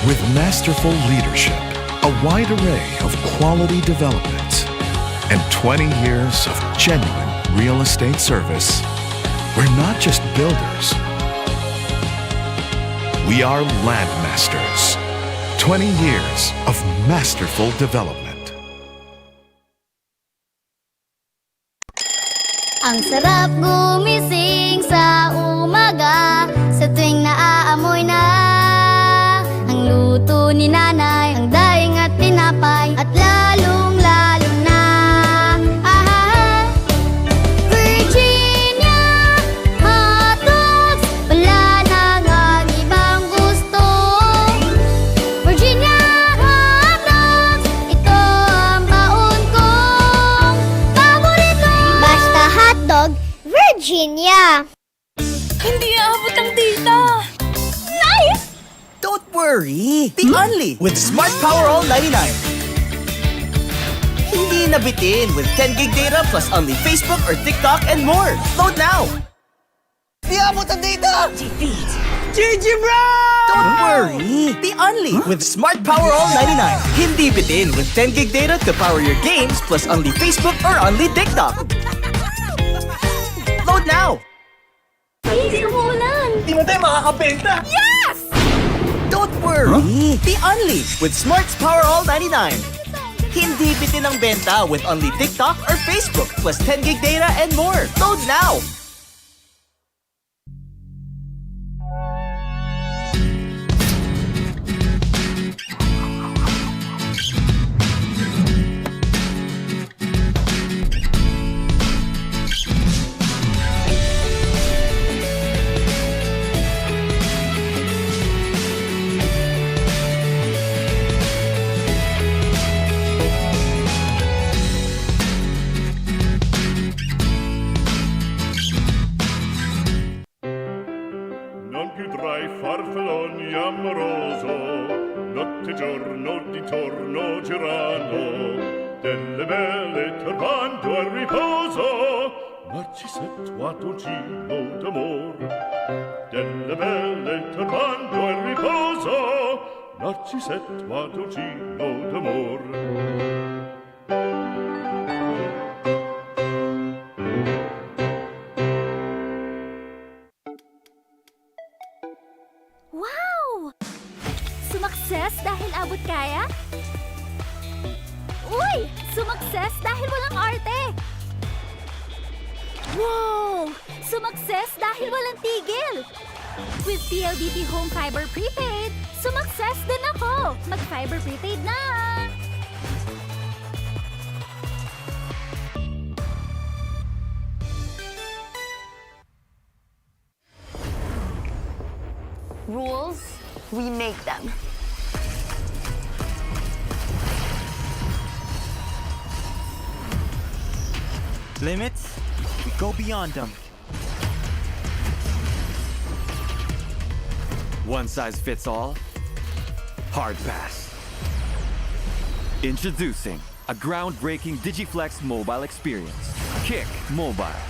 With masterful leadership, a wide array of quality development, and 20 years of genuine real estate service, we're not just builders. We are landmasters. 20 years of masterful development. Ang sarap gumising sa umaga, sa tuwing naaamoy na ang luto ni nanay, ang daing at tinapay, at lalong-lalo na Virginia hotdogs, wala nang ang ibang gusto. Virginia hotdogs, ito ang baon kong paborito. Basta hotdog, Virginia. Hindi aabot ang data. Nice! Don't worry! The Only with Smart Power All 99. Hindi nabitin with 10 gig data plus only Facebook or TikTok and more. Load now! Di abot ang data! GG bro! Don't worry! The Only with Smart Power All 99. Hindi bitin with 10 gig data to power your games plus only Facebook or only TikTok. Load now! Hindi umulan. Di mo tayo makakabenta! Yes! Don't worry! The Only with Smart's Power All 99. Hindi bitin ang benta with only TikTok or Facebook plus 10 gig data and more. Load now! Non più tra i farfalloni amoroso, notte e giorno di torno girando, delle belle turbando al riposo, Narcisetto d'amor. Delle belle turbando al riposo, Narcisetto d'amor. Wow! Sumakses dahil abot kaya? Uy! Sumakses dahil walang arte! Wow! Sumakses dahil walang tigil! With PLDT Home Fiber Prepaid, sumakses din ako! Mag-Fiber Prepaid na! Rules, we make them. Limits, we go beyond them. One size fits all? Hard pass. Introducing a groundbreaking Digiflex mobile experience. Kick Mobile.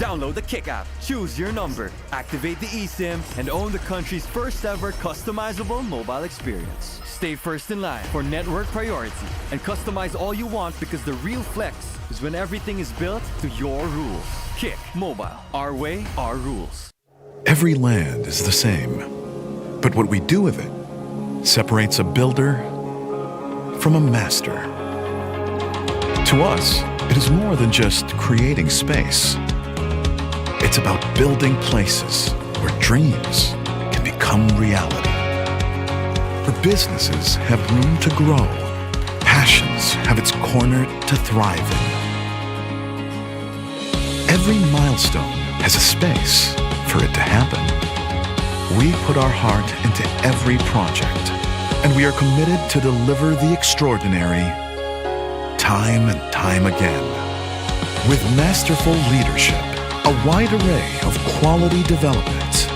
Download the Kick app, choose your number, activate the eSIM, and own the country's first ever customizable mobile experience. Stay first in line for network priority and customize all you want, because the real flex is when everything is built to your rules. Kick Mobile. Our way, our rules. Every land is the same, but what we do with it separates a builder from a master. To us, it is more than just creating space. It's about building places where dreams can become reality. Where businesses have room to grow, passions have its corner to thrive in. Every milestone has a space for it to happen. We put our heart into every project, and we are committed to deliver the extraordinary time and time again. With masterful leadership, a wide array of quality development,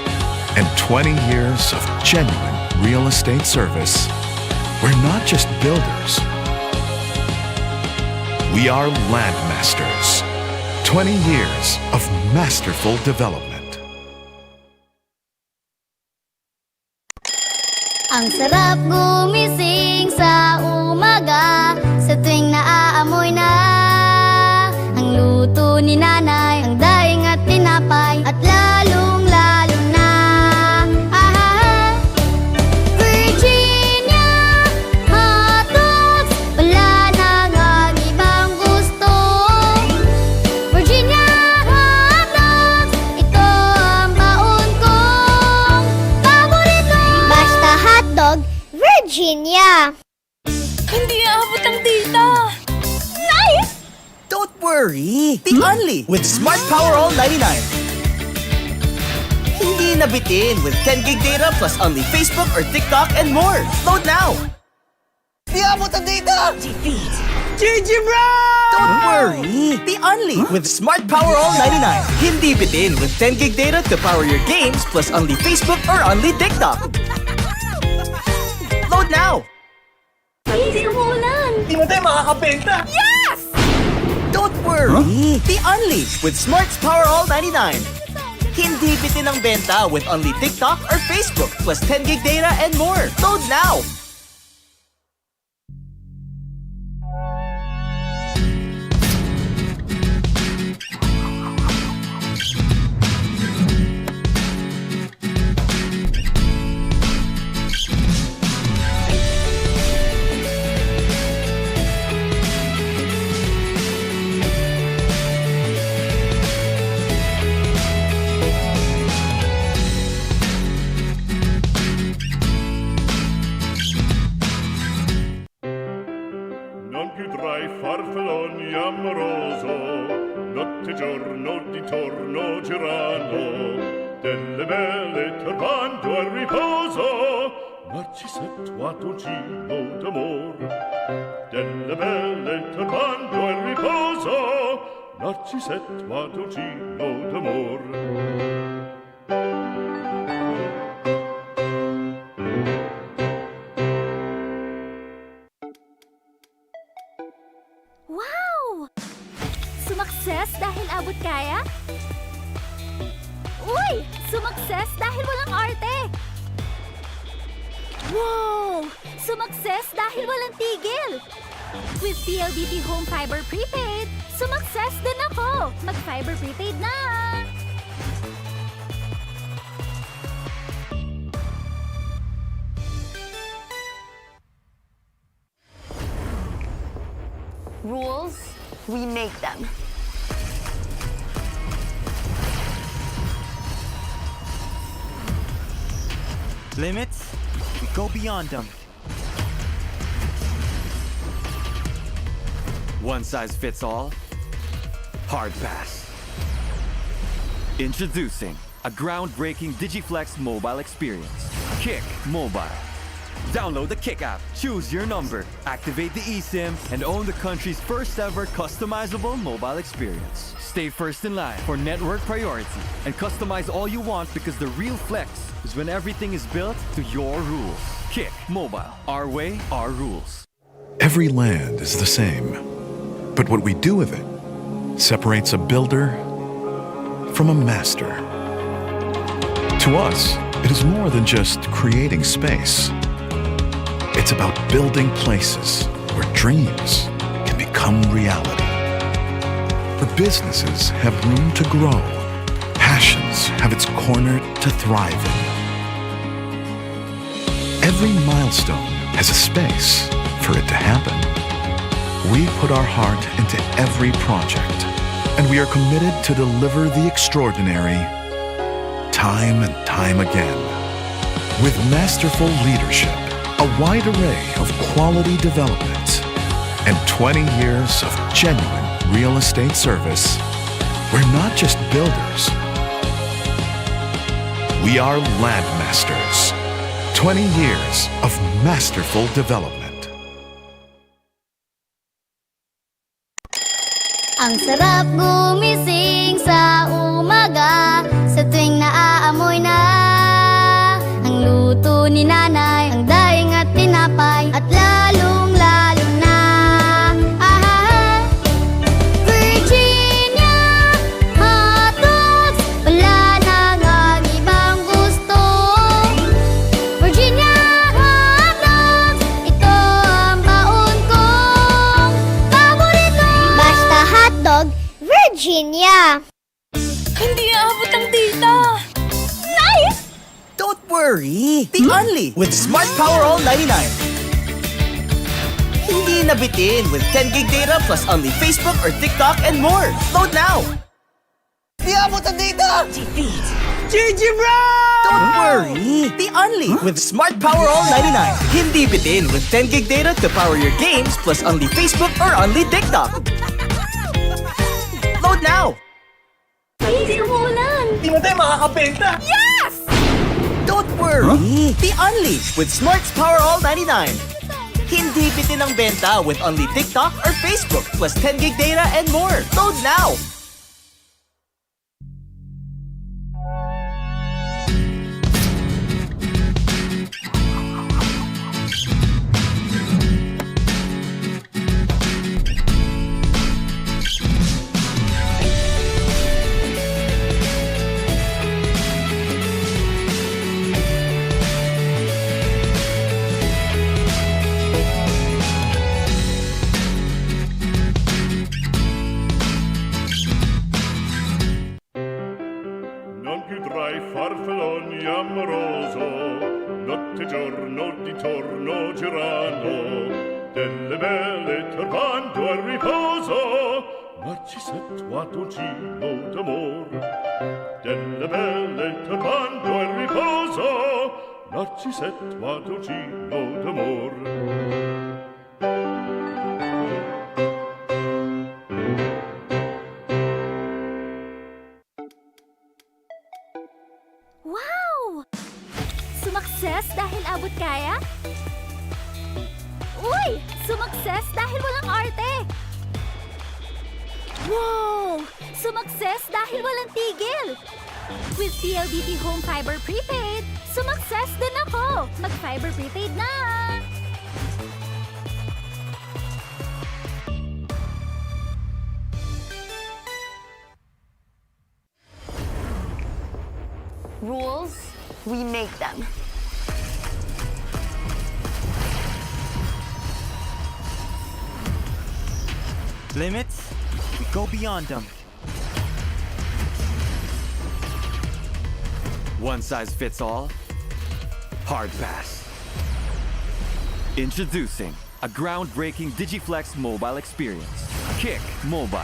and 20 years of genuine real estate service, we're not just builders. We are landmasters. 20 years of masterful development. Ang sarap gumising sa umaga, sa tuwing naaamoy na ang luto ni nanay, ang daing at tinapay, at lalong-lalo na Virginia hotdogs, wala nang ang ibang gusto. Virginia hotdogs, ito ang baon kong paborito. Basta hotdog, Virginia. Hindi aabot ang data! Nice! Don't worry! The only with Smart Power All 99. Hindi nabitin with 10 gig data plus only Facebook or TikTok and more. Load now! Di abot ang data! GG bro! Don't worry! The only with Smart Power All 99. Hindi bitin with 10 gig data to power your games plus only Facebook or only TikTok. Load now! Easy umulan! Di mo tayo makakabenta! Yes! Don't worry! The only with Smart's Power All 99. Hindi bitin ang benta with only TikTok or Facebook plus 10 gig data and more. Load now! Non più tra i farfalloni amoroso, notte e giorno di torno girano, delle belle turbando al riposo, Narcisetto a dolcino d'amor. Delle belle turbando al riposo, Narcisetto a dolcino d'amor. Wow! Sumakses dahil abot kaya? Uy! Sumakses dahil walang arte! Wow! Sumakses dahil walang tigil! With PLDT Home Fiber Prepaid, sumakses din ako! Mag-Fiber Prepaid na! Rules, we make them. Limits, we go beyond them. One size fits all? Hard pass. Introducing a groundbreaking DigiFlex mobile experience. Kick Mobile. Download the Kick app, choose your number, activate the eSIM, and own the country's first ever customizable mobile experience. Stay first in line for network priority and customize all you want, because the real flex is when everything is built to your rules. Kick Mobile. Our way, our rules. Every land is the same, but what we do with it separates a builder from a master. To us, it is more than just creating space. It's about building places where dreams can become reality. Where businesses have room to grow, passions have its corner to thrive in. Every milestone has a space for it to happen. We put our heart into every project, and we are committed to deliver the extraordinary time and time again. With masterful leadership, a wide array of quality development, and 20 years of genuine real estate service, we're not just builders. We are landmasters. 20 years of masterful development. Ang sarap gumising sa umaga, sa tuwing naaamoy na ang luto ni nanay, ang daing at tinapay, at lalong-lalo na Virginia hotdogs, wala nang ang ibang gusto. Virginia worry! The only with Smart Power All 99. Hindi nabitin with 10 gig data plus only Facebook or TikTok and more. Load now! Di abot ang data! GG bro! Don't worry! The only with Smart Power All 99. Hindi bitin with 10 gig data to power your games plus only Facebook or only TikTok. Load now! Hindi umulan! Di mo tayo makakabenta! Yes! Don't worry! The only with Smart's Power All 99. Hindi bitin ang benta with only TikTok or Facebook plus 10 gig data and more. Load now! Non più tra i farfalloni amoroso, notte e giorno di torno girano, delle belle turbando al riposo, Narcisetto ad un giro d'amor. Delle belle turbando al riposo, Narcisetto ad un giro d'amor. Wow! Sumakses dahil abot kaya? Uy! Sumakses dahil walang arte! Wow! Sumakses dahil walang tigil! With PLDT Home Fiber Prepaid, sumakses din ako! Mag-fiber prepaid na! Rules, we make them. Limits, we go beyond them. One size fits all? Hard pass. Introducing a groundbreaking DigiFlex mobile experience. Kick Mobile.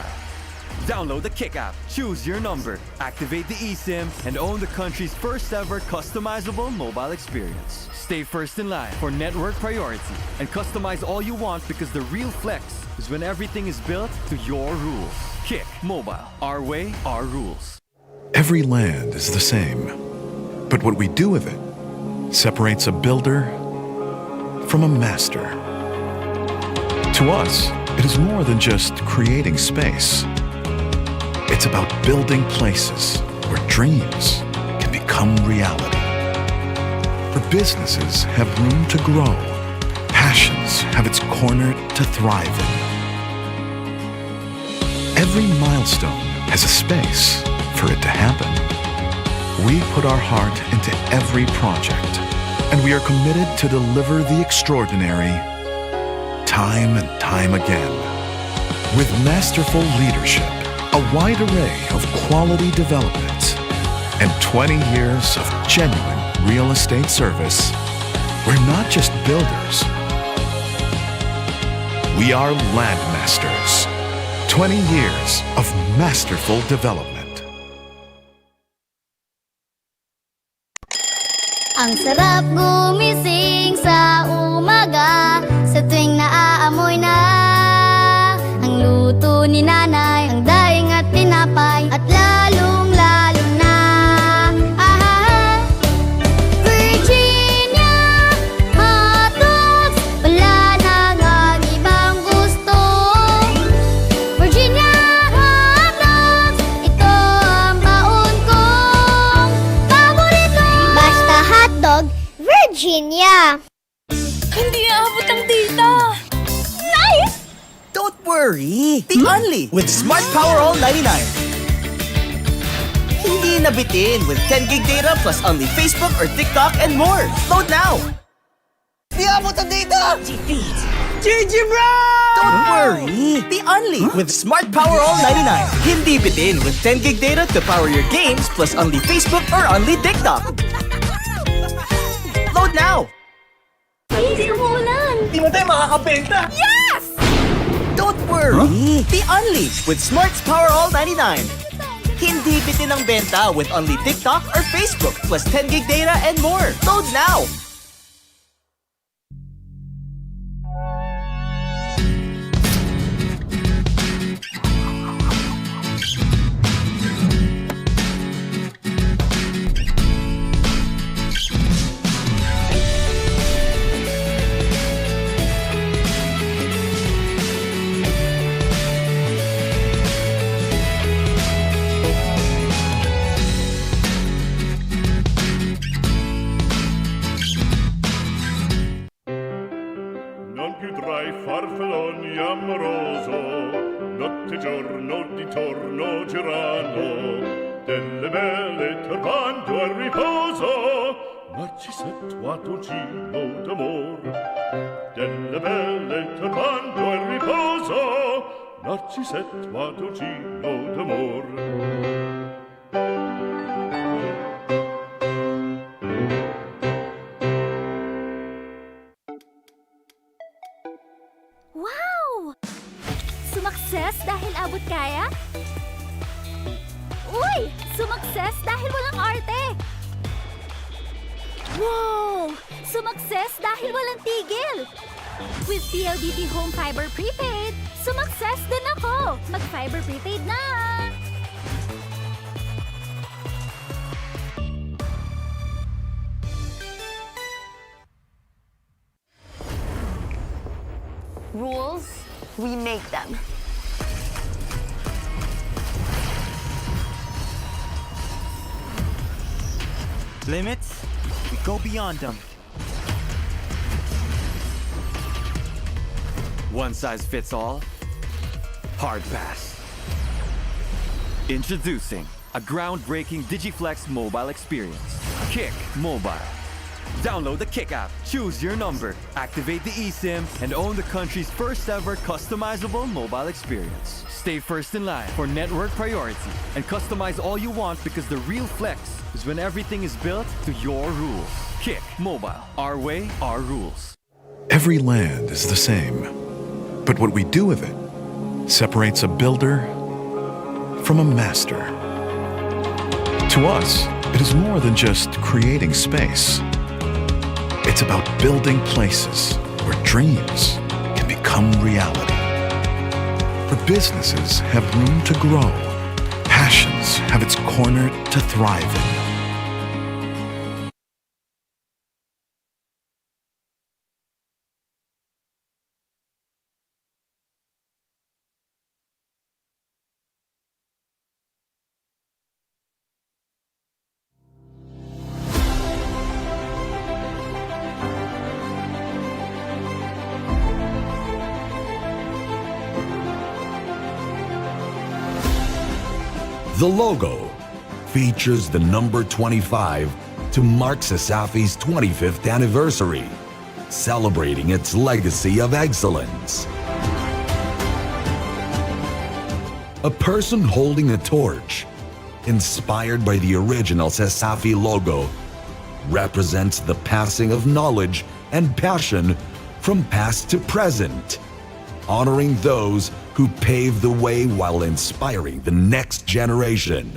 Download the Kick app, choose your number, activate the eSIM, and own the country's first ever customizable mobile experience. Stay first in line for network priority and customize all you want, because the real flex is when everything is built to your rules. Kick Mobile. Our way, our rules. Every land is the same, but what we do with it separates a builder from a master. To us, it is more than just creating space. It's about building places where dreams can become reality. Where businesses have room to grow, passions have its corner to thrive in. Every milestone has a space for it to happen. We put our heart into every project, and we are committed to deliver the extraordinary time and time again. With masterful leadership, a wide array of quality development, and 20 years of genuine real estate service, we're not just builders. We are landmasters. 20 years of masterful development. Ang sarap gumising sa umaga, sa tuwing naaamoy na ang luto ni nanay, ang daing at tinapay, at lalong-lalo na Virginia hotdogs, wala nang ang ibang gusto. Virginia hotdogs, ito ang baon kong paborito. Basta hotdog, Virginia. Hindi aabot ang data! Nice! Don't worry! The only with Smart Power All 99. Hindi nabitin with 10 gig data plus only Facebook or TikTok and more. Load now! Di abot ang data! GG bro! Don't worry! The only with Smart Power All 99. Hindi bitin with 10 gig data to power your games plus only Facebook or only TikTok. Load now! Easy umulan! Di mo tayo makakabenta! Yes! Don't worry! The Only with Smart's Power All 99. Hindi bitin ang benta with only TikTok or Facebook plus 10 gig data and more. Load now! Non più tra i farfalloni amoroso, notte giorno di torno girano, delle belle turbando al riposo, ma ci s'è tuato gino d'amor. Delle belle turbando al riposo, ma ci s'è tuato gino d'amor. Wow! Sumakses dahil abot kaya? Uy! Sumakses dahil walang arte! Wow! Sumakses dahil walang tigil! With PLDT Home Fiber Prepaid, sumakses din ako! Mag-Fiber Prepaid na! Rules, we make them. Limits, we go beyond them. One size fits all? Hard pass. Introducing a groundbreaking DigiFlex mobile experience. Kick Mobile. Download the Kick app, choose your number, activate the eSIM, and own the country's first ever customizable mobile experience. Stay first in line for network priority and customize all you want because the real flex is when everything is built to your rules. Kick Mobile. Our way, our rules. Every land is the same, but what we do with it separates a builder from a master. To us, it is more than just creating space. It's about building places where dreams can become reality. Where businesses have room to grow, passions have its corner to thrive in. The logo features the number 25 to mark CESAFI's 25th anniversary, celebrating its legacy of excellence. A person holding a torch, inspired by the original CESAFI logo, represents the passing of knowledge and passion from past to present, honoring those who paved the way while inspiring the next generation.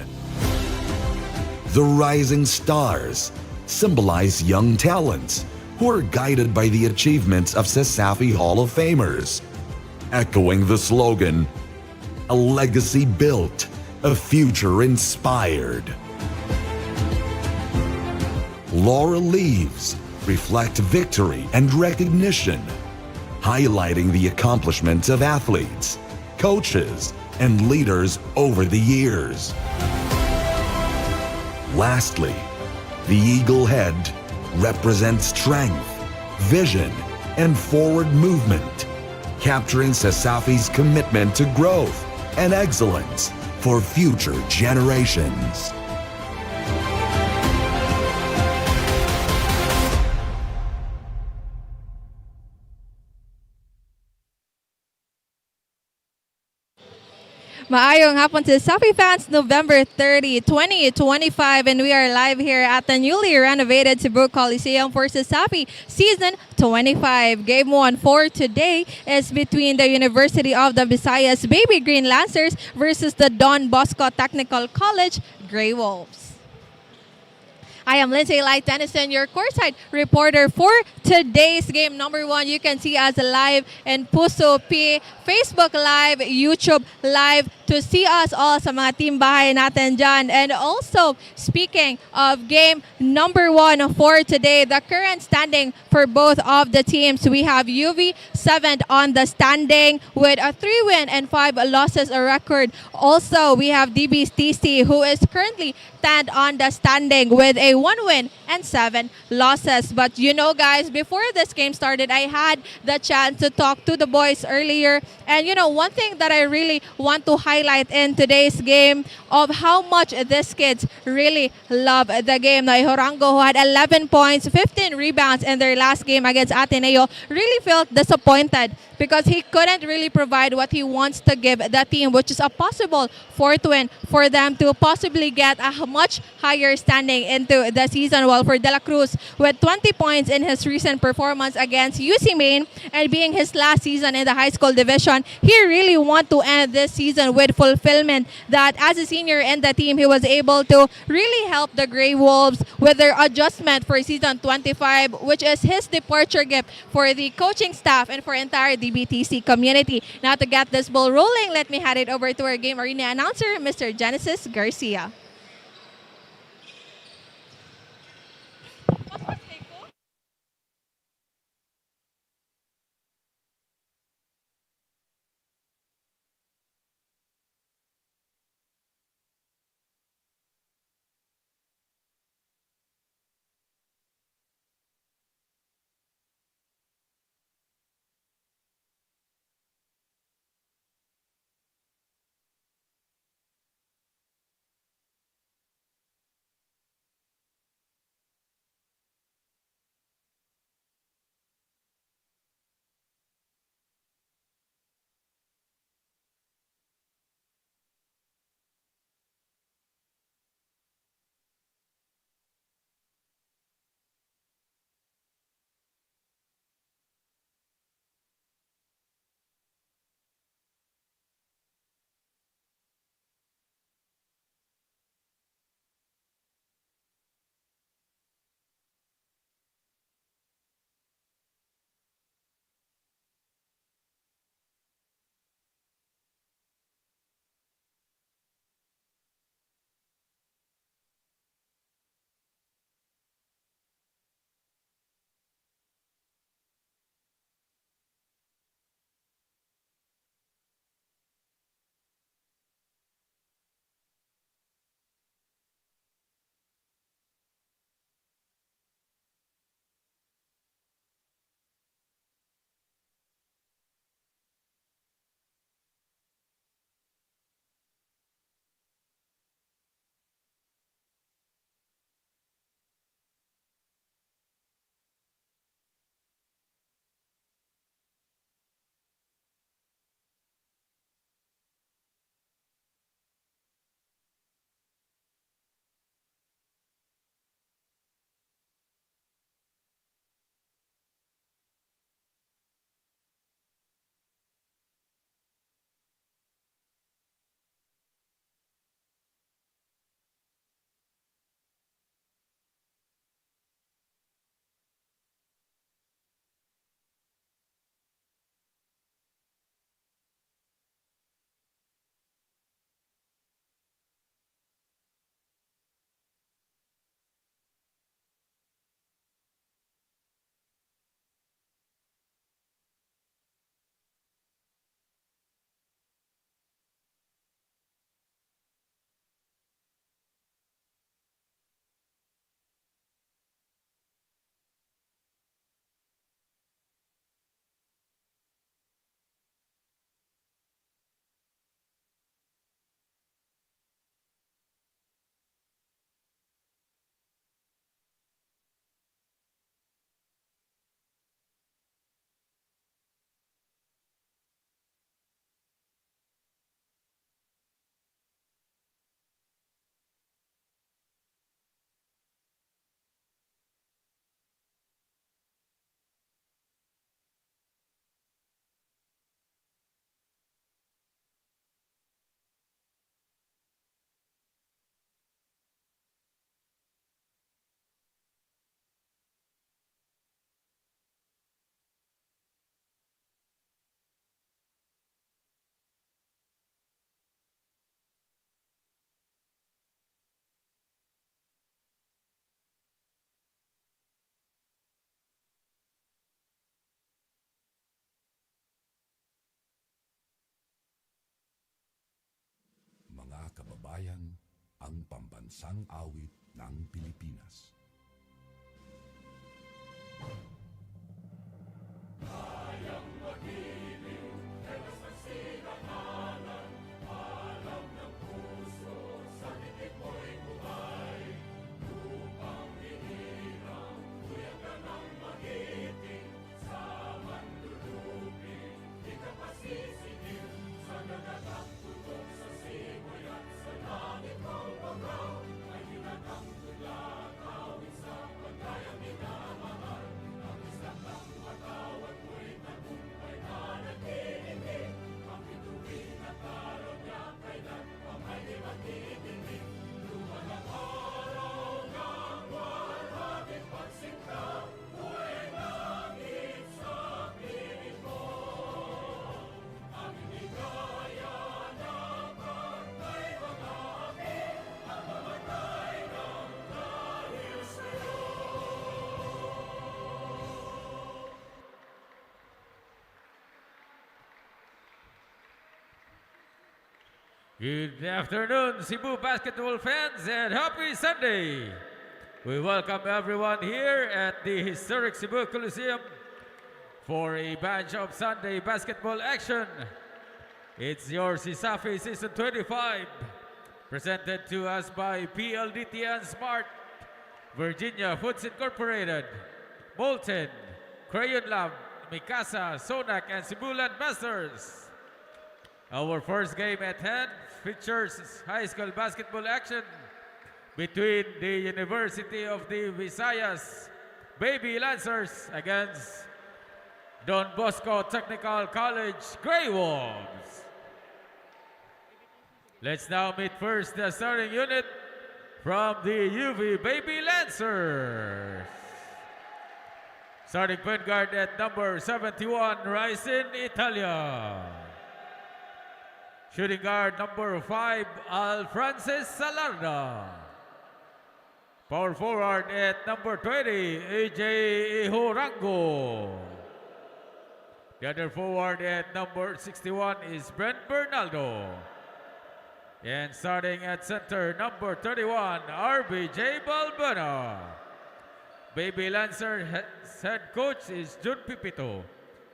The rising stars symbolize young talents who are guided by the achievements of CESAFI Hall of Famers, echoing the slogan, "A legacy built, a future inspired." Laurel leaves reflect victory and recognition, highlighting the accomplishments of athletes, coaches, and leaders over the years. Lastly, the eagle head represents strength, vision, and forward movement, capturing CESAFI's commitment to growth and excellence for future generations. Maayong hapon to CESAFI fans, November 30, 2025, and we are live here at the newly renovated Cebu Coliseum for CESAFI Season 25. Game 1 for today is between the University of the Visayas Baby Green Lancers versus the Don Bosco Technical College Grey Wolves. I am Lindsay Light Dennison, your courtside reporter for today's game. Number 1, you can see us live in Puso P, Facebook Live, YouTube Live, to see us all sa mga team bahay natin dyan. And also, speaking of game number 1 for today, the current standing for both of the teams, we have UV 7th on the standing with a 3-win and 5 losses record. Also, we have DBTC, who is currently 10th on the standing with a 1 win and 7 losses. But you know, guys, before this game started, I had the chance to talk to the boys earlier. And you know, one thing that I really want to highlight in today's game of how much these kids really love the game. Now, Horango, who had 11 points, 15 rebounds in their last game against Ateneo, really felt disappointed because he couldn't really provide what he wants to give the team, which is a possible 4th win for them to possibly get a much higher standing into the season. While for De La Cruz, with 20 points in his recent performance against UC Maine and being his last season in the high school division, he really want to end this season with fulfillment that as a senior in the team, he was able to really help the Grey Wolves with their adjustment for season 25, which is his departure gift for the coaching staff and for entire DBTC community. Now, to get this ball rolling, let me hand it over to our game arena announcer, Mr. Genesis Garcia. bayan ang pambansang awit ng Pilipinas. Good afternoon, Cebu basketball fans, and happy Sunday! We welcome everyone here at the historic Cebu Coliseum for a bunch of Sunday basketball action. It's your CESAFI Season 25, presented to us by PLDT and Smart, Virginia Foods Incorporated, Molten, Crayon Lab, Mikasa, Sonac, and Cebu Land Masters. Our first game at hand features high school basketball action between the University of the Visayas Baby Lancers against Don Bosco Technical College Grey Wolves. Let's now meet first the starting unit from the UV Baby Lancers. Starting point guard at number 71, Ryzen Italia. Shooting guard number 5, Alfrances Salarda. Power forward at number 20, 𝐂𝐄𝐒𝐿. The other forward at number 61 is Brent Bernaldo. And starting at center, number 31, RBJ Balbana. Baby Lancer head coach is Jun Pipito,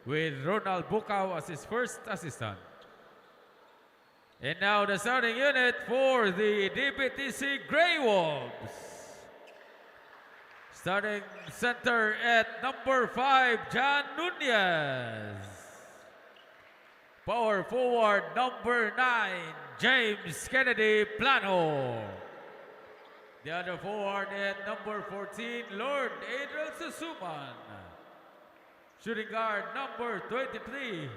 with Ronald Bukaw as his first assistant. And now the starting unit for the DBTC Grey Wolves. Starting center at number 5, John Nunez. Power forward number 9, James Kennedy Plano. The other forward at number 14, Lord Adriel Susuman. Shooting guard number 23,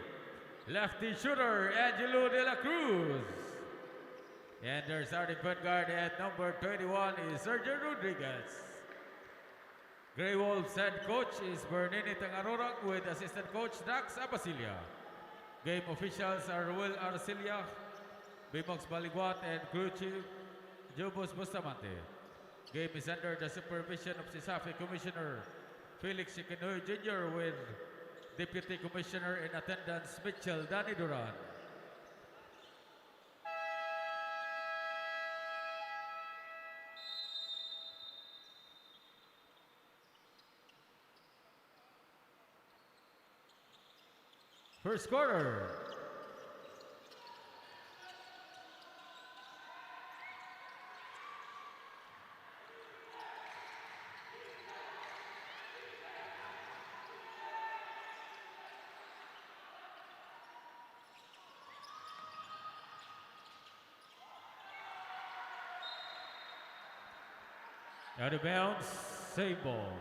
lefty shooter Angelo De La Cruz. And their starting point guard at number 21 is Sergio Rodriguez. Grey Wolves head coach is Bernini Tangarorang with assistant coach Dax Abasilia. Game officials are Will Arcilia, Bimox Baliguat, and crew chief Jobos Bustamante. Game is under the supervision of CESAFI Commissioner Felix Chiquinoy Jr. with Deputy Commissioner in attendance Mitchell Danny Duran. First quarter. Out of bounds, same ball.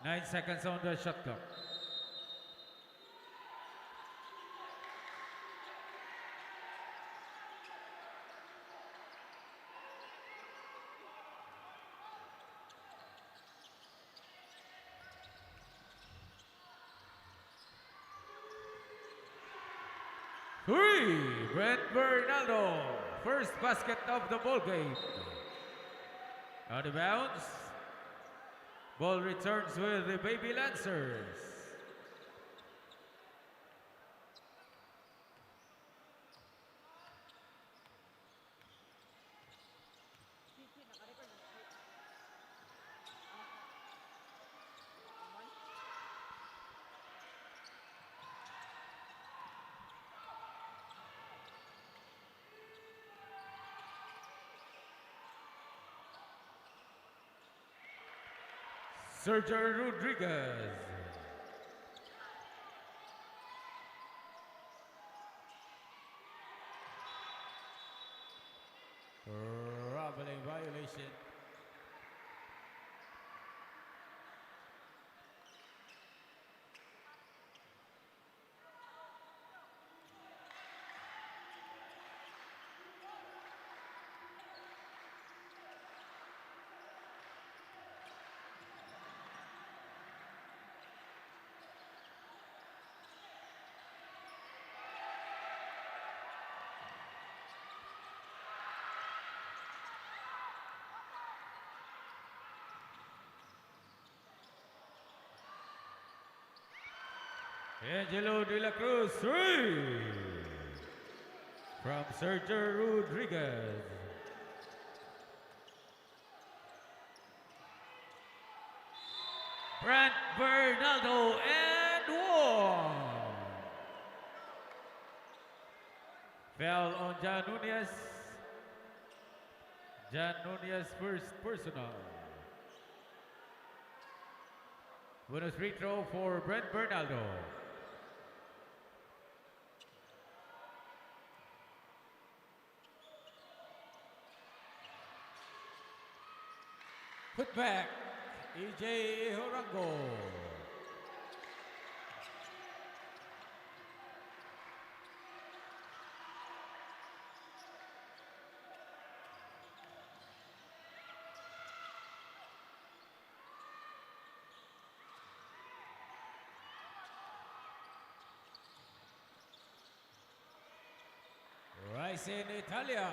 9 seconds on the shot clock. Three, Brent Bernaldo, first basket of the ball game. Out of bounds. Ball returns with the Baby Lancers. Sergio Rodriguez. Traveling violation. Angelo de la Cruz, 3. From Sergio Rodriguez. Brent Bernaldo and 1. Foul on John Nunez. John Nunez first personal. Bonus free throw for Brent Bernaldo. Put back, 𝐂𝐄𝐒𝐄𝐒𝐍. Rice in Italia.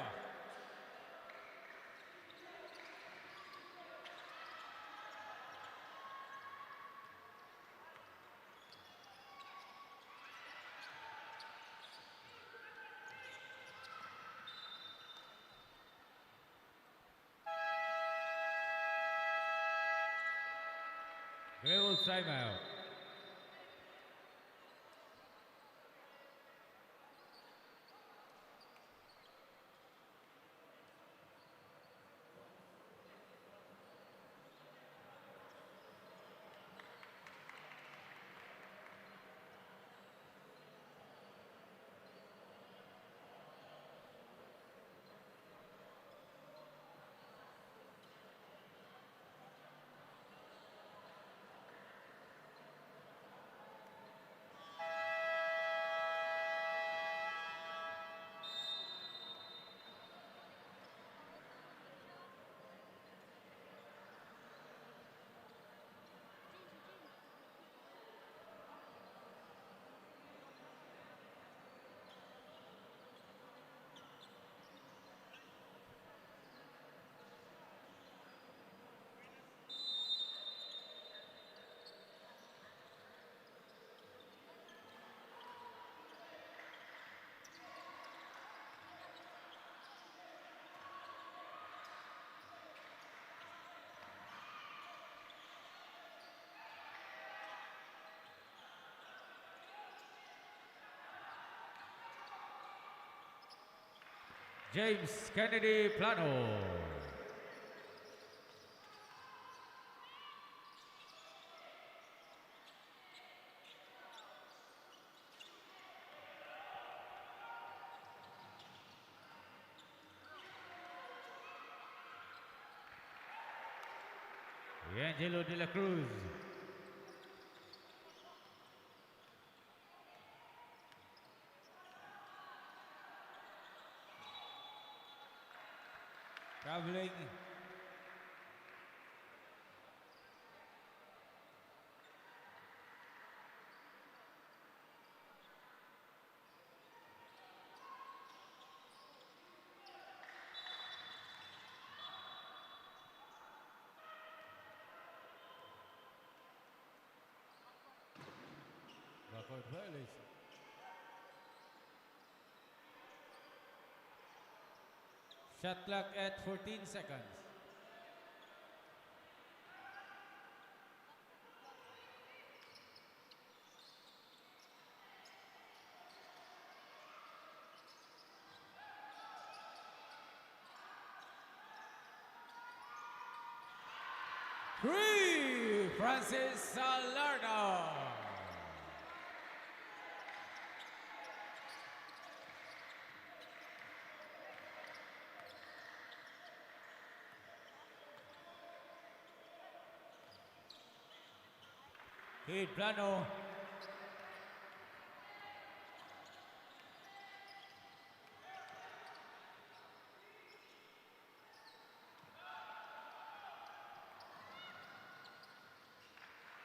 Dribble timeout. James Kennedy Plano. Angelo de la Cruz. Traveling. Backward violation. Shot clock at 14 seconds. Free from Francis Salardo. Kid Plano.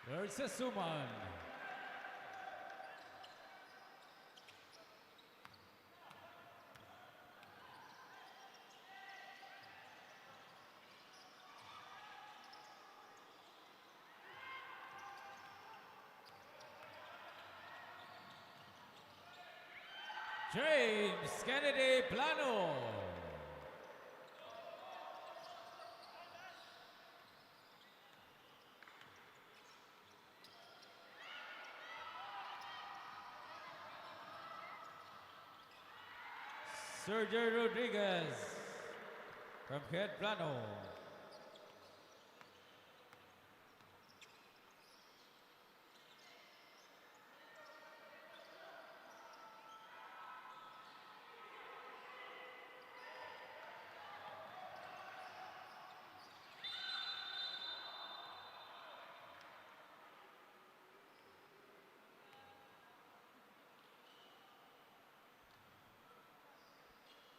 There's a Suman. James Kennedy Plano. Sergio Rodriguez from Head Plano.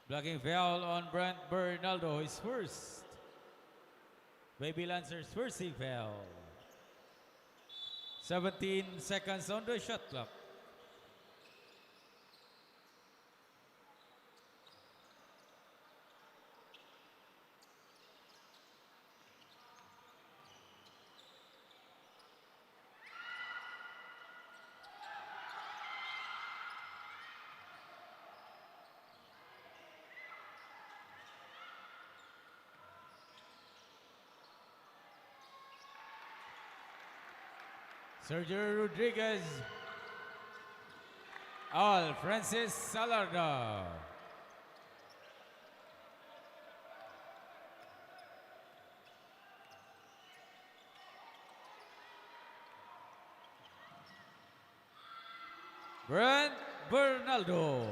Blocking foul on Brent Bernaldo, his first. Baby Lancer's first foul. 17 seconds on the shot clock. Sergio Rodriguez. All Francis Salardo. Brent Bernaldo.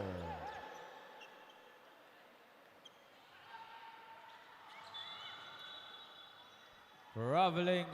Traveling.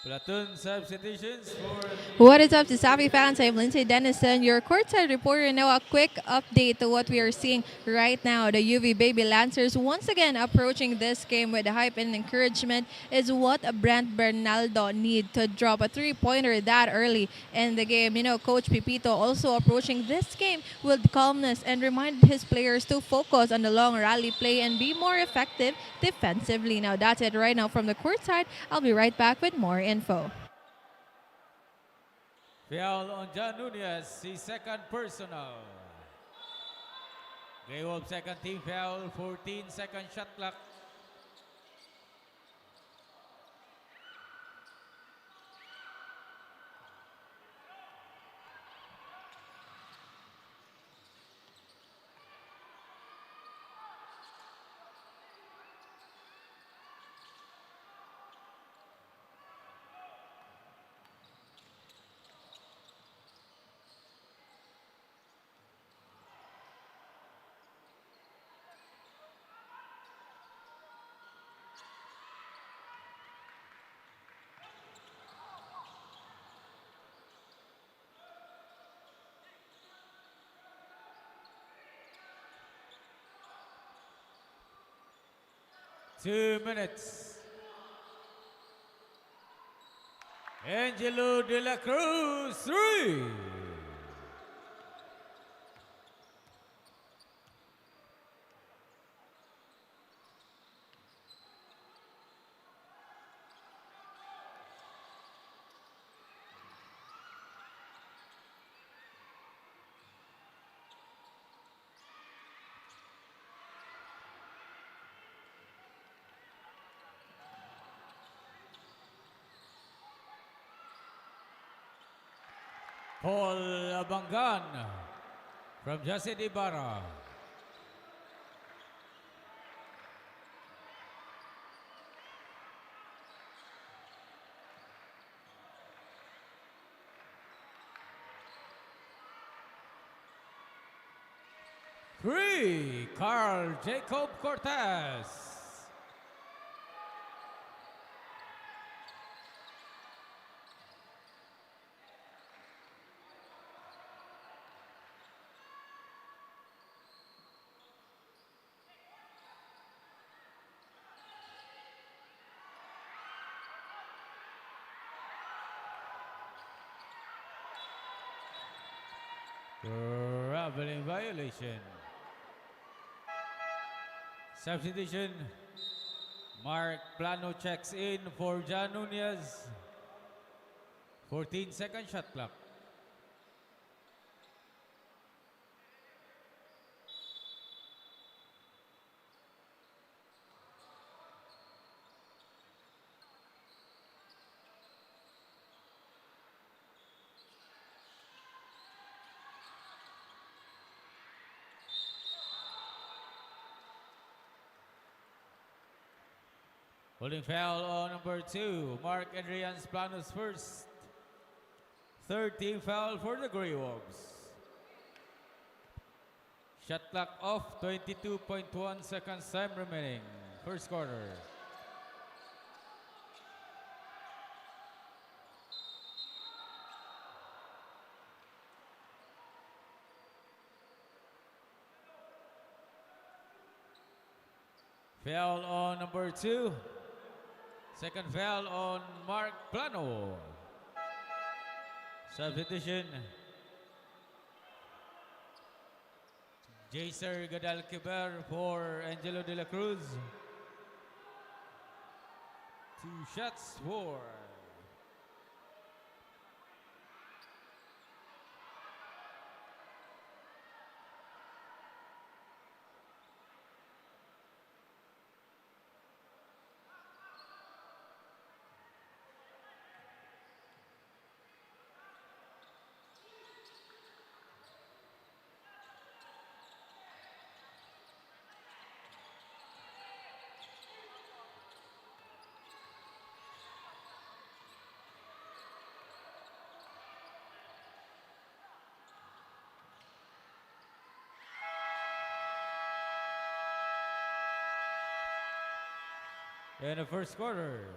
Platoon substitutions for... What is up to CESAFI fans? I'm Lindsay Dennison, your courtside reporter. Now a quick update to what we are seeing right now. The UV Baby Lancers once again approaching this game with hype and encouragement is what Brent Bernaldo need to drop a three-pointer that early in the game. You know, Coach Pipito also approaching this game with calmness and remind his players to focus on the long rally play and be more effective defensively. Now that's it right now from the courtside. I'll be right back with more info. Foul on John Nunez, his second personal. Grey Wolf second team foul, 14-second shot clock. Two minutes. Angelo De La Cruz, 3. Paul Abangan from Jose Ibarra. 3, Carl Jacob Cortez. Traveling violation. Substitution. Mark Plano checks in for John Nunez. 14-second shot clock. Holding foul on number 2, Mark Adrian Planos first. Third team foul for the Grey Wolves. Shot clock off, 22.1 seconds time remaining. First quarter. Foul on number 2. Second foul on Mark Plano. Substitution. Jose-Recoletos for Angelo de la Cruz. 2 shots for. In the first quarter.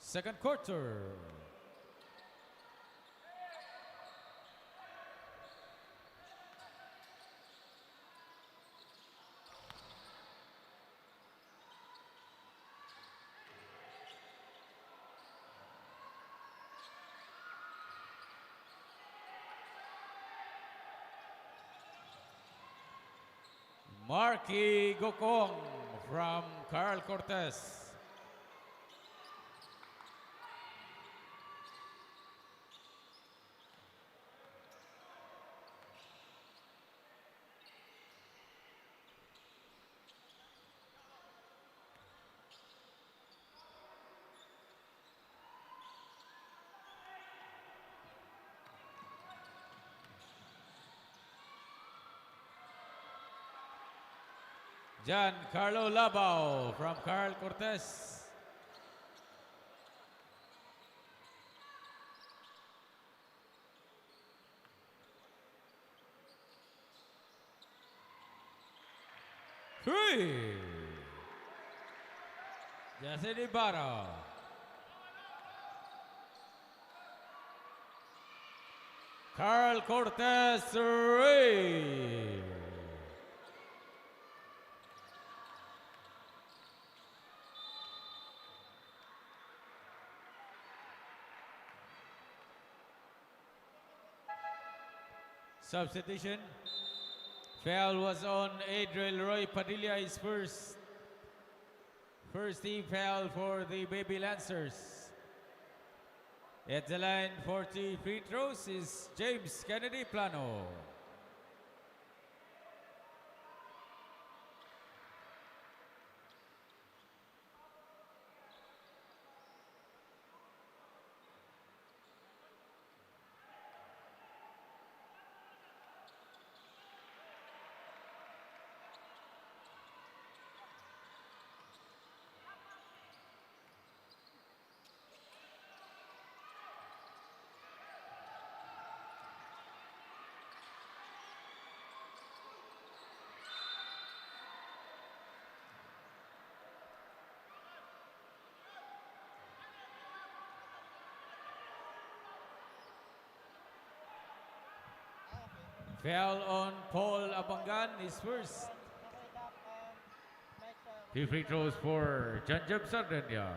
Second quarter. Marky Gokong from Carl Cortez. Giancarlo Labao from Carl Cortez. 3. Jesse Ibarra. Carl Cortez 3. Substitution. Foul was on Adriel Roy Padilla, his first team foul for the Baby Lancers. At the line, 40 free throws is James Kennedy Plano. Foul on Paul Abangan is first. 3 free throws for John Jeb Sardenya.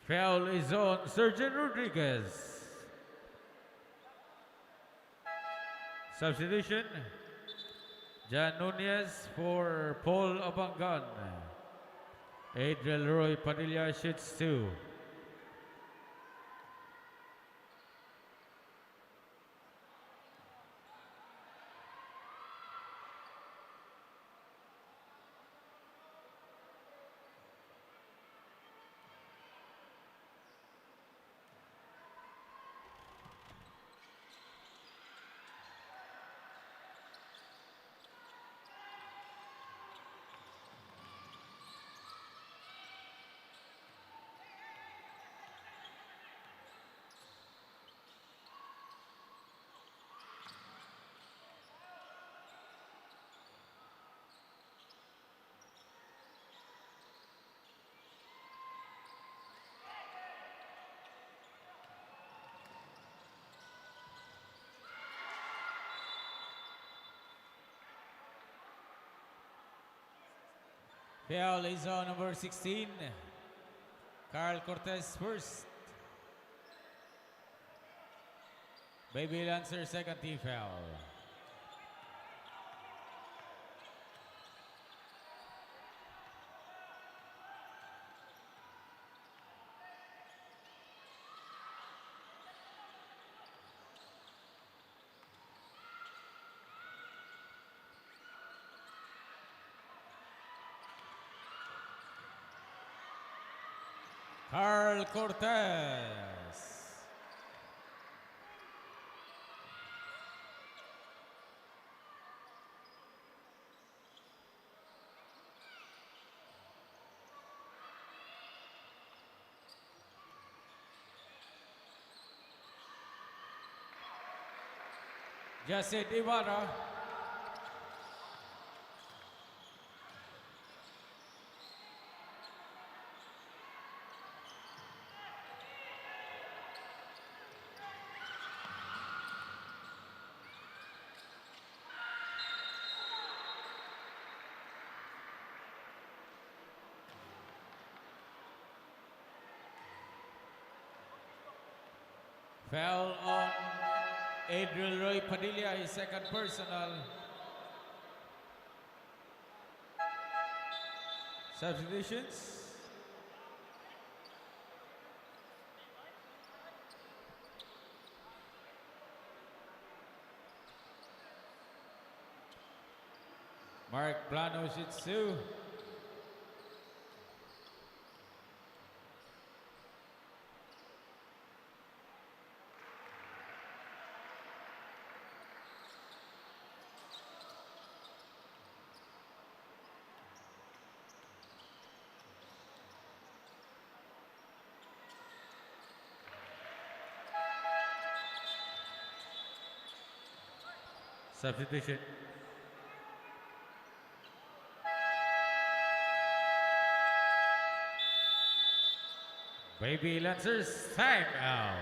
Foul is on Sergeant Rodriguez. Substitution, Jan Nunez for Paul Abangan. Adriel Roy Padilla shoots 2. Foul is on number 16, Carl Cortez first. Baby Lancer second team foul. Carl Cortez. Jesse Ibarra. Foul on Adriel Roy Padilla, his second personal. Substitutions. Mark Plano Shitsu. Substitution. Baby Lancers time out.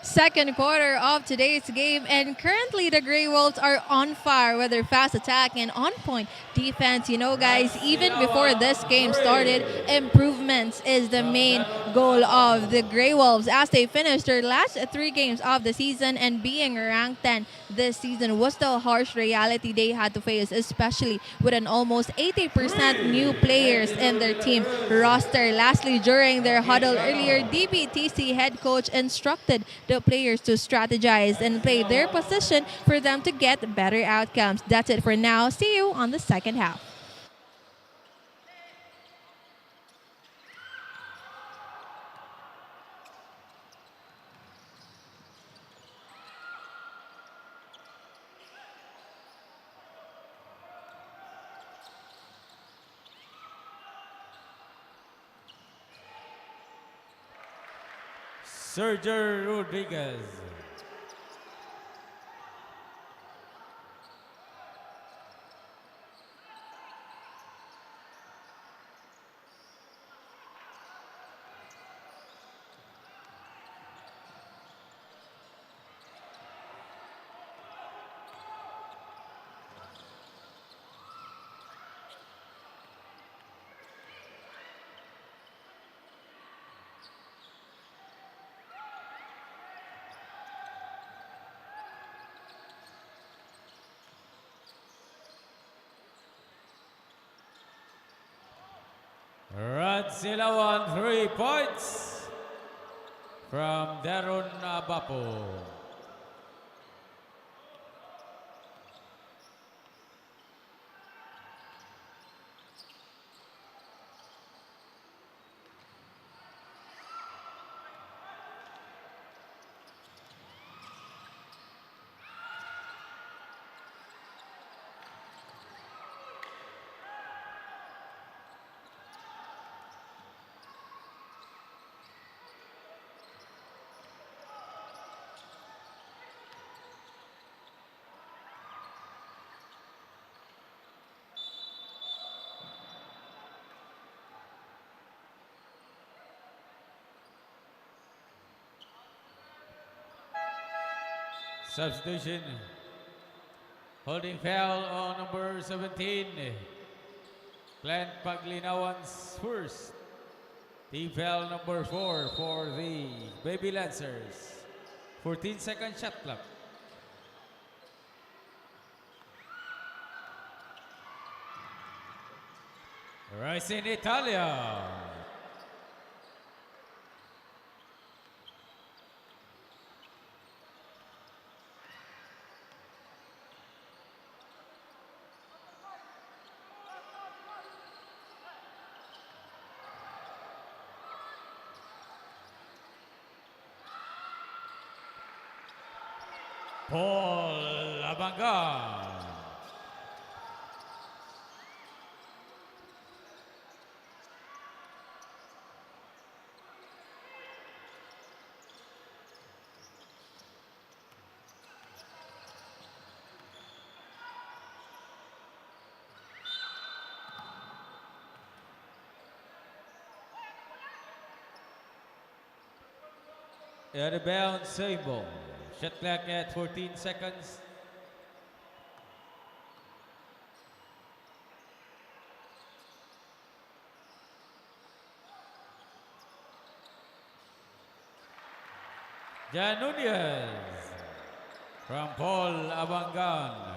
Second quarter of today's game, and currently the Grey Wolves are on fire with their fast attack and on-point defense. You know, guys, even before this game started, improvements is the main goal of the Grey Wolves as they finished their last 3 games of the season, and being ranked 10 this season was the harsh reality they had to face, especially with an almost 80% new players in their team roster. Lastly, during their huddle earlier, DBTC head coach instructed the players to strategize and play their position for them to get better outcomes. That's it for now. See you on the second half. Sergio Rodriguez. Radzilawan 3 points from Darun Abapo. Substitution. Holding foul on number 17. Glenn Paglinawan's first. Team foul number 4 for the Baby Lancers. 14-second shot clock. Rising Italia. Paul Abangan. Out of bounds, same ball. Shot clock at 14 seconds. Jan Nunez from Paul Abangan.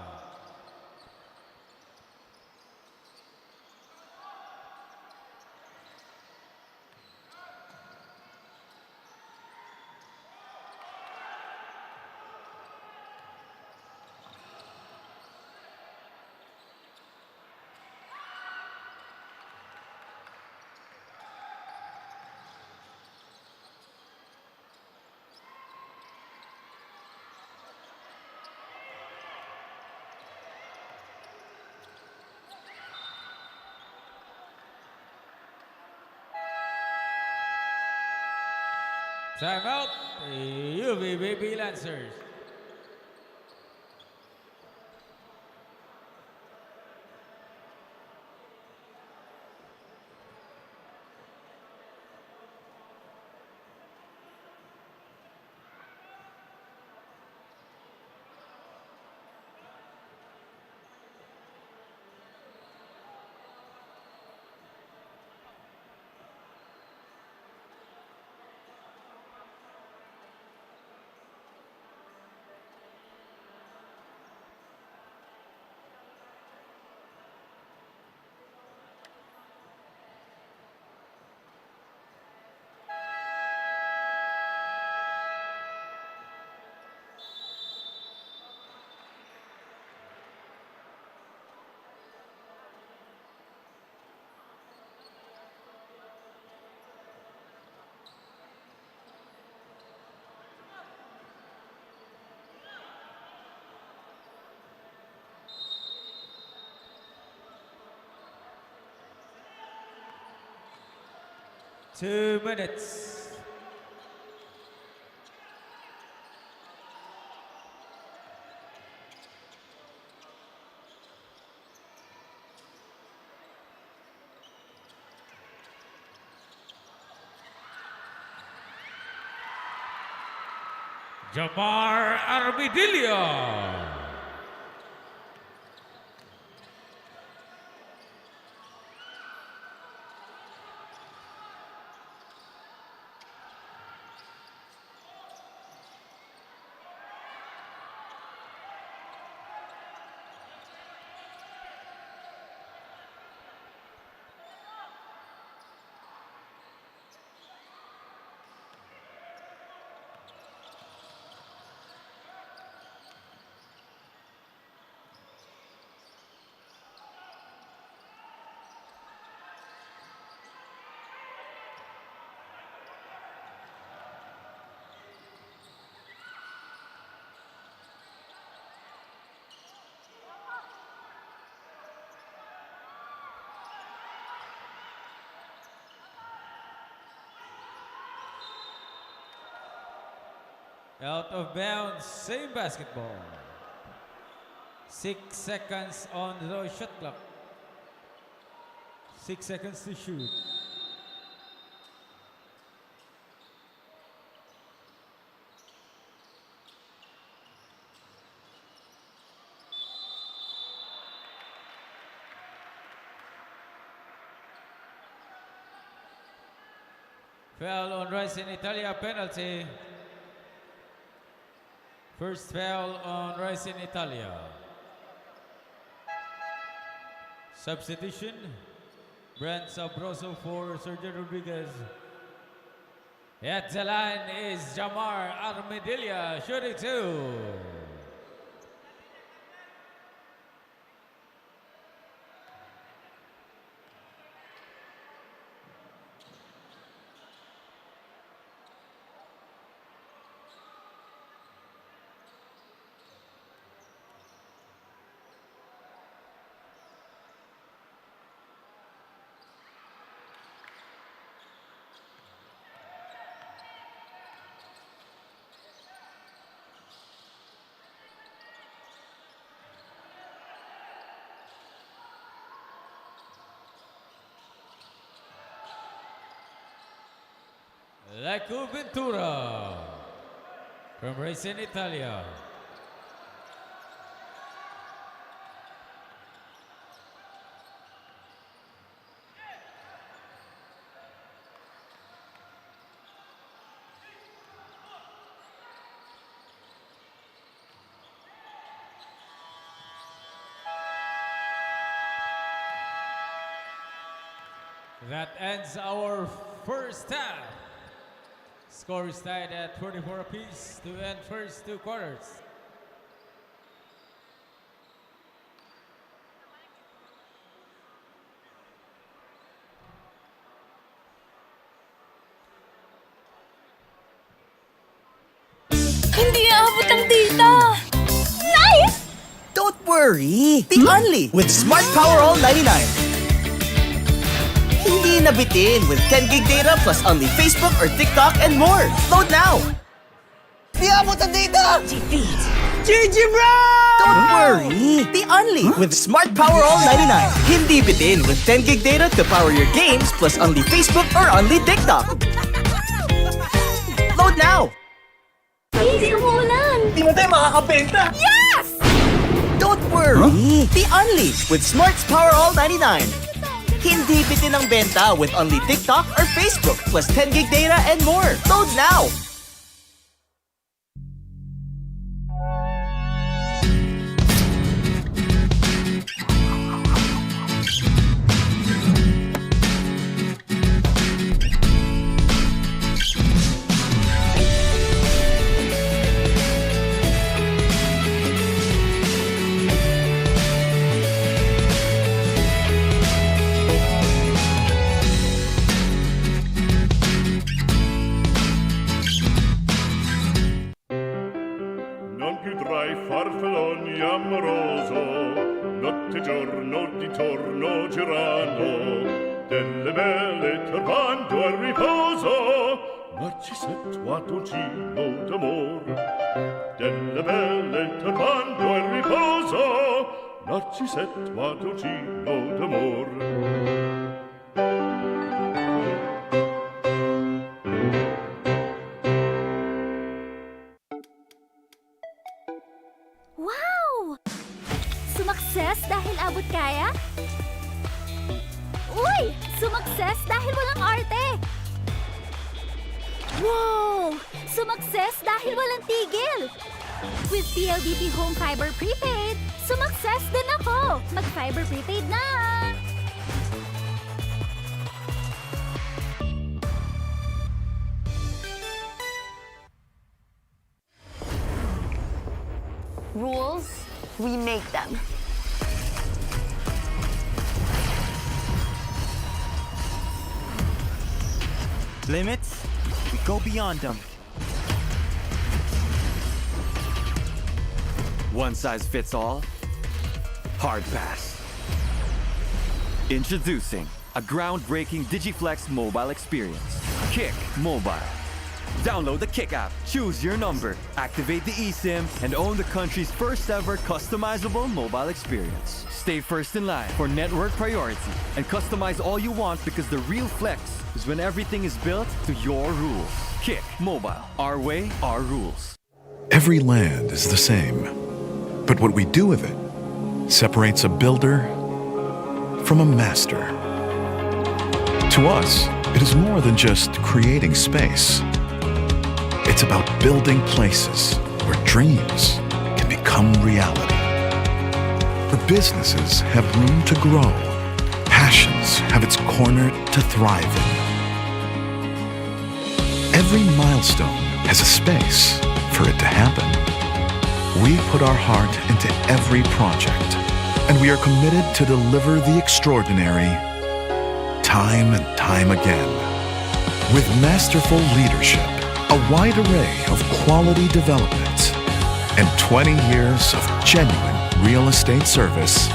Time out, UV Baby Lancers. Two minutes. Jamar Armidillo. Out of bounds, same basketball. 6 seconds on the shot clock. 6 seconds to shoot. Foul on Rising Italia, penalty. First foul on Rising Italia. Substitution, Brent Sabroso for Sergio Rodriguez. At the line is Jamar Armidillo, shooting two. Laco Ventura from Racing Italia. That ends our first half. Score is tied at 24 apiece to end first two quarters. Hindi aabot ang data! Nice! Don't worry! The only with Smart Power All 99. Hindi nabitin with 10 gig data plus only Facebook or TikTok and more. Load now! Di abot ang data! GG bro! Don't worry! The only with Smart Power All 99. Hindi bitin with 10 gig data to power your games plus only Facebook or only TikTok. Load now! Hindi umuulan! Di mo tayo makakabenta! Yes! Don't worry! The only with Smart's Power All 99. Hindi bitin ang benta with only TikTok or Facebook plus 10 gig data and more. Load now! Non più tra i farfalloni amoroso, notte e giorno di torno girano, delle belle turbando al riposo, Narcisetto a dolcino d'amor. Delle belle turbando al riposo, Narcisetto a dolcino d'amor. Wow! Sumakses dahil abot kaya? Uy! Sumakses dahil walang arte! Wow! Sumakses dahil walang tigil! With PLDT Home Fiber Prepaid, sumakses din ako! Mag-Fiber Prepaid na! Rules, we make them. Limits, we go beyond them. One size fits all? Hard pass. Introducing a groundbreaking DigiFlex mobile experience. Kick Mobile. Download the Kick app, choose your number, activate the eSIM, and own the country's first ever customizable mobile experience. Stay first in line for network priority and customize all you want, because the real flex is when everything is built to your rules. Kick Mobile. Our way, our rules. Every land is the same, but what we do with it separates a builder from a master. To us, it is more than just creating space. It's about building places where dreams can become reality. Where businesses have room to grow, passions have its corner to thrive in. Every milestone has a space for it to happen. We put our heart into every project, and we are committed to deliver the extraordinary time and time again. With masterful leadership, a wide array of quality development, and 20 years of genuine real estate service,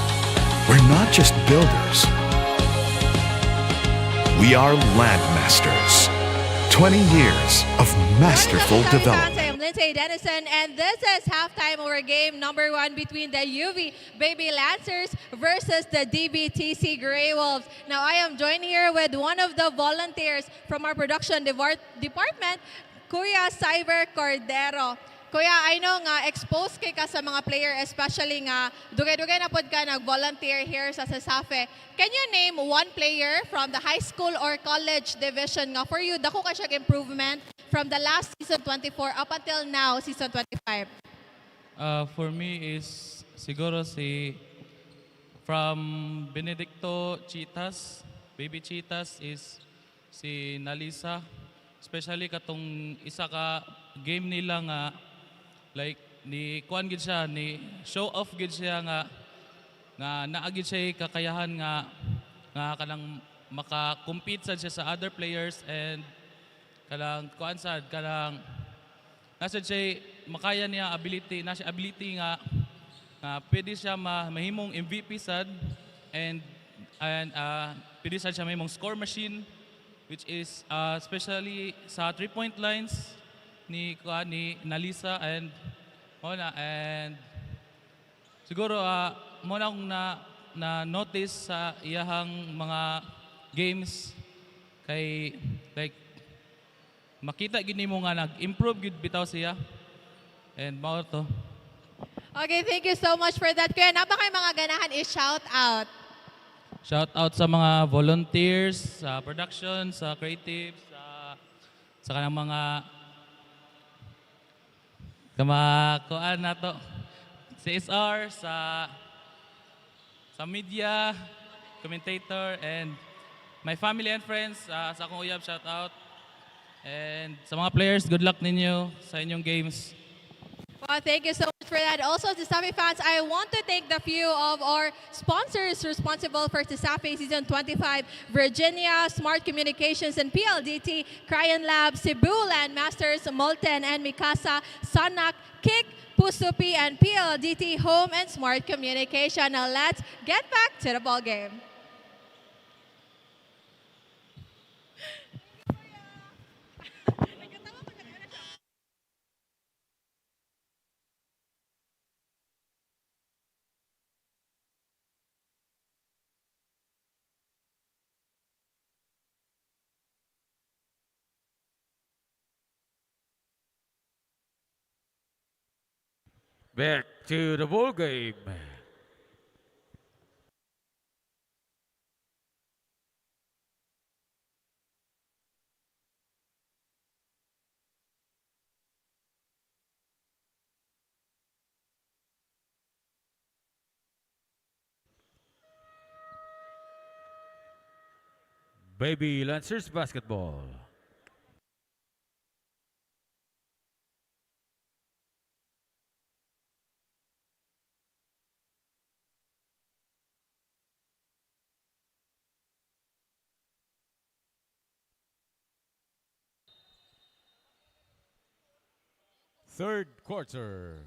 we're not just builders. We are landmasters. 20 years of masterful development. I am Valente Denison, and this is halftime over game number 1 between the UV Baby Lancers versus the DBTC Grey Wolves. Now, I am joined here with one of the volunteers from our production department, Kuya Cyber Cordero. Kuya, I know nga exposed kay ka sa mga player, especially nga dugay-dugay na pod ka nag-volunteer here sa CESAFI. Can you name one player from the high school or college division nga for you dako ka siya improvement from the last season 24 up until now season 25? For me is siguro si from Benedicto Chitas, Baby Chitas is si Nalisa. Especially katong isa ka game nila nga like ni kuan gid siya, ni show off gid siya nga naagid siya kakayahan nga kanang maka-compete sad siya sa other players, and kanang kuan sad kanang nasa siya makaya niya ability nga pwede siya mahimong MVP sad, and pwede sad siya mahimong score machine, which is especially sa 3-point lines ni Nalisa, and siguro mo na akong na notice sa iyahang mga games kay like makita gid nimo nga nag-improve gid bitaw siya, and mao to. Okay, thank you so much for that. Kuya, napa kay mga ganahan i-shout out? Shout out sa mga volunteers, sa production, sa creative, sa kanang mga kuan nato, CSR, sa media, commentator, and my family and friends, sa akong uyab, shout out. And sa mga players, good luck ninyo sa inyong games. Well, thank you so much for that. Also, CESAFI fans, I want to thank the few of our sponsors responsible for CESAFI Season 25, Virginia, Smart Communications and PLDT, Cryon Lab, Cebu Landmasters, Molten and Mikasa, Sanak, Kick, Pusupi, and PLDT Home and Smart Communication. Now let's get back to the ball game. Back to the ball game. Baby Lancers basketball. Third quarter.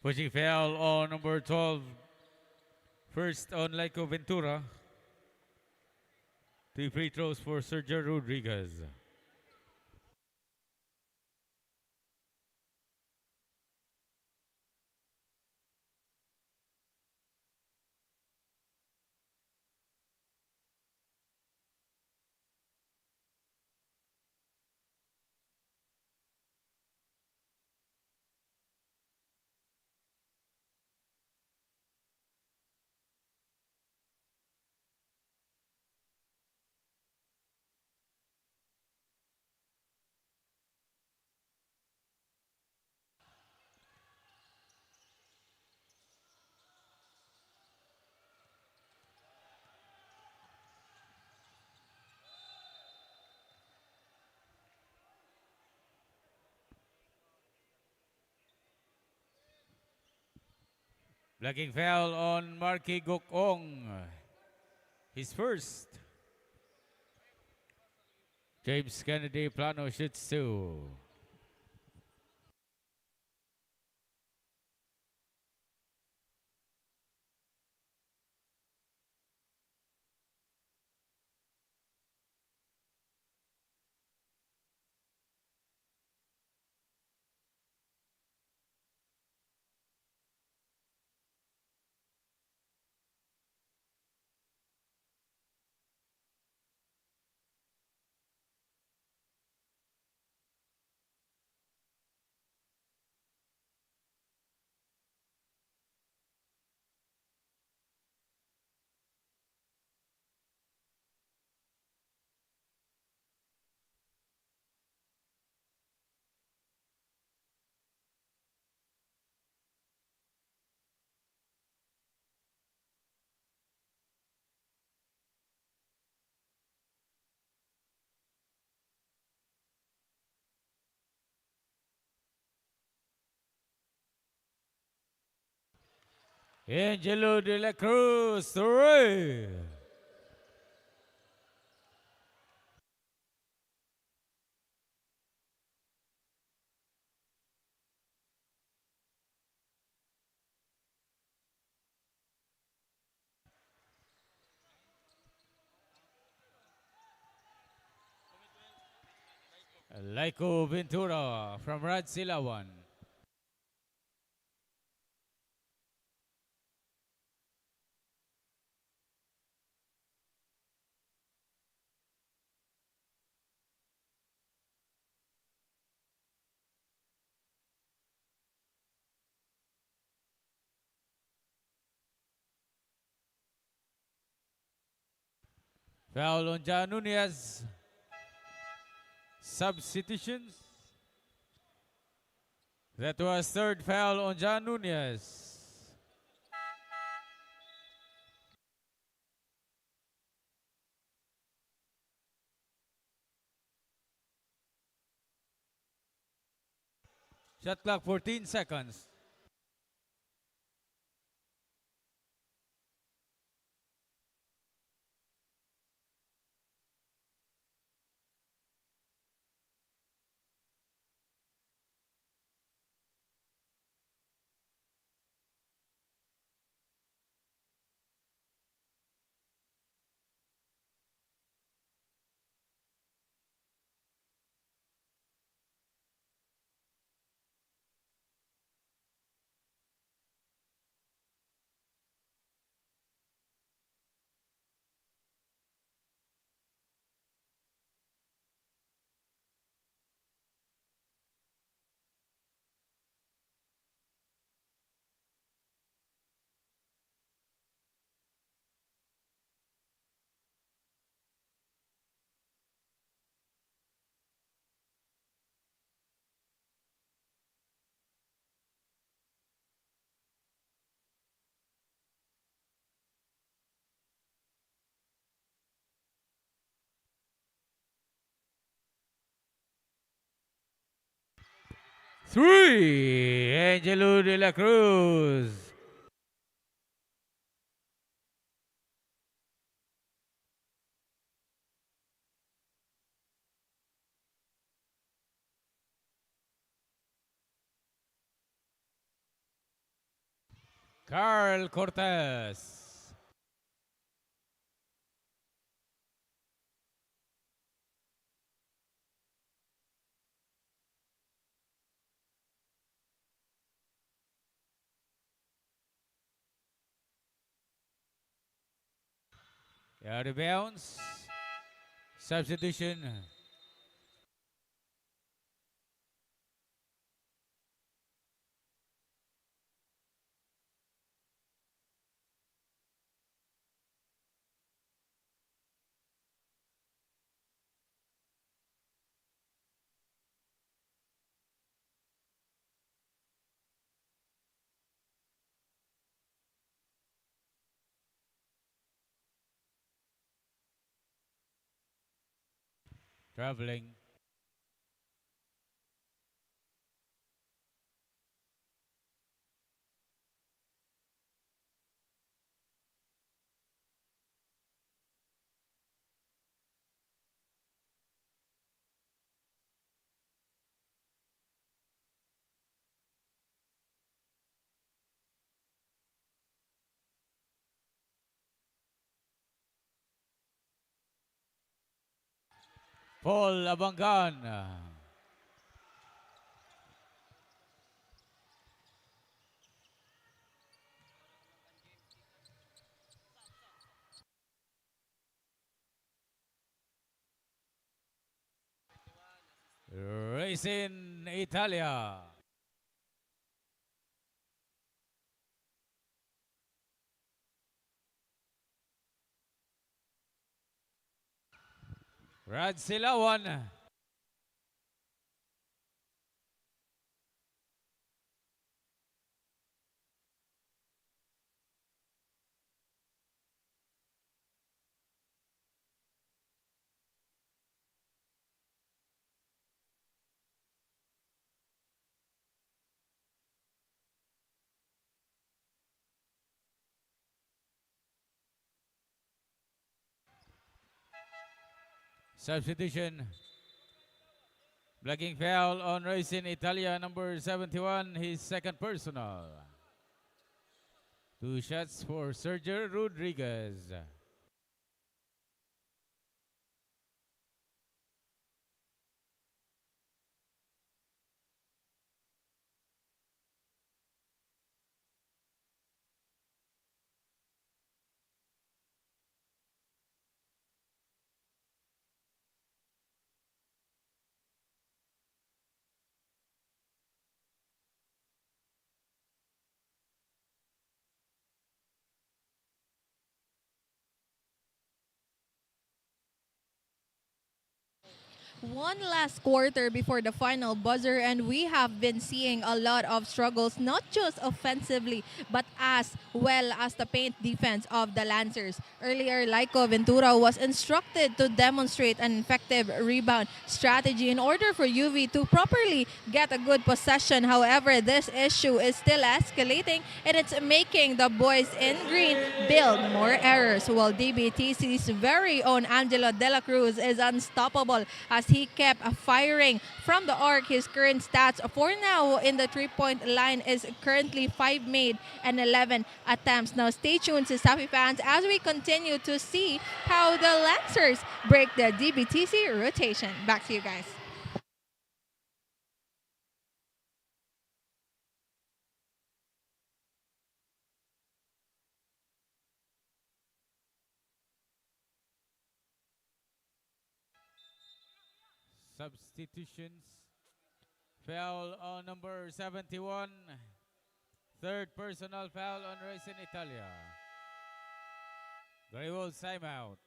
Pushing foul on number 12. First on Laiko Ventura. 3 free throws for Sergio Rodriguez. Flagging foul on Marky Gokong. His first. James Kennedy Plano shoots two. Angelo de la Cruz, three. Laiko Ventura from Rad Silawan. Foul on Jan Nunez. Substitutions. That was third foul on Jan Nunez. Shot clock 14 seconds. Three, Angelo de la Cruz. Carl Cortez. Out of bounds. Substitution. Traveling. Paul Abangan. Racing Italia. Rad Silawan. Substitution. Blocking foul on Racing Italia, number 71, his second personal. 2 shots for Sergio Rodriguez. One last quarter before the final buzzer, and we have been seeing a lot of struggles, not just offensively, but as well as the paint defense of the Lancers. Earlier, Laiko Ventura was instructed to demonstrate an effective rebound strategy in order for UV to properly get a good possession. However, this issue is still escalating, and it's making the boys in green build more errors, while DBTC's very own Angelo De La Cruz is unstoppable as he kept firing from the arc. His current stats for now in the three-point line is currently 5 made and 11 attempts. Now stay tuned, CESAFI fans, as we continue to see how the Lancers break the DBTC rotation. Back to you guys. Substitutions. Foul on number 71. Third personal foul on Racing Italia. Greywood timeout.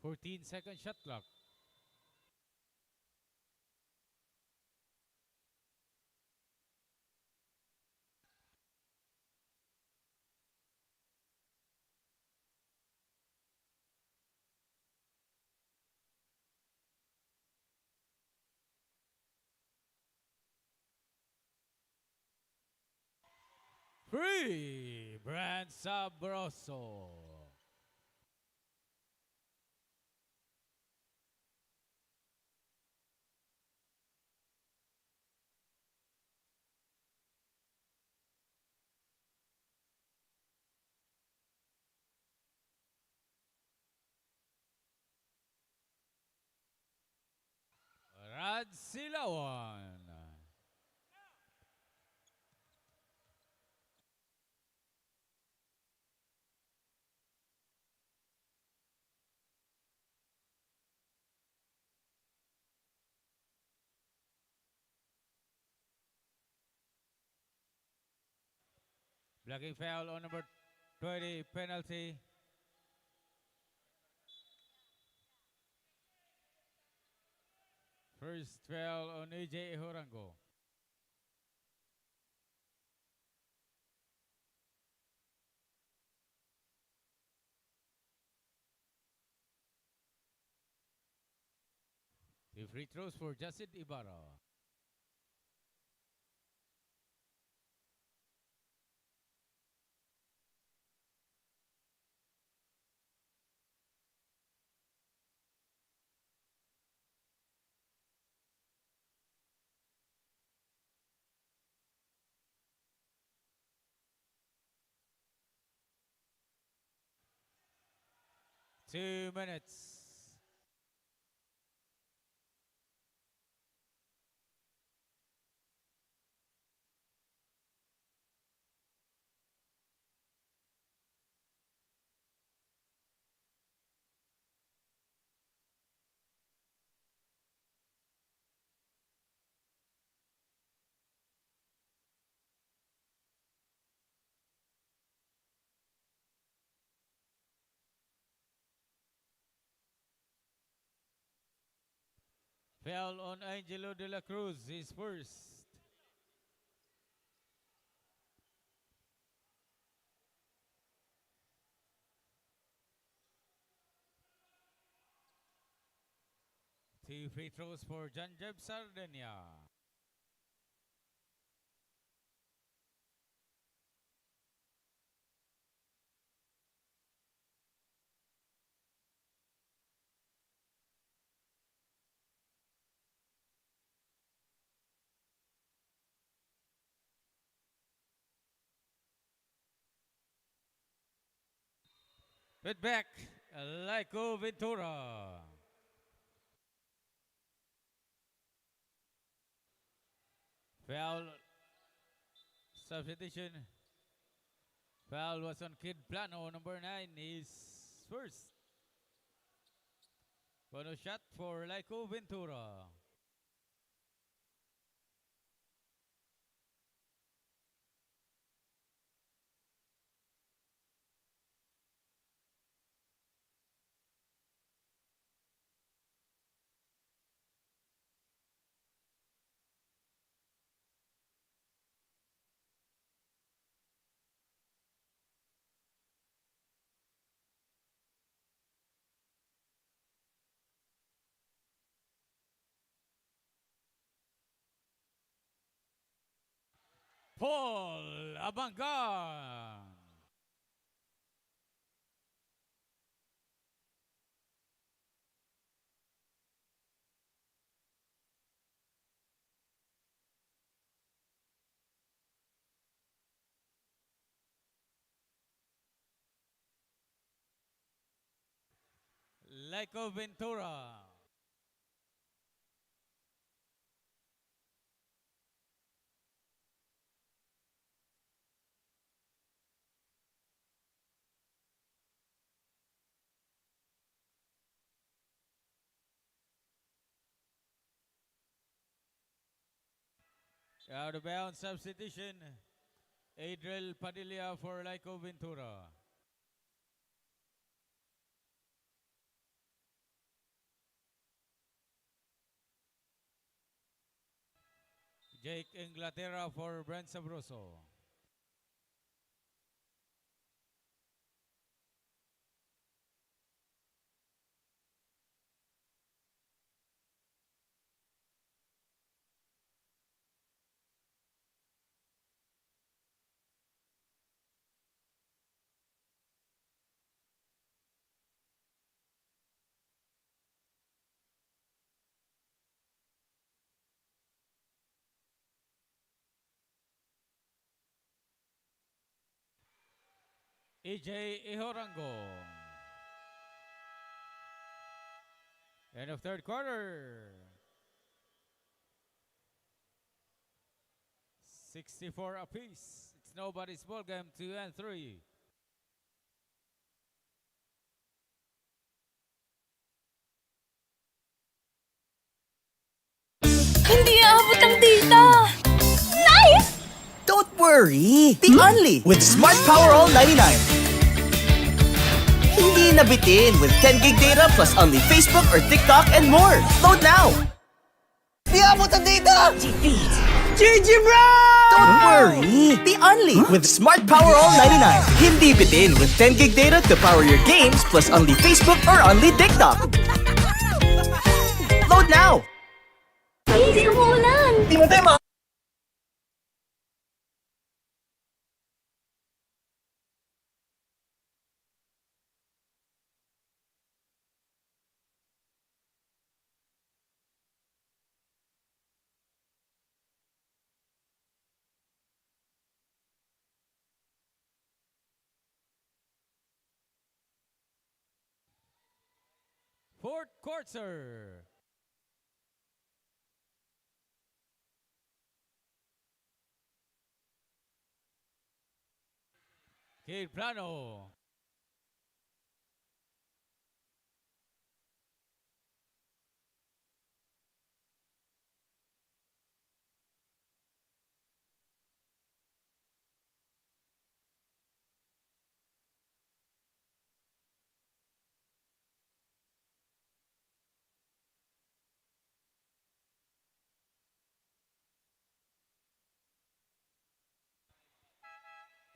Fourteen-second shot clock. Free, Brand Sabroso. Rad Silawan. Blocking foul on number 20, penalty. First foul on AJ Horango. The free throws for Jacid Ibarra. Two minutes. Foul on Angelo de la Cruz, his first. Two free throws for Janjeb Sardenia. Put back, Laiko Ventura. Foul, substitution. Foul was on Kid Plano, number 9, his first. Bonus shot for Laiko Ventura. Paul Abangan. Laiko Ventura. Out of bounds substitution. Adriel Padilla for Laiko Ventura. Jake Inglaterra for Brent Sabroso. EJ Ihorango. End of third quarter. 64 apiece. It's nobody's ball game, 2 and 3. Hindi aabot ang data! Nice! Don't worry! worry! The only with Smart Power All 99. Hindi nabitin with 10 gig data plus only Facebook or TikTok and more. Load now! Di abot ang data! GG bro! Don't worry! The only with Smart Power All 99. Hindi bitin with 10 gig data to power your games plus only Facebook or only TikTok. Load now! Please, umuulan! Di mo tayo Fourth quarter. Kid Plano.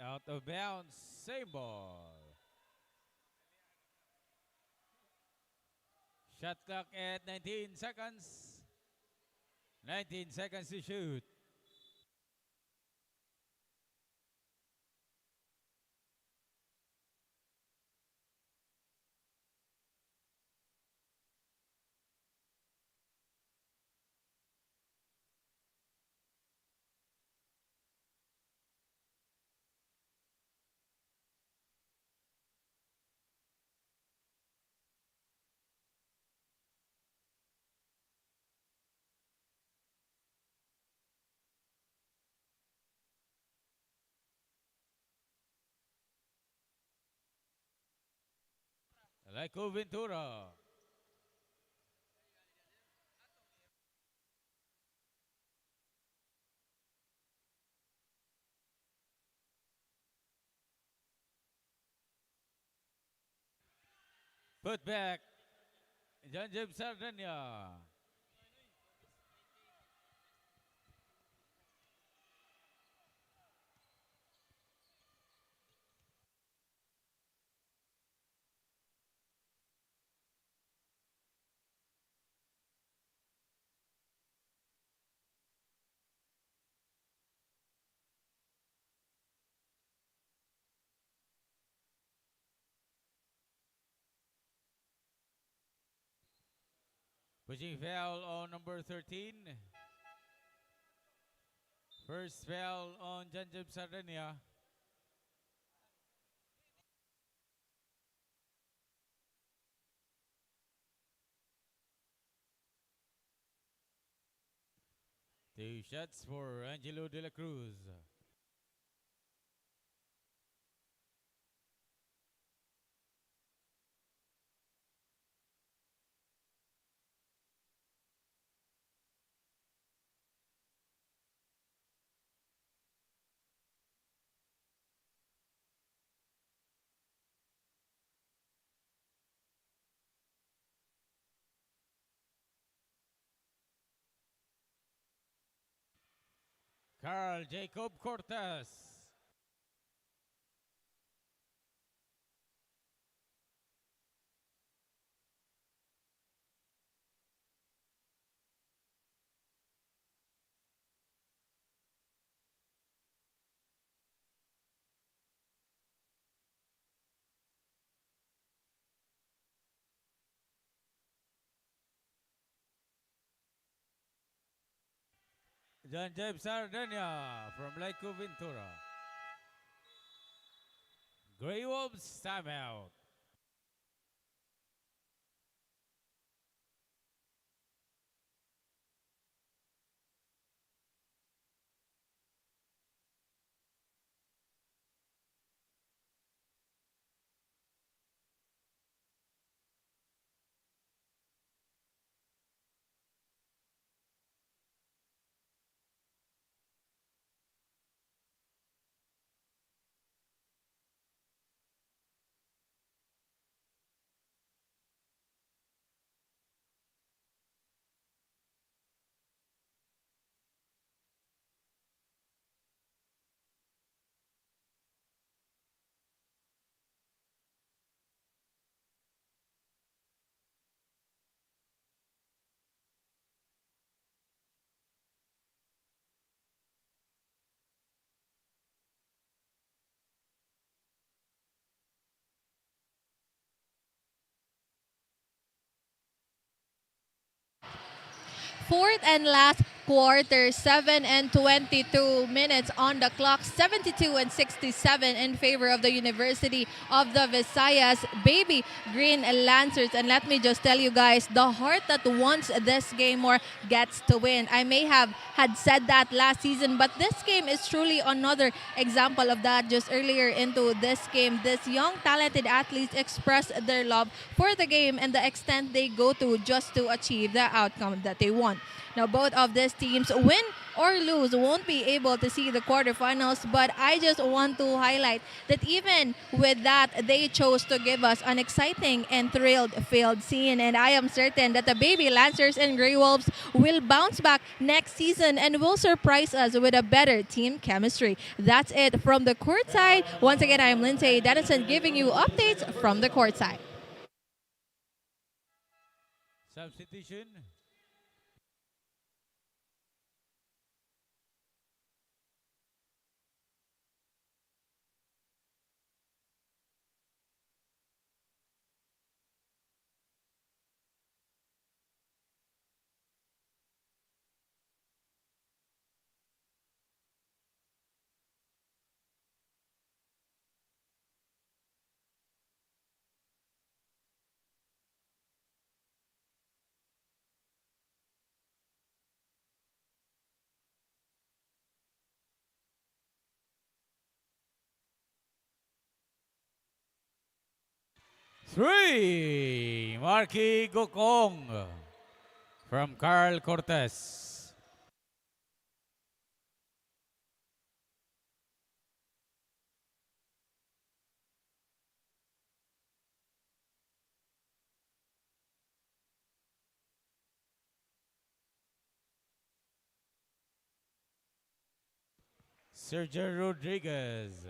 Out of bounds, same ball. Shot clock at 19 seconds. 19 seconds to shoot. Laiko Ventura. Put back. John James Sardania. Pushing foul on number 13. First foul on John James Sardania. Two shots for Angelo De La Cruz. Carl Jacob Cortez. John James Sardania from Laiko Ventura. Grey Wolves timeout. Fourth and last quarter, 7 and 22 minutes on the clock, 72 and 67 in favor of the University of the Visayas Baby Green Lancers. And let me just tell you guys, the heart that wants this game more gets to win. I may have had said that last season, but this game is truly another example of that. Just earlier into this game, this young talented athletes express their love for the game and the extent they go to just to achieve the outcome that they want. Now, both of these teams, win or lose, won't be able to see the quarterfinals, but I just want to highlight that even with that, they chose to give us an exciting and thrill-filled scene, and I am certain that the Baby Lancers and Grey Wolves will bounce back next season and will surprise us with a better team chemistry. That's it from the courtside. Once again, I am Lindsay Dennison giving you updates from the courtside. Substitution. Three, Marky Gokong from 𝐂𝐿_Cortez. Sergio Rodriguez.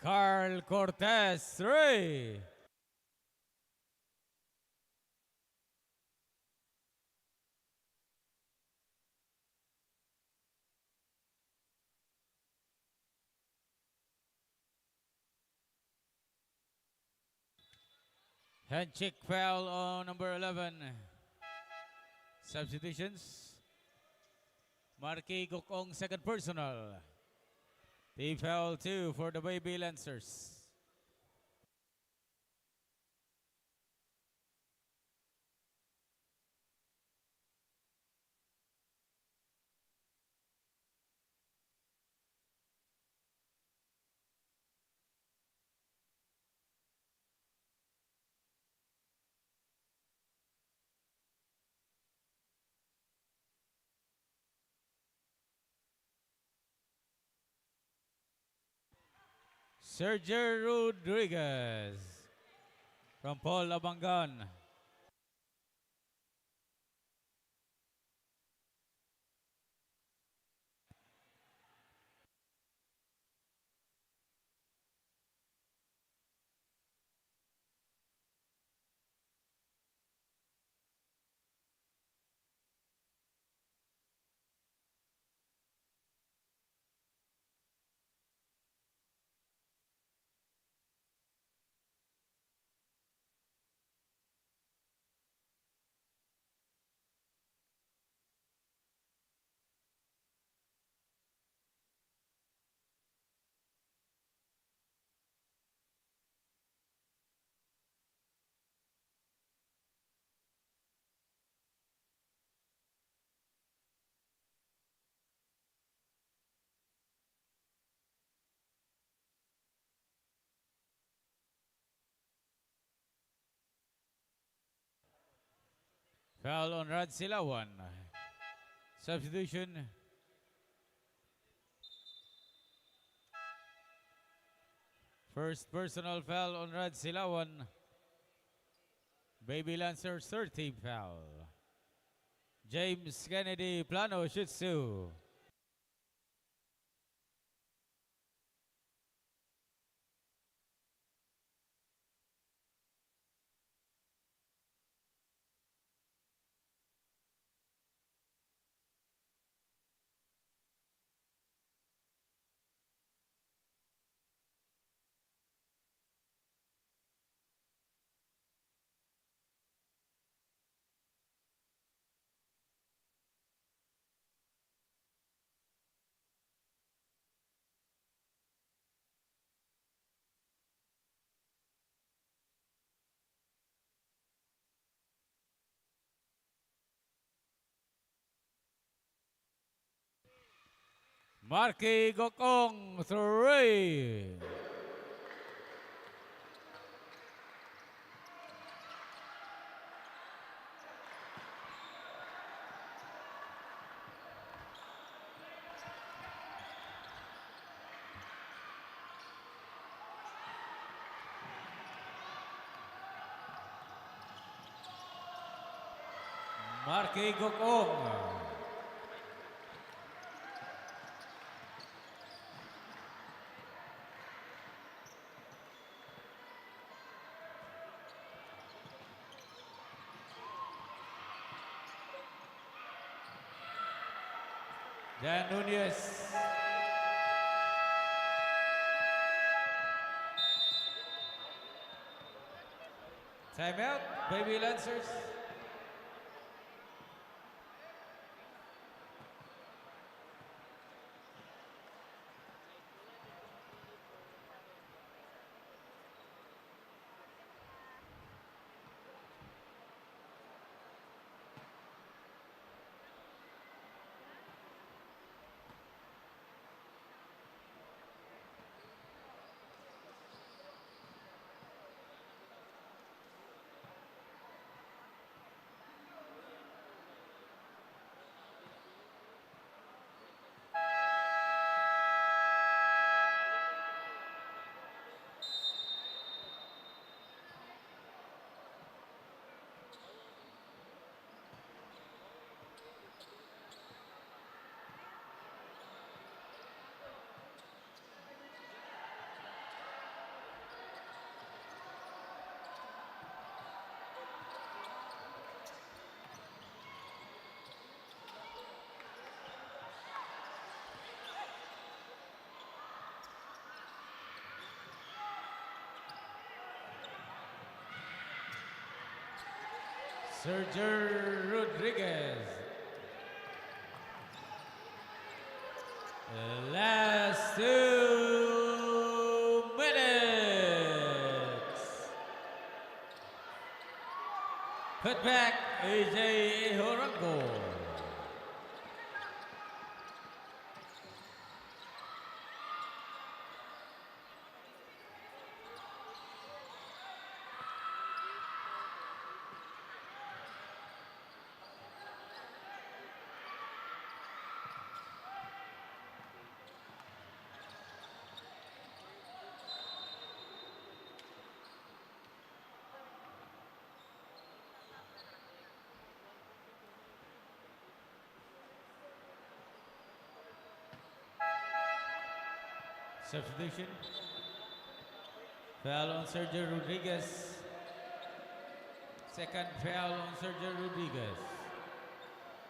𝐂𝐿_Cortez, 3. Hand check foul on number 11. Substitutions. Marky Gokong, second personal. Team foul 2 for the Baby Lancers. Sergio Rodriguez from Paul Abangan. Foul on Rad Silawan. Substitution. First personal foul on Rad Silawan. Baby Lancers, third team foul. James Kennedy Plano shoots 2. Marky Gokong, 3. Marky Gokong. Dan Nunez. Timeout, Baby Lancers. Sergio Rodriguez. Last 2 minutes. Put back AJ Horango. Substitution. Foul on Sergio Rodriguez. Second foul on Sergio Rodriguez.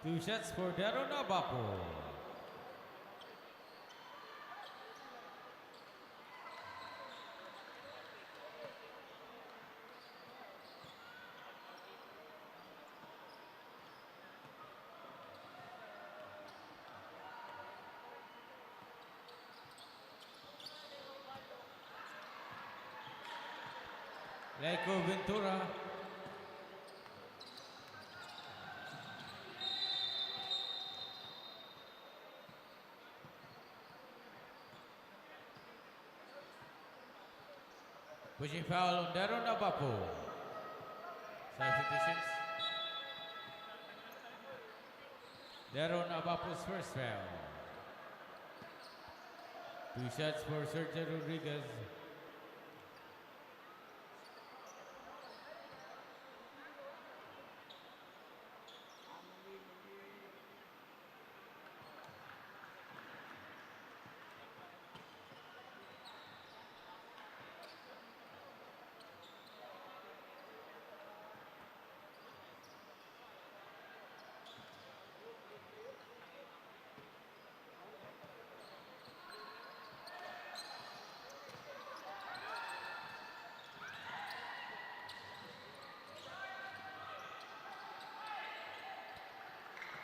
2 shots for Daron Abapo. Leco Ventura. Pushing foul on Daron Abapo. Substitutions. Daron Abapo's first foul. 2 shots for Sergio Rodriguez.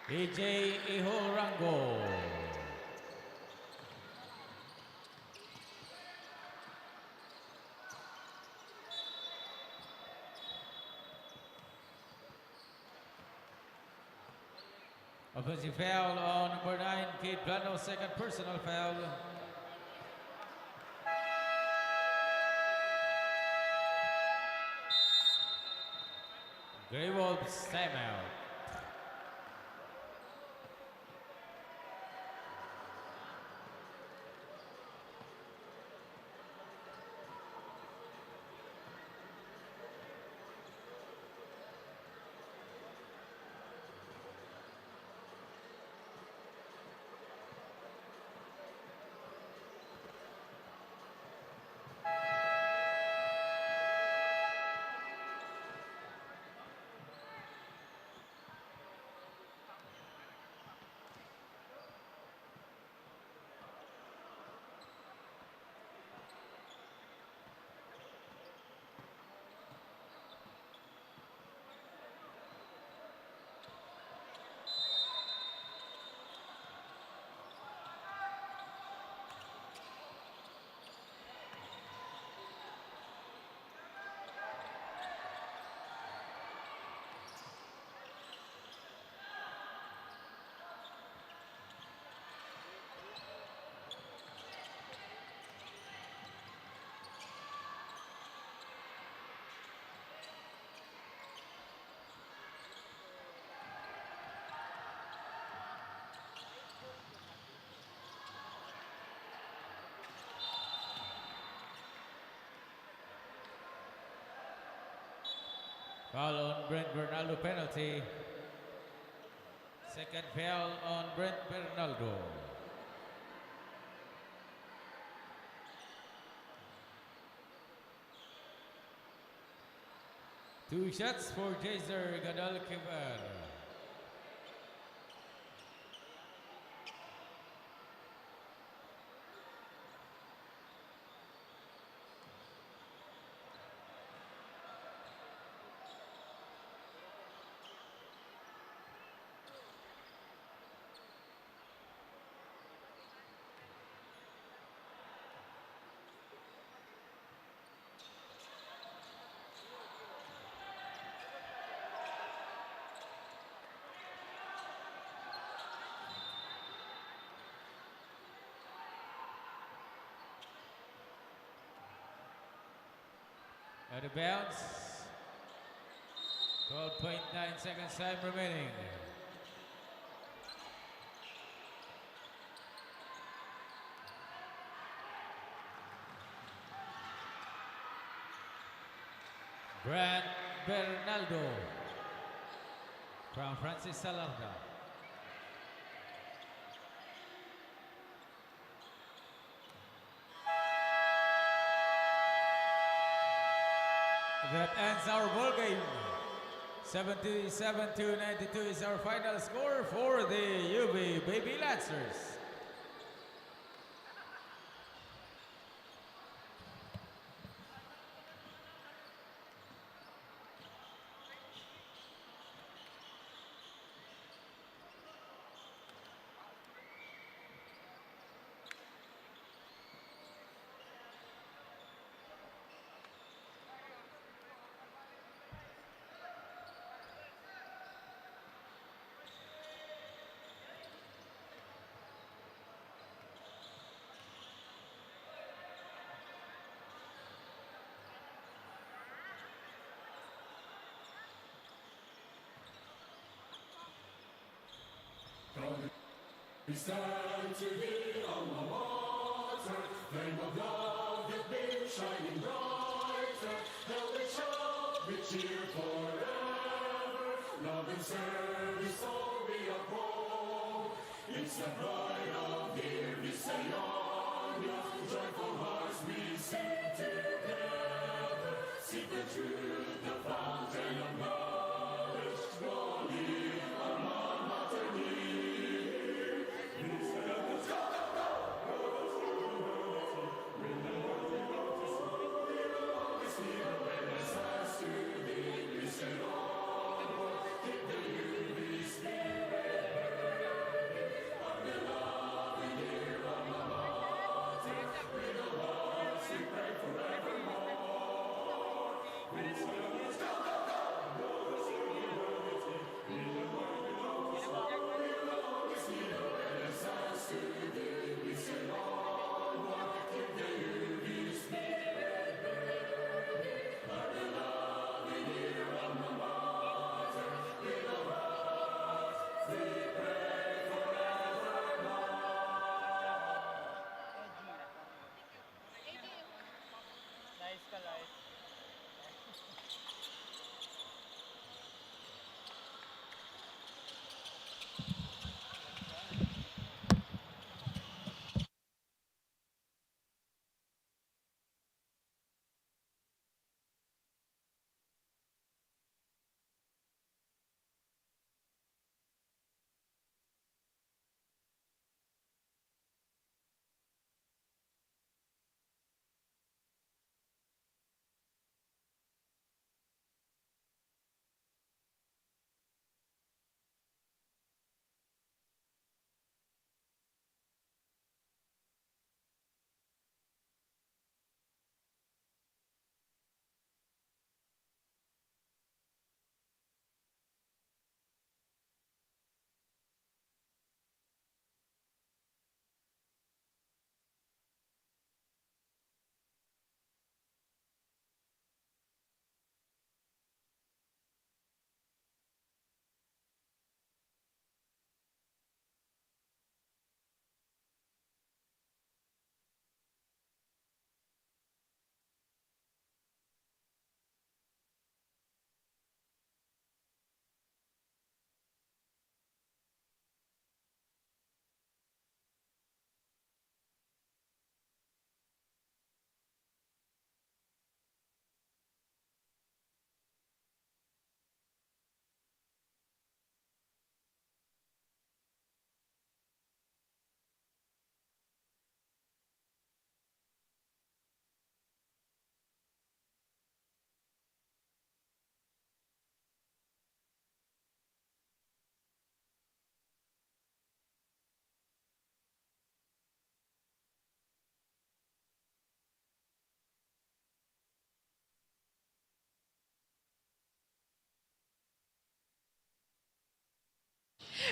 AJ Ihorango. Offensive foul on number 9, Kate Plano, second personal foul. Grey Wolves timeout. Foul on Brent Bernaldo, penalty. Second foul on Brent Bernaldo. Two shots for Jose-Recoletos. Out of bounds. 12.9 seconds time remaining. Brad Bernaldo from Francis Salarda. That ends our ball game. 77-92 is our final score for the UV Baby Lancers. We stand to the alma mater, flame of love that been shining brighter. Held it shall be cheer forever. Love and service all we uphold. It's the pride of dear Visayas. Joyful hearts we sing together. Seek the truth, the fountain of knowledge. Long live alma mater.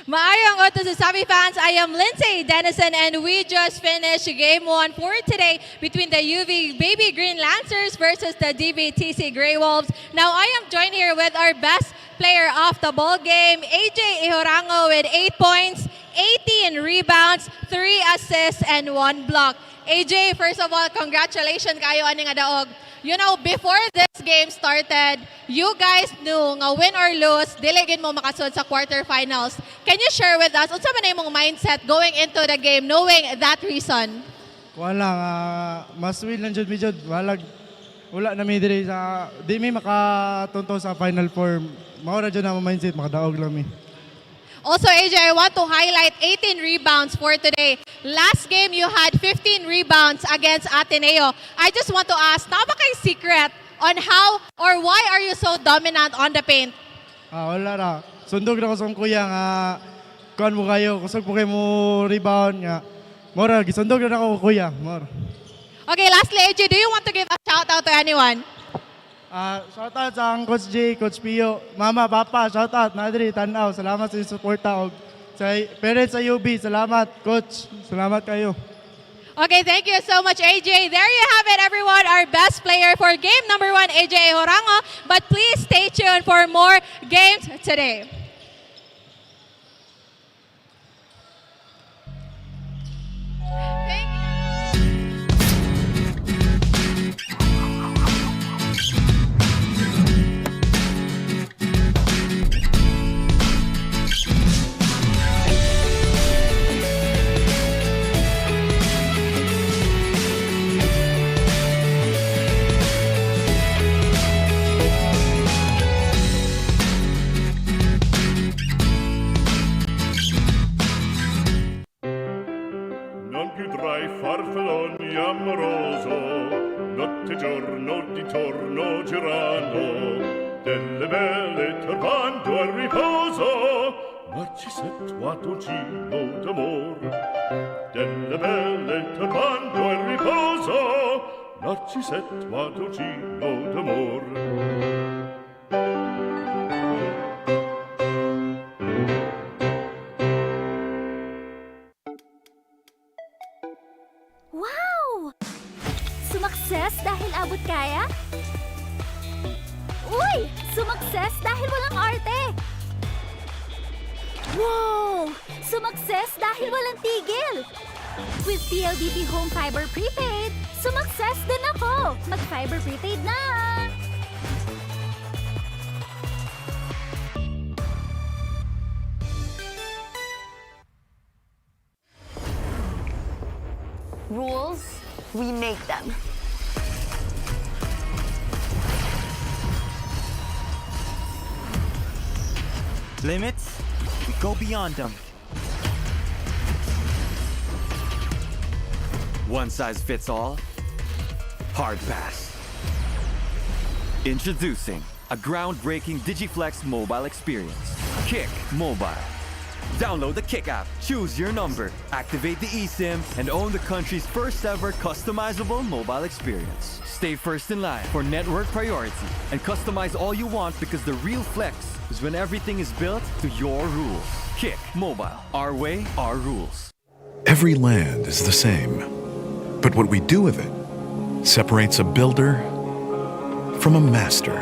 Maayong oto sa CESAFI fans, I am Lindsay Dennison and we just finished Game 1 for today between the UV Baby Green Lancers versus the DBTC Grey Wolves. Now I am joined here with our best player of the ball game, 𝐂𝐄𝐒𝐊𝐄𝐄 with 8 points, 18 rebounds, 3 assists, and 1 block. AJ, first of all, congratulations kayo ani nga daog. You know, before this game started, you guys knew nga win or lose, dili gid mo makasud sa quarterfinals. Can you share with us unsa man imong mindset going into the game knowing that reason? Wala mas win lang jud mi jud. Wala na mi diri sa di mi makatunto sa final form. Mao ra jud na mo mindset makadaog lang mi. Also, AJ, I want to highlight 18 rebounds for today. Last game, you had 15 rebounds against Ateneo. I just want to ask, na ba kay secret on how or why are you so dominant on the paint? Wala ra. Sundog na ko sa kuya nga kuan mo kayo, kusog po kayo mo rebound nga. Mora, gisundog na ako kuya. Mora. Okay, lastly, AJ, do you want to give a shout out to anyone? Shout out sa Coach J, Coach Pio, Mama, Papa, shout out, Nadri, Tanaw, salamat sa suporta og sa parents sa UB, salamat Coach, salamat kayo. Okay, thank you so much, AJ. There you have it, everyone. Our best player for game number 1, 𝐂𝐄𝐒𝐊𝐄𝐄. But please stay tuned for more games today. Thank you. Farfallon amoroso, notte giorno di torno girano, delle belle turbando al riposo, Narcisetto d'amor. Delle belle turbando al riposo, Narcisetto d'amor. Wow! Sumakses dahil abot kaya? Uy! Sumakses dahil walang arte! Wow! Sumakses dahil walang tigil! With PLDT Home Fiber Prepaid, sumakses din ako! Mag-Fiber Prepaid na! Rules, we make them. Limits, we go beyond them. One size fits all? Hard pass. Introducing a groundbreaking DigiFlex mobile experience. Kick Mobile. Download the Kick app, choose your number, activate the eSIM, and own the country's first ever customizable mobile experience. Stay first in line for network priority and customize all you want because the real flex is when everything is built to your rules. Kick Mobile. Our way, our rules. Every land is the same, but what we do with it separates a builder from a master.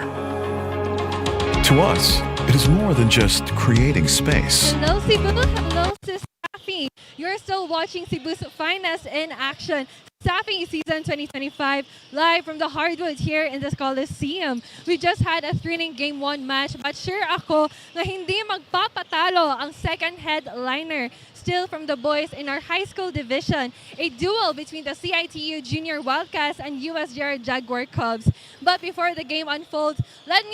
To us, it is more than just creating space. Hello, Cebu. Hello, CESAFI. You're still watching Cebu's finest in action. CESAFI Season 2025, live from the hardwood here in the Coliseum. We just had a thrilling Game 1 match, but sure ako na hindi magpapatalo ang second headliner. Still from the boys in our high school division, a duel between the CIT-U Junior Wildcats and USJ-R Jaguar Cubs. But before the game unfolds, let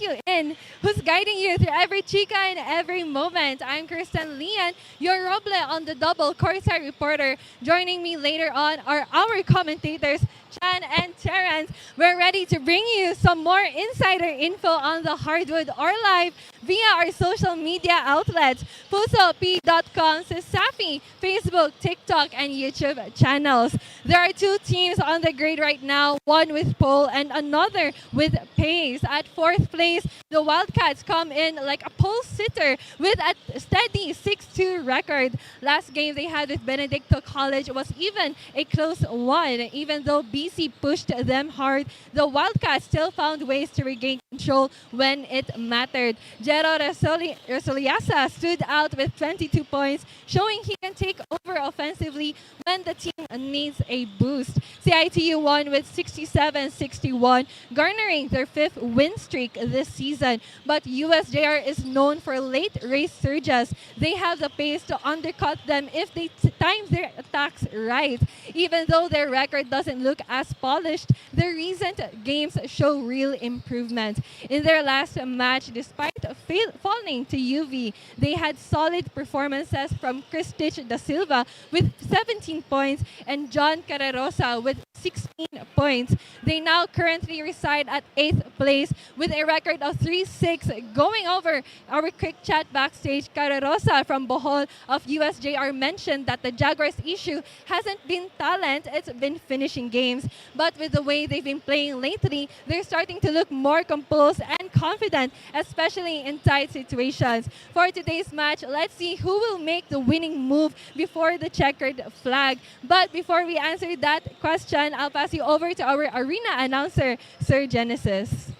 you in who's guiding you through every chica and every moment. I'm Kirsten Lian, your Roble on the double courtside reporter. Joining me later on are our commentators, Chan, and Terrence. We're ready to bring you some more insider info on the hardwood or live via our social media outlets, pusop.com, CESAFI, Facebook, TikTok, and YouTube channels. There are two teams on the grade right now, one with pole and another with pace. At fourth place, the Wildcats come in like a pole sitter with a steady 6-2 record. Last game they had with Benedicto College was even a close one. Even though BC pushed them hard, the Wildcats still found ways to regain control when it mattered. Jero Resoliasa stood out with 22 points, showing he can take over offensively when the team needs a boost. CIT-U won with 67-61, garnering their 5th win streak this season. But USJ-R is known for late race surges. They have the pace to undercut them if they time their attacks right. Even though their record doesn't look as polished, their recent games show real improvement. In their last match, despite falling to UV, they had solid performances from Christich Da Silva with 17 points and John Carrerosa with 16 points. They now currently reside at 8th place with a record of 3-6. Going over our quick chat backstage, Carrerosa from Bohol of USJ-R mentioned that the Jaguars' issue hasn't been talent, it's been finishing games. But with the way they've been playing lately, they're starting to look more composed and confident, especially in tight situations. For today's match, let's see who will make the winning move before the checkered flag. But before we answer that question, I'll pass you over to our arena announcer, Sir Genesis.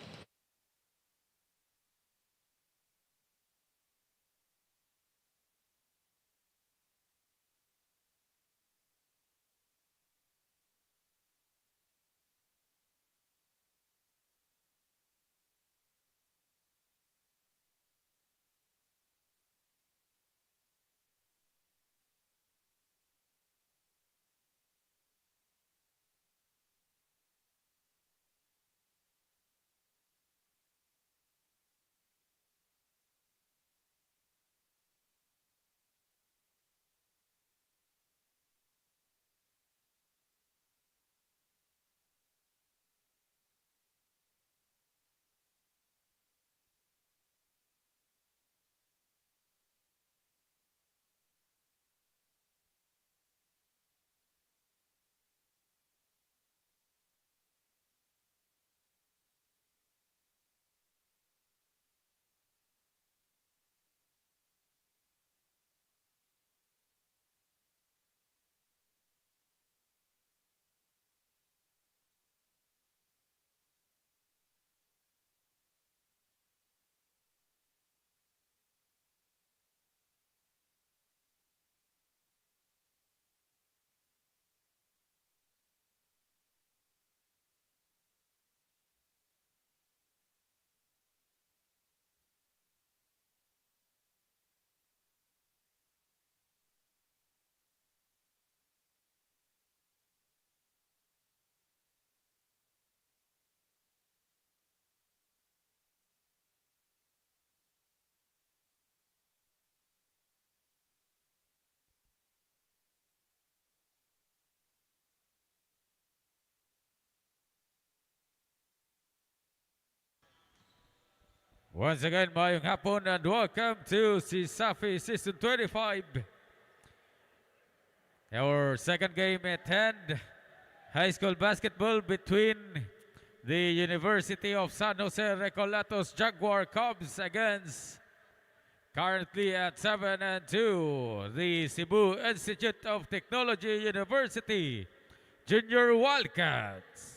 Once again, mayong hapon and welcome to CESAFI Season 25. Our second game at hand, high school basketball between the University of San Jose-Recoletos Jaguar Cubs against, currently at 7-2, the Cebu Institute of Technology University Junior Wildcats.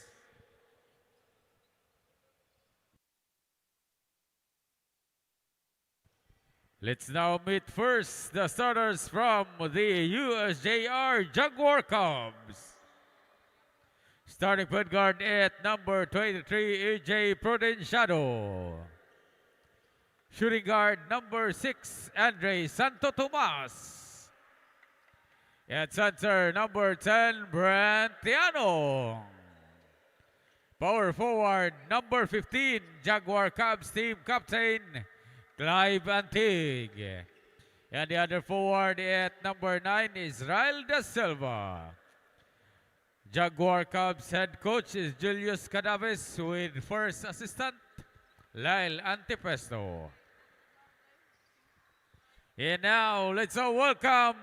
Let's now meet first the starters from the USJ-R Jaguar Cubs. Starting point guard at number 23, AJ Prudenciado. Shooting guard number 6, Andre Santo Tomas. At center, number 10, Brant Tiano. Power forward, number 15, Jaguar Cubs team captain, Clive Antig. And the other forward at number 9, Israel Da Silva. Jaguar Cubs head coach is Julius Cadaves with first assistant Lyle Antipesto. And now let's all welcome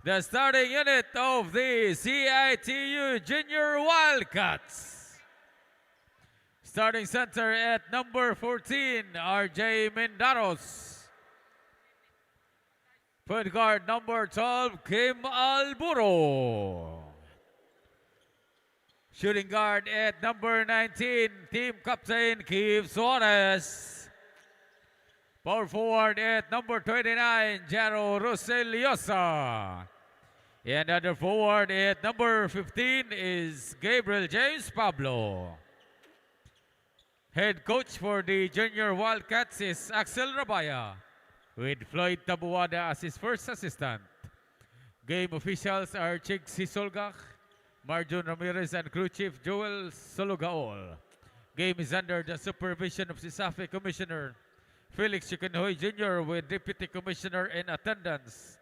the starting unit of the CIT-U Junior Wildcats. Starting center at number 14, RJ Mendaros. Point guard number 12, Kim Alburo. Shooting guard at number 19, team captain Keith Suarez. Power forward at number 29, Jaro Roseliosa. And other forward at number 15 is Gabriel James Pablo. Head coach for the Junior Wildcats is Axel Rabaya, with Floyd Tabuada as his first assistant. Game officials are Chig Sisolgak, Marjon Ramirez, and crew chief Joel Sologaol. Game is under the supervision of CESAFI Commissioner Felix Chikenhoy Jr. with Deputy Commissioner in attendance,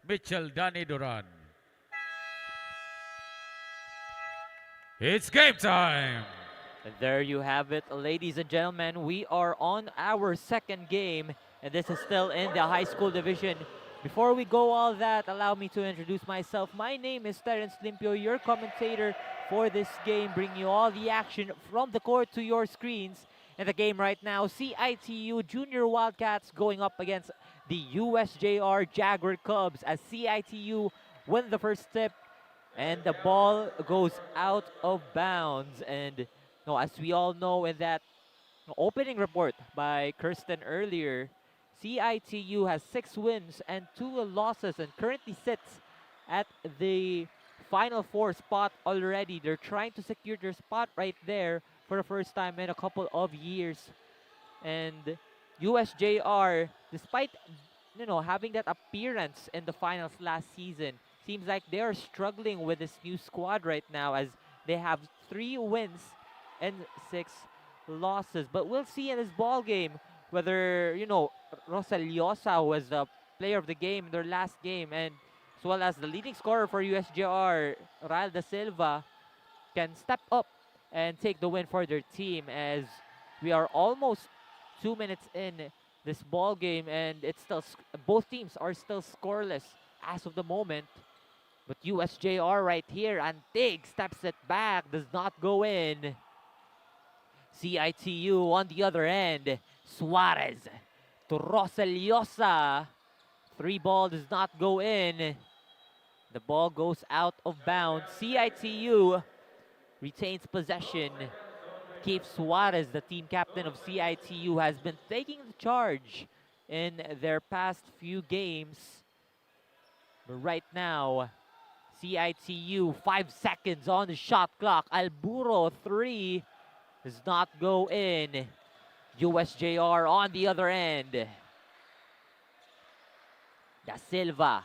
Mitchell Danny Duran. It's game time! And there you have it, ladies and gentlemen. We are on our second game, and this is still in the high school division. Before we go all that, allow me to introduce myself. My name is Terence Limpio, your commentator for this game, bringing you all the action from the court to your screens. In the game right now, CIT-U Junior Wildcats going up against the USJ-R Jaguar Cubs as CIT-U win the first tip, and the ball goes out of bounds. And as we all know in that opening report by Kirsten earlier, CIT-U has 6 wins and 2 losses and currently sits at the Final Four spot already. They're trying to secure their spot right there for the first time in a couple of years. And USJ-R, despite having that appearance in the finals last season, seems like they are struggling with this new squad right now as they have 3 wins and 6 losses. But we'll see in this ball game whether, Roseliosa was the player of the game in their last game, and as well as the leading scorer for USJ-R, Rael Da Silva, can step up and take the win for their team, as we are almost 2 minutes in this ball game, and it's still both teams are still scoreless as of the moment. But USJ-R right here, Antig steps it back, does not go in. CIT-U on the other end, Suarez to Roseliosa. 3 ball does not go in. The ball goes out of bounds. CIT-U retains possession. Keith Suarez, the team captain of CIT-U, has been taking the charge in their past few games. But right now, CIT-U, 5 seconds on the shot clock. Alburo, 3, does not go in. USJ-R on the other end. Da Silva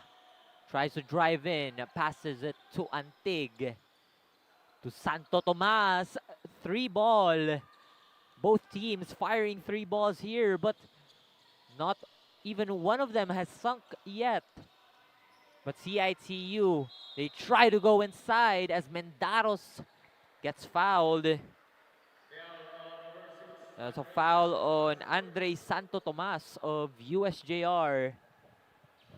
tries to drive in, passes it to Antig. To Santo Tomas, 3 ball. Both teams firing 3 balls here, but not even one of them has sunk yet. But CIT-U, they try to go inside as Mendaros gets fouled. There's a foul on Andre Santo Tomas of USJ-R.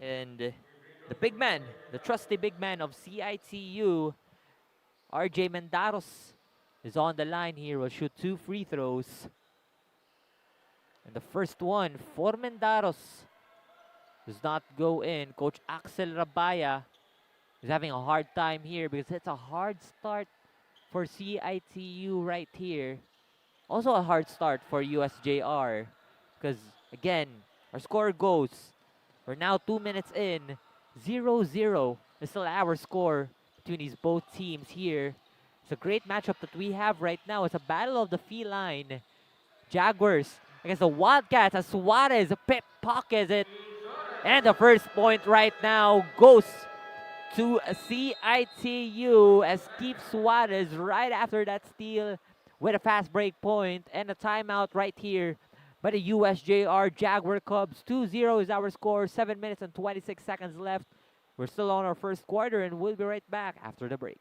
And the big man, the trusty big man of CIT-U, RJ Mendaros, is on the line here. Will shoot 2 free throws. And the first one for Mendaros does not go in. Coach Axel Rabaya is having a hard time here because it's a hard start for CIT-U right here. Also a hard start for USJ-R because, again, our score goes. We're now 2 minutes in. 0-0 is still our score between these both teams here. It's a great matchup that we have right now. It's a battle of the feline. Jaguars against the Wildcats as Suarez pockets it. And the first point right now goes to CIT-U as Keith Suarez right after that steal with a fast break point and a timeout right here by the USJ-R Jaguar Cubs. 2-0 is our score. 7 minutes and 26 seconds left. We're still on our first quarter and we'll be right back after the break.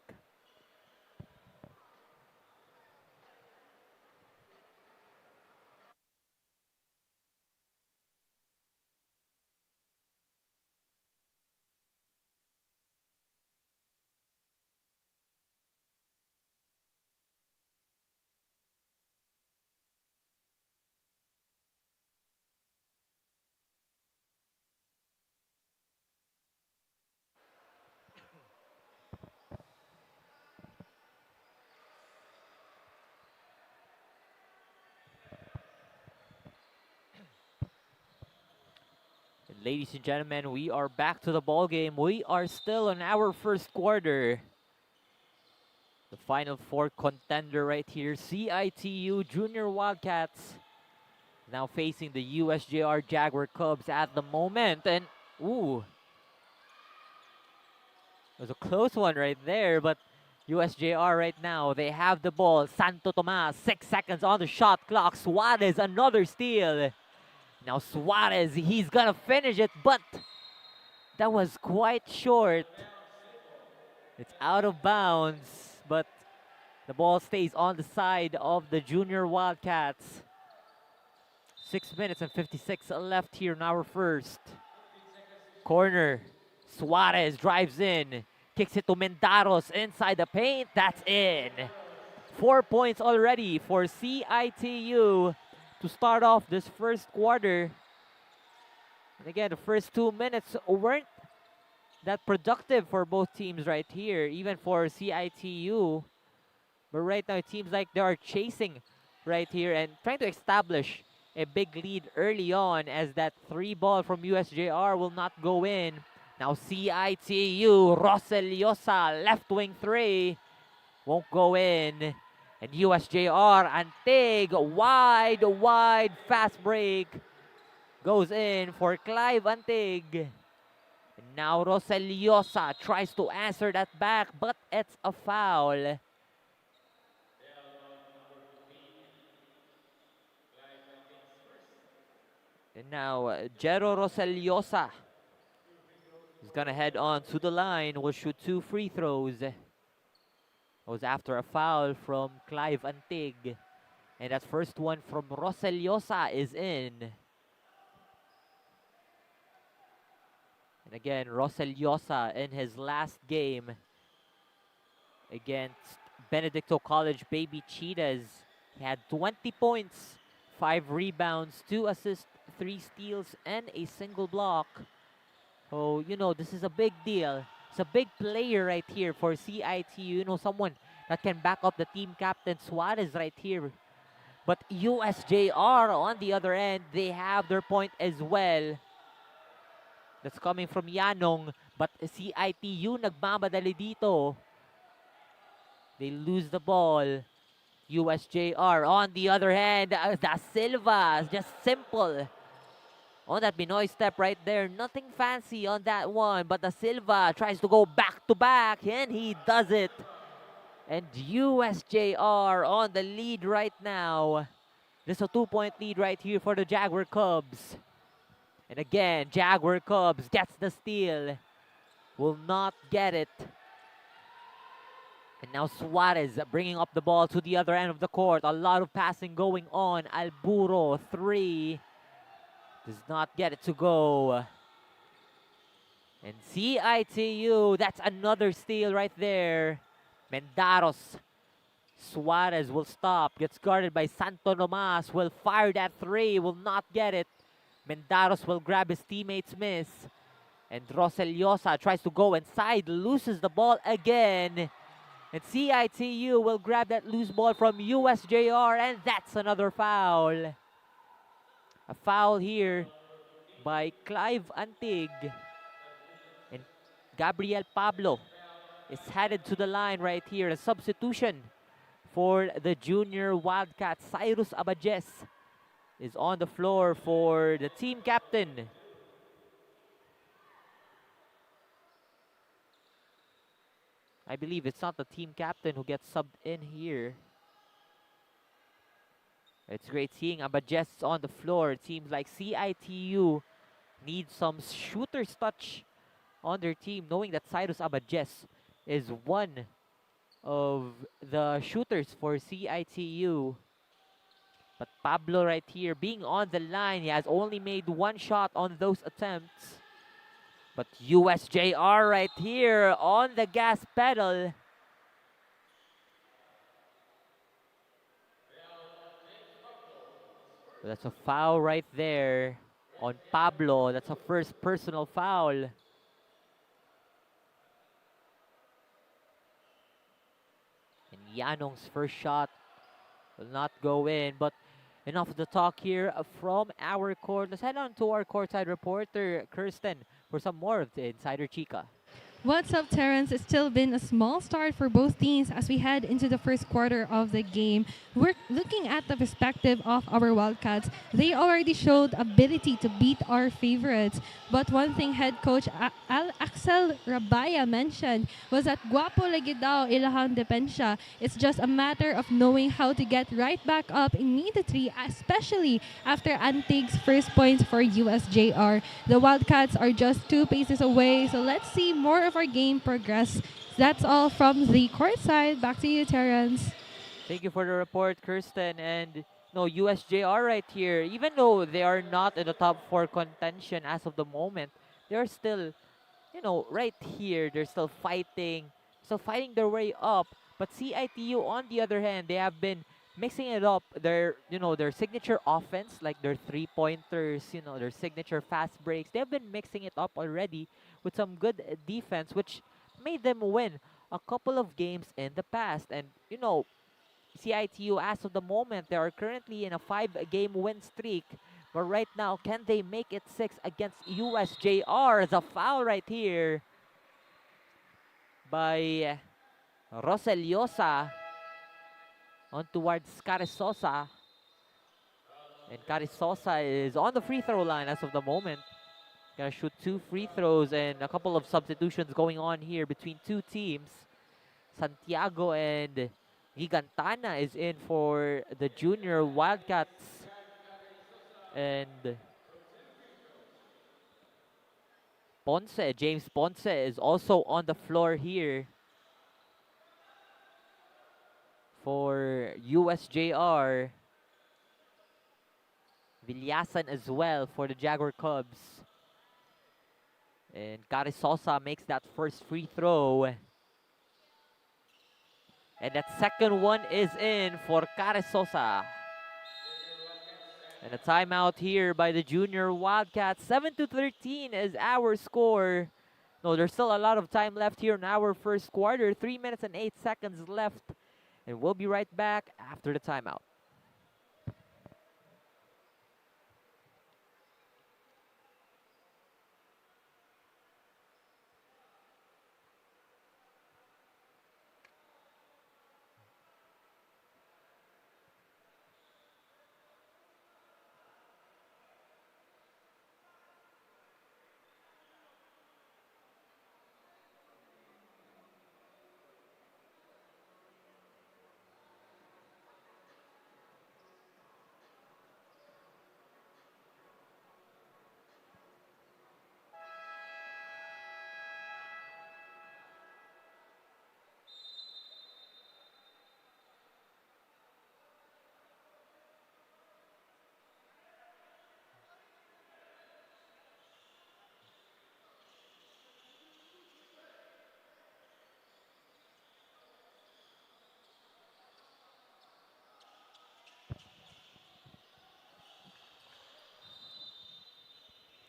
Ladies and gentlemen, we are back to the ball game. We are still in our first quarter. The Final Four contender right here, CIT-U Junior Wildcats, now facing the USJ-R Jaguar Cubs at the moment. And, ooh, it was a close one right there, but USJ-R right now, they have the ball. Santo Tomas, 6 seconds on the shot clock. Suarez, another steal. Now Suarez, he's gonna finish it, but that was quite short. It's out of bounds, but the ball stays on the side of the Junior Wildcats. 6 minutes and 56 left here in our first. Corner, Suarez drives in, kicks it to Mendaros inside the paint, that's in. 4 points already for CIT-U to start off this first quarter. And again, the first 2 minutes weren't that productive for both teams right here, even for CIT-U. But right now, it seems like they are chasing right here and trying to establish a big lead early on, as that 3 ball from USJ-R will not go in. Now CIT-U, Roseliosa, left wing 3, won't go in. And USJ-R, Antig, wide, fast break, goes in for Clive Antig. And now Roseliosa tries to answer that back, but it's a foul. And now Jero Roseliosa is gonna head on to the line, will shoot 2 free throws. It was after a foul from Clive Antig. And that first one from Roseliosa is in. And again, Roseliosa in his last game against Benedicto College Baby Cheetahs, he had 20 points, 5 rebounds, 2 assists, 3 steals, and a single block. So, you know, this is a big deal. It's a big player right here for CIT-U. You know, someone that can back up the team captain, Suarez, right here. But USJ-R, on the other end, they have their point as well. That's coming from Yanong. But CIT-U nagmamadali dito. They lose the ball. USJ-R, on the other hand, Da Silva, just simple. On that Binoy step right there, nothing fancy on that one, but Da Silva tries to go back-to-back, and he does it. And USJ-R on the lead right now. This is a 2-point lead right here for the Jaguar Cubs. And again, Jaguar Cubs gets the steal. Will not get it. And now Suarez bringing up the ball to the other end of the court. A lot of passing going on. Alburo, 3. Does not get it to go. And CIT-U, that's another steal right there. Mendaros. Suarez will stop. Gets guarded by Santo Tomas. Will fire that 3. Will not get it. Mendaros will grab his teammate's miss. And Roseliosa tries to go inside. Loses the ball again. And CIT-U will grab that loose ball from USJ-R. And that's another foul. A foul here by Clive Antig. And Gabriel Pablo is headed to the line right here. A substitution for the Junior Wildcats. Cyrus Abajes is on the floor for the team captain. I believe it's not the team captain who gets subbed in here. It's great seeing Abajes on the floor. It seems like CIT-U needs some shooter's touch on their team, knowing that Cyrus Abajes is one of the shooters for CIT-U. But Pablo right here, being on the line, he has only made 1 shot on those attempts. But USJ-R right here on the gas pedal. So that's a foul right there on Pablo. That's a first personal foul. And Yanong's first shot will not go in. But enough of the talk here from our court. Let's head on to our courtside reporter, Kirsten, for some more of the Insider Chica. What's up, Terrence? It's still been a small start for both teams as we head into the first quarter of the game. We're looking at the perspective of our Wildcats. They already showed ability to beat our favorites. But one thing head coach Axel Rabaya mentioned was that guwapo lagi daw ilahang depensya. It's just a matter of knowing how to get right back up immediately, especially after Antigue's first points for USJ-R. The Wildcats are just 2 paces away, so let's see more of our game progress. That's all from the court side. Back to you, Terrence. Thank you for the report, Kirsten. And no, USJ-R right here, even though they are not in the top 4 contention as of the moment, they're still, right here. They're still fighting their way up. But CIT-U, on the other hand, they have been mixing it up. Their signature offense, like their 3-pointers, their signature fast breaks. They have been mixing it up already with some good defense, which made them win a couple of games in the past. And, CIT-U, as of the moment, they are currently in a 5-game win streak. But right now, can they make it 6 against USJ-R? The foul right here by Roseliosa on towards Carisosa. And Carisosa is on the free throw line as of the moment. Gonna shoot 2 free throws and a couple of substitutions going on here between 2 teams. Santiago and Gigantana is in for the junior Wildcats. And James Ponce is also on the floor here for USJ-R. Villasan as well for the Jaguar Cubs. And Carisosa makes that first free throw. And that second one is in for Carisosa. And a timeout here by the junior Wildcats. 7-13 is our score. No, there's still a lot of time left here in our first quarter. 3 minutes and 8 seconds left. And we'll be right back after the timeout.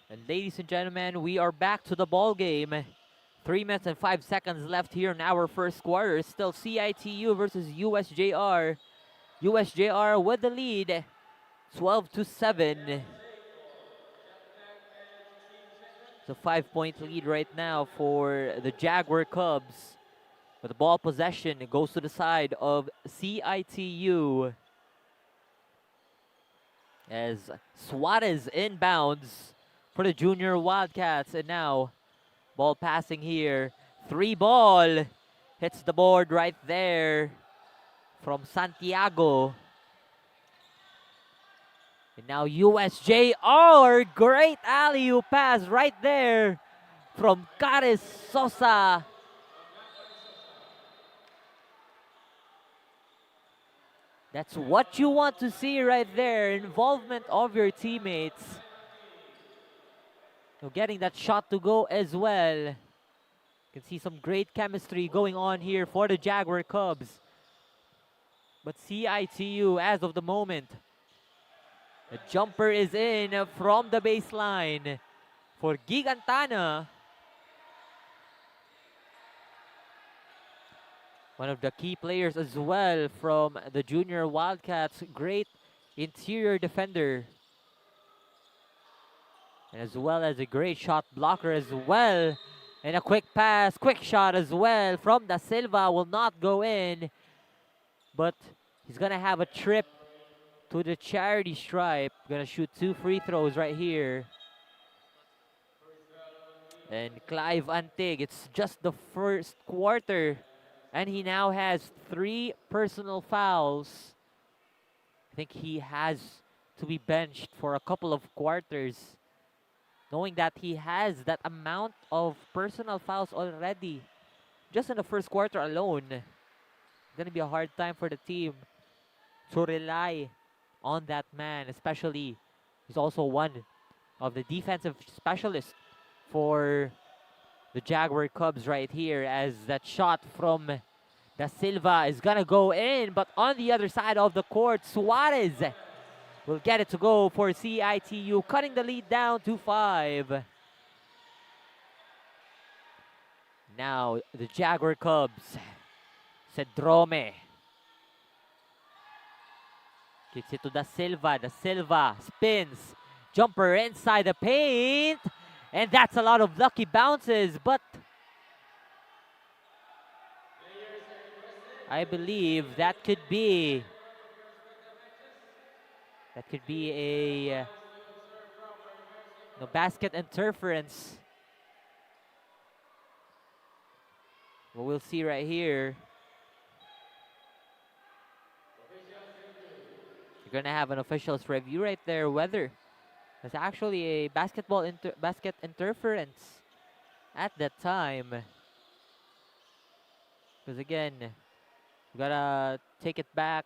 And ladies and gentlemen, we are back to the ball game. 3 minutes and 5 seconds left here in our first quarter. Still CIT-U versus USJ-R. USJ-R with the lead, 12-7. It's a 5-point lead right now for the Jaguar Cubs. But the ball possession goes to the side of CIT-U. As Suarez inbounds for the junior Wildcats. And now, ball passing here. 3 ball. Hits the board right there from Santiago. And now USJ-R. Great alley-oop pass right there from Caris Sosa. That's what you want to see right there. Involvement of your teammates. So getting that shot to go as well. You can see some great chemistry going on here for the Jaguar Cubs. But CIT-U, as of the moment, the jumper is in from the baseline for Gigantana. One of the key players as well from the junior Wildcats. Great interior defender. And as well as a great shot blocker as well. And a quick pass, quick shot as well from Da Silva will not go in. But he's gonna have a trip to the charity stripe. Gonna shoot 2 free throws right here. And Clive Antig, it's just the first quarter. And he now has 3 personal fouls. I think he has to be benched for a couple of quarters, knowing that he has that amount of personal fouls already. Just in the first quarter alone. It's gonna be a hard time for the team to rely on that man, especially he's also one of the defensive specialists for the Jaguar Cubs right here, as that shot from Da Silva is gonna go in, but on the other side of the court, Suarez will get it to go for CIT-U, cutting the lead down to 5. Now the Jaguar Cubs, Cedrome kicks it to Da Silva. Da Silva spins, jumper inside the paint, and that's a lot of lucky bounces, but I believe that could be a basket interference. What we'll see right here. You're gonna have an official's review right there whether there's actually a basket interference at that time. Because again, we gotta take it back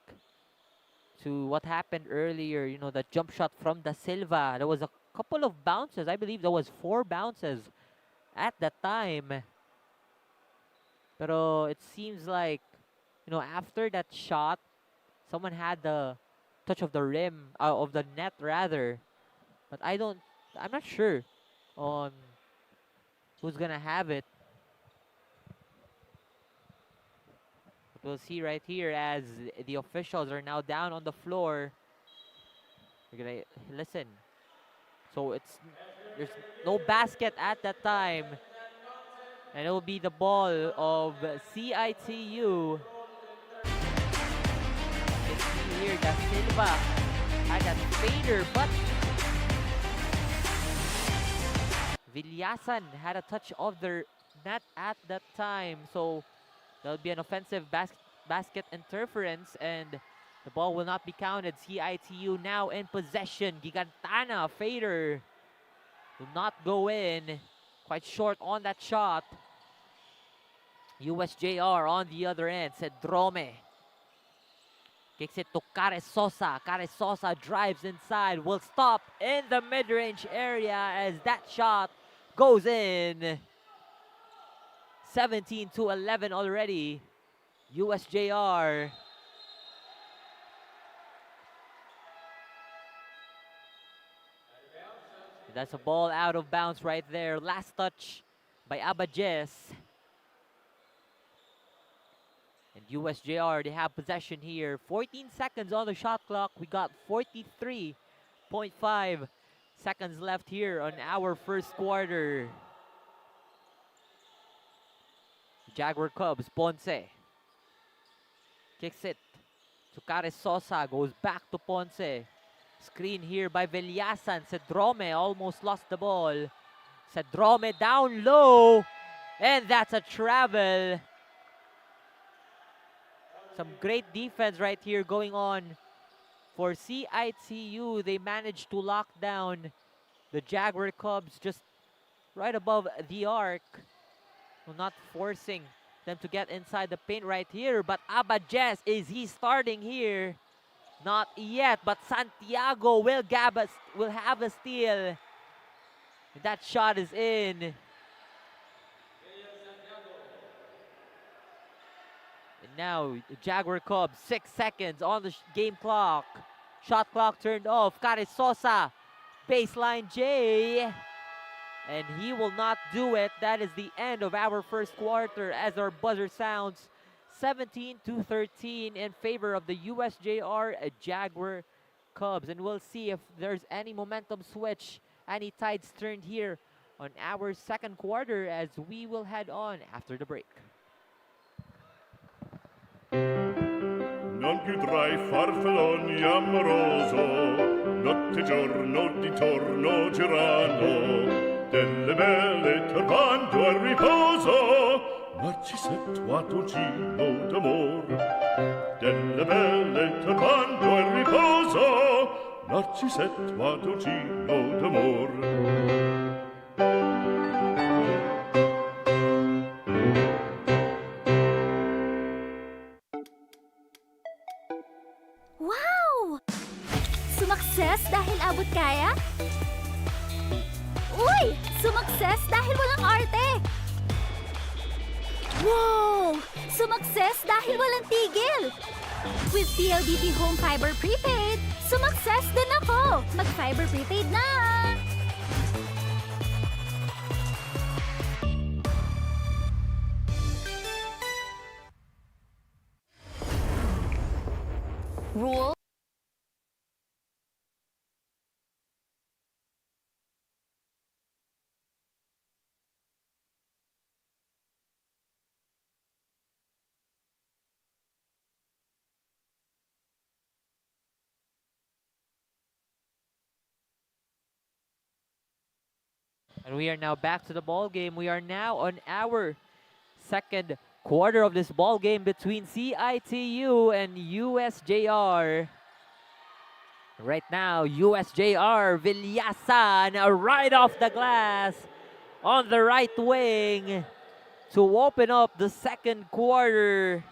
to what happened earlier. You know, the jump shot from Da Silva. There was a couple of bounces. I believe there was 4 bounces at that time. Pero it seems like, you know, after that shot, someone had the touch of the rim, of the net rather. But I'm not sure on who's gonna have it. But we'll see right here as the officials are now down on the floor. We're gonna listen. So there's no basket at that time. And it will be the ball of CIT-U. You can see here that Silva had that fader, but Villasan had a touch of the net at that time. So that would be an offensive basket interference, and the ball will not be counted. CIT-U now in possession. Gigantana fader will not go in. Quite short on that shot. USJ-R on the other end. Cedrome kicks it to Caresosa. Caresosa drives inside. Will stop in the mid-range area as that shot goes in. 17-11 already. USJ-R. That's a ball out of bounds right there. Last touch by Abajes. And USJ-R, they have possession here. 14 seconds on the shot clock. We got 43.5 seconds left here on our first quarter. Jaguar Cubs, Ponce kicks it to Caresosa, goes back to Ponce. Screen here by Villasan. Cedrome almost lost the ball. Cedrome down low, and that's a travel. Some great defense right here going on for CIT-U. They managed to lock down the Jaguar Cubs just right above the arc. Well, not forcing them to get inside the paint right here. But Abajes, is he starting here? Not yet, but Santiago will have a steal. That shot is in. And now, the Jaguar Cubs, 6 seconds on the game clock. Shot clock turned off. Caresosa, baseline J. And he will not do it. That is the end of our first quarter as our buzzer sounds. 17-13 in favor of the USJ-R Jaguar Cubs. And we'll see if there's any momentum switch, any tides turned here on our second quarter as we will head on after the break. Non più tra i farfalloni amoroso, notte giorno di torno girano, delle belle turbando al riposo, Narcisetto a dolcino d'amor. Delle belle turbando al riposo, Narcisetto a dolcino d'amor. Wow! Sumakses dahil abot kaya? Uy! Sumakses dahil walang arte! Wow! Sumakses dahil walang tigil! With PLDT Home Fiber Prepaid, sumakses din ako! Mag-Fiber Prepaid na! Rule. And we are now back to the ball game. We are now on our second quarter of this ball game between CIT-U and USJ-R. Right now, USJ-R, Villasan right off the glass on the right wing to open up the second quarter.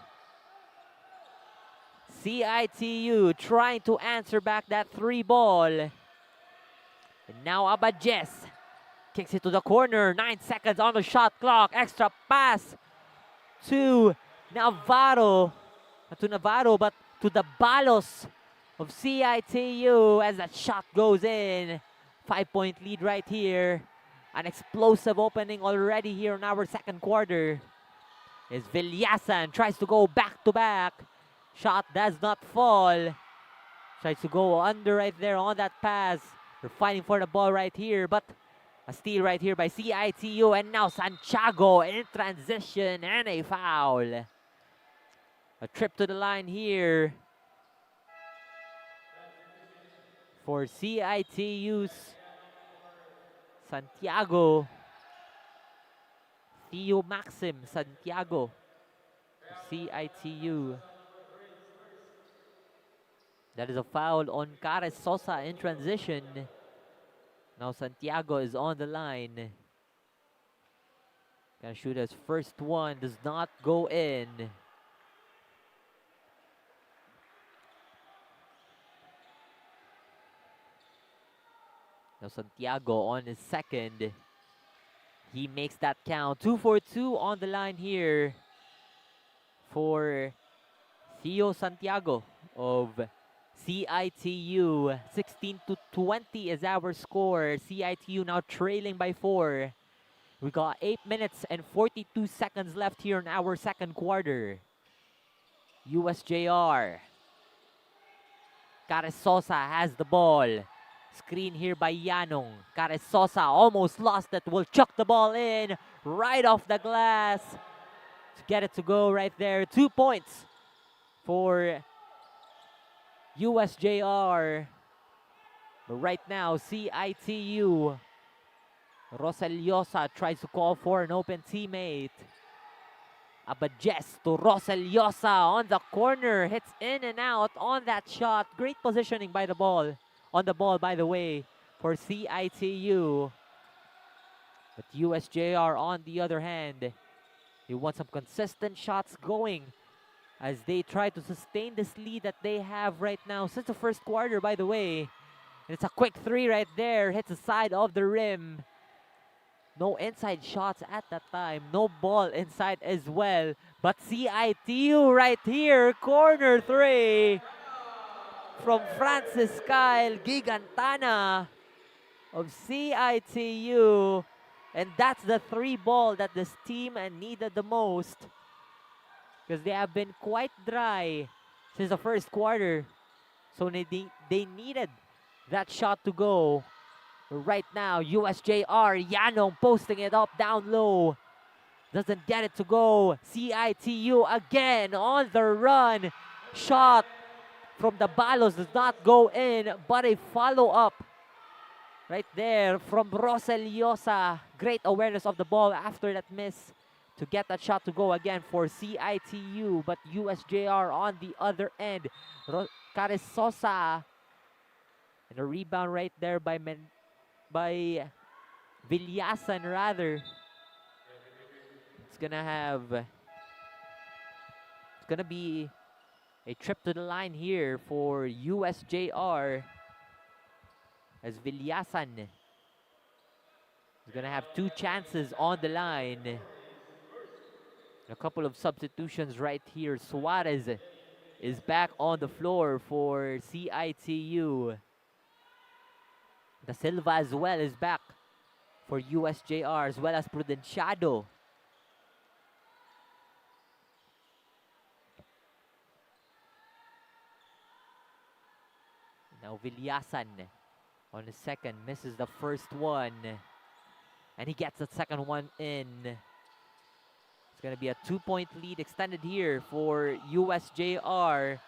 CIT-U trying to answer back that 3 ball. And now Abadjes kicks it to the corner. 9 seconds on the shot clock. Extra pass to Navarro. Not to Navarro, but to the Balos of CIT-U as that shot goes in. 5-point lead right here. An explosive opening already here in our second quarter. As Villasan tries to go back-to-back. Shot does not fall. Tries to go under right there on that pass. They're fighting for the ball right here, but a steal right here by CIT-U, and now Santiago in transition and a foul. A trip to the line here for CIT-U's Santiago. Theo Maxim Santiago, CIT-U. That is a foul on Cares Sosa in transition. Now Santiago is on the line. Gonna shoot his first one, does not go in. Now Santiago on his second. He makes that count. 2 for 2 on the line here for Theo Santiago of CIT-U. 16-20 is our score. CIT-U now trailing by 4. We got 8 minutes and 42 seconds left here in our second quarter. USJ-R. Cares Sosa has the ball. Screen here by Yanong. Cares Sosa almost lost it. Will chuck the ball in right off the glass to get it to go right there. 2 points for USJ-R. But right now, CIT-U. Roseliosa tries to call for an open teammate. Abadjes to Roseliosa on the corner. Hits in and out on that shot. Great positioning by the ball. On the ball, by the way, for CIT-U. But USJ-R, on the other hand, they want some consistent shots going as they try to sustain this lead that they have right now since the first quarter, by the way. And it's a quick 3 right there. Hits the side of the rim. No inside shots at that time. No ball inside as well. But CIT-U right here. Corner 3 from Francis Kyle Gigantana of CIT-U. And that's the 3 ball that this team needed the most, because they have been quite dry since the first quarter. So they needed that shot to go. Right now, USJ-R, Yanong posting it up down low. Doesn't get it to go. CIT-U again on the run. Shot from the Balos does not go in, but a follow-up right there from Roseliosa. Great awareness of the ball after that miss to get that shot to go again for CIT-U, but USJ-R on the other end. Caresosa. And a rebound right there by Villasan rather. It's gonna be a trip to the line here for USJ-R, as Villasan is gonna have 2 chances on the line. A couple of substitutions right here. Suarez is back on the floor for CIT-U. Da Silva as well is back for USJ-R, as well as Prudenciado. Now Villasan on the second, misses the first one. And he gets the second one in. It's going to be a 2-point lead extended here for USJ-R.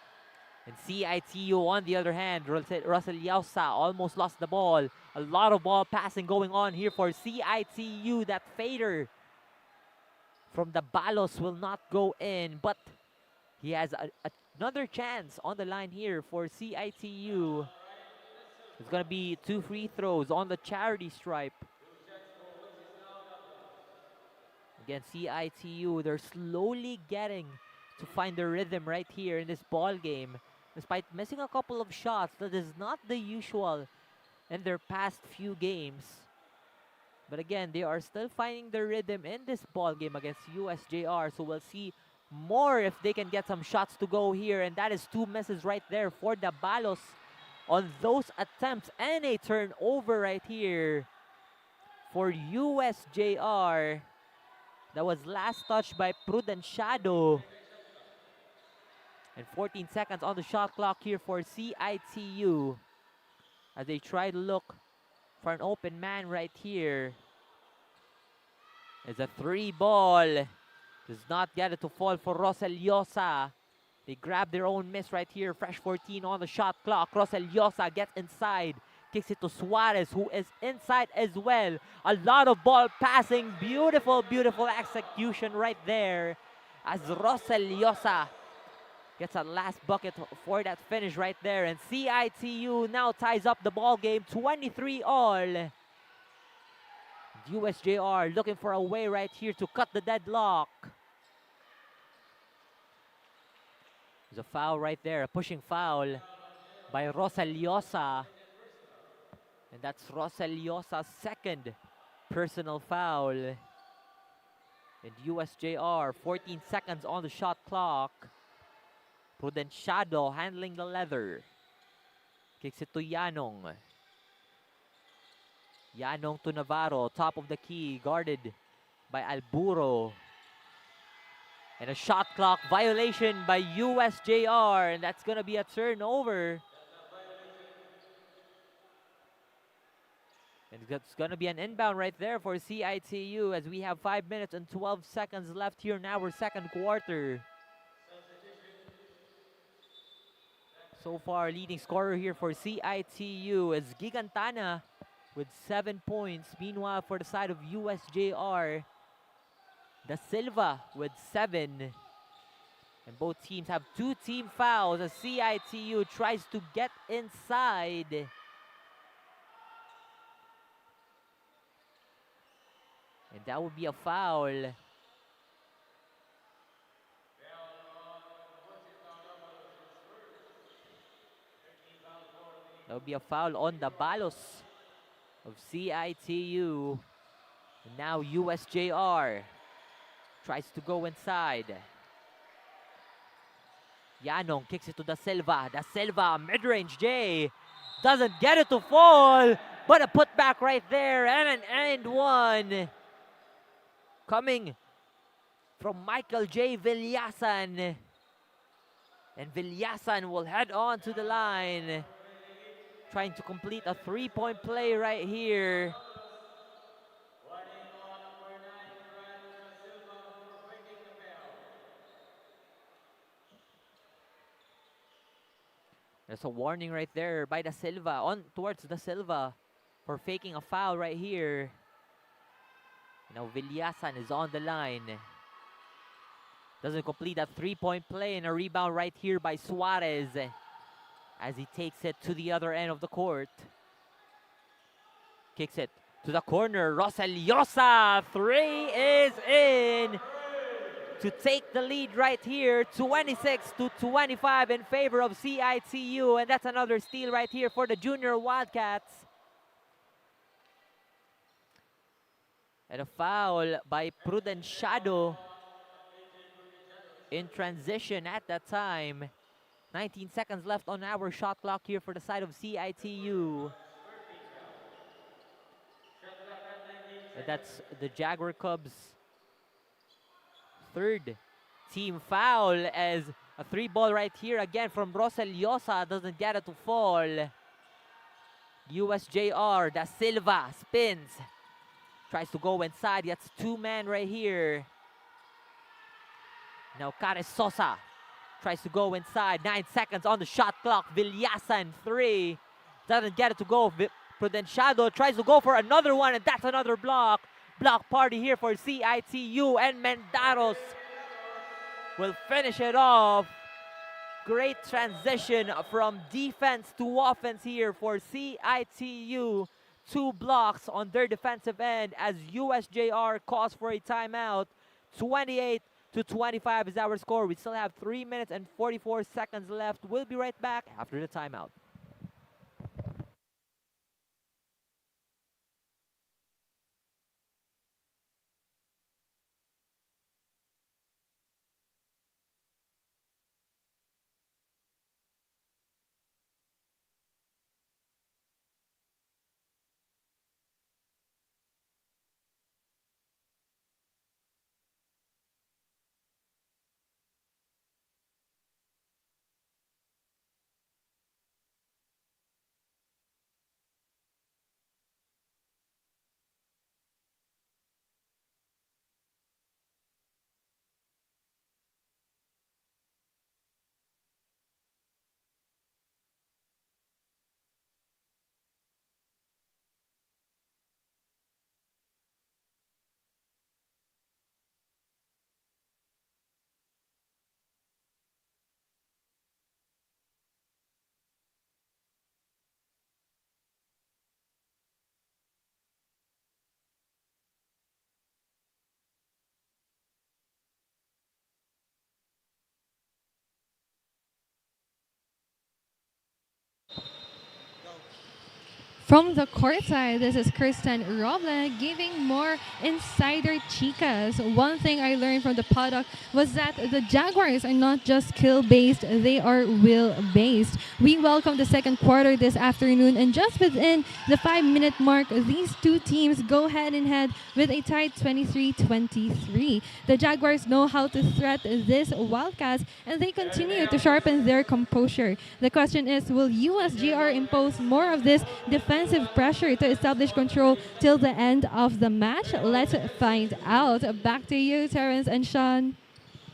And CIT-U on the other hand, Roseliosa almost lost the ball. A lot of ball passing going on here for CIT-U. That fader from the Balos will not go in, but he has another chance on the line here for CIT-U. It's going to be 2 free throws on the charity stripe. Again, CIT-U, they're slowly getting to find their rhythm right here in this ball game. Despite missing a couple of shots, that is not the usual in their past few games. But again, they are still finding their rhythm in this ball game against USJ-R. So we'll see more if they can get some shots to go here. And that is 2 misses right there for the Balos on those attempts. And a turnover right here for USJ-R. That was last touched by Prudenciado. And 14 seconds on the shot clock here for CIT-U, as they try to look for an open man right here. It's a 3 ball. Does not get it to fall for Roseliosa. They grab their own miss right here. Fresh 14 on the shot clock. Roseliosa gets inside. Kicks it to Suarez, who is inside as well. A lot of ball passing. Beautiful, beautiful execution right there, as Roseliosa gets a last bucket for that finish right there. And CIT-U now ties up the ball game 23 all. USJ-R looking for a way right here to cut the deadlock. There's a foul right there, a pushing foul by Roseliosa. And that's Roseliosa's second personal foul. And USJ-R, 14 seconds on the shot clock. Prudenciado handling the leather. Kicks it to Yanong. Yanong to Navarro, top of the key, guarded by Alburo. And a shot clock violation by USJ-R, and that's going to be a turnover. And it's going to be an inbound right there for CIT-U, as we have 5 minutes and 12 seconds left here in our second quarter. So far, leading scorer here for CIT-U is Gigantana with 7 points. Meanwhile, for the side of USJ-R, Da Silva with 7. And both teams have 2 team fouls as CIT-U tries to get inside. And that would be a foul. That would be a foul on the Balos of CIT-U. And now USJ-R tries to go inside. Yanong kicks it to Da Silva. Da Silva, mid-range J. Doesn't get it to fall, but a putback right there and an end one. Coming from Michael J. Villasan. And Villasan will head on to the line, trying to complete a 3-point play right here. There's a warning right there by Da Silva, on towards Da Silva for faking a foul right here. Now Villasan is on the line. Doesn't complete that 3-point play, and a rebound right here by Suarez as he takes it to the other end of the court. Kicks it to the corner. Roseliosa, 3 is in to take the lead right here, 26-25 in favor of CIT-U, and that's another steal right here for the Junior Wildcats. And a foul by Prudenciado in transition at that time. 19 seconds left on our shot clock here for the side of CIT-U. And that's the Jaguar Cubs' third team foul, as a 3-ball right here again from Roseliosa doesn't get it to fall. USJ-R, Da Silva spins, tries to go inside. That's 2-man right here. Now Caresosa tries to go inside. 9 seconds on the shot clock. Villasan, 3. Doesn't get it to go. Prudenciado tries to go for another one, and that's another block. Block party here for CIT-U, and Mendaros will finish it off. Great transition from defense to offense here for CIT-U. 2 blocks on their defensive end as USJ-R calls for a timeout. 28-25 is our score. We still have 3 minutes and 44 seconds left. We'll be right back after the timeout. From the courtside, this is Kristen Roble giving more insider chicas. One thing I learned from the paddock was that the Jaguars are not just skill-based, they are will-based. We welcome the second quarter this afternoon, and just within the 5-minute mark, these two teams go head in head with a tied 23-23. The Jaguars know how to threat this Wildcats, and they continue to sharpen their composure. The question is, will USJ-R impose more of this defensive pressure to establish control till the end of the match? Let's find out. Back to you, Terrence and Sean.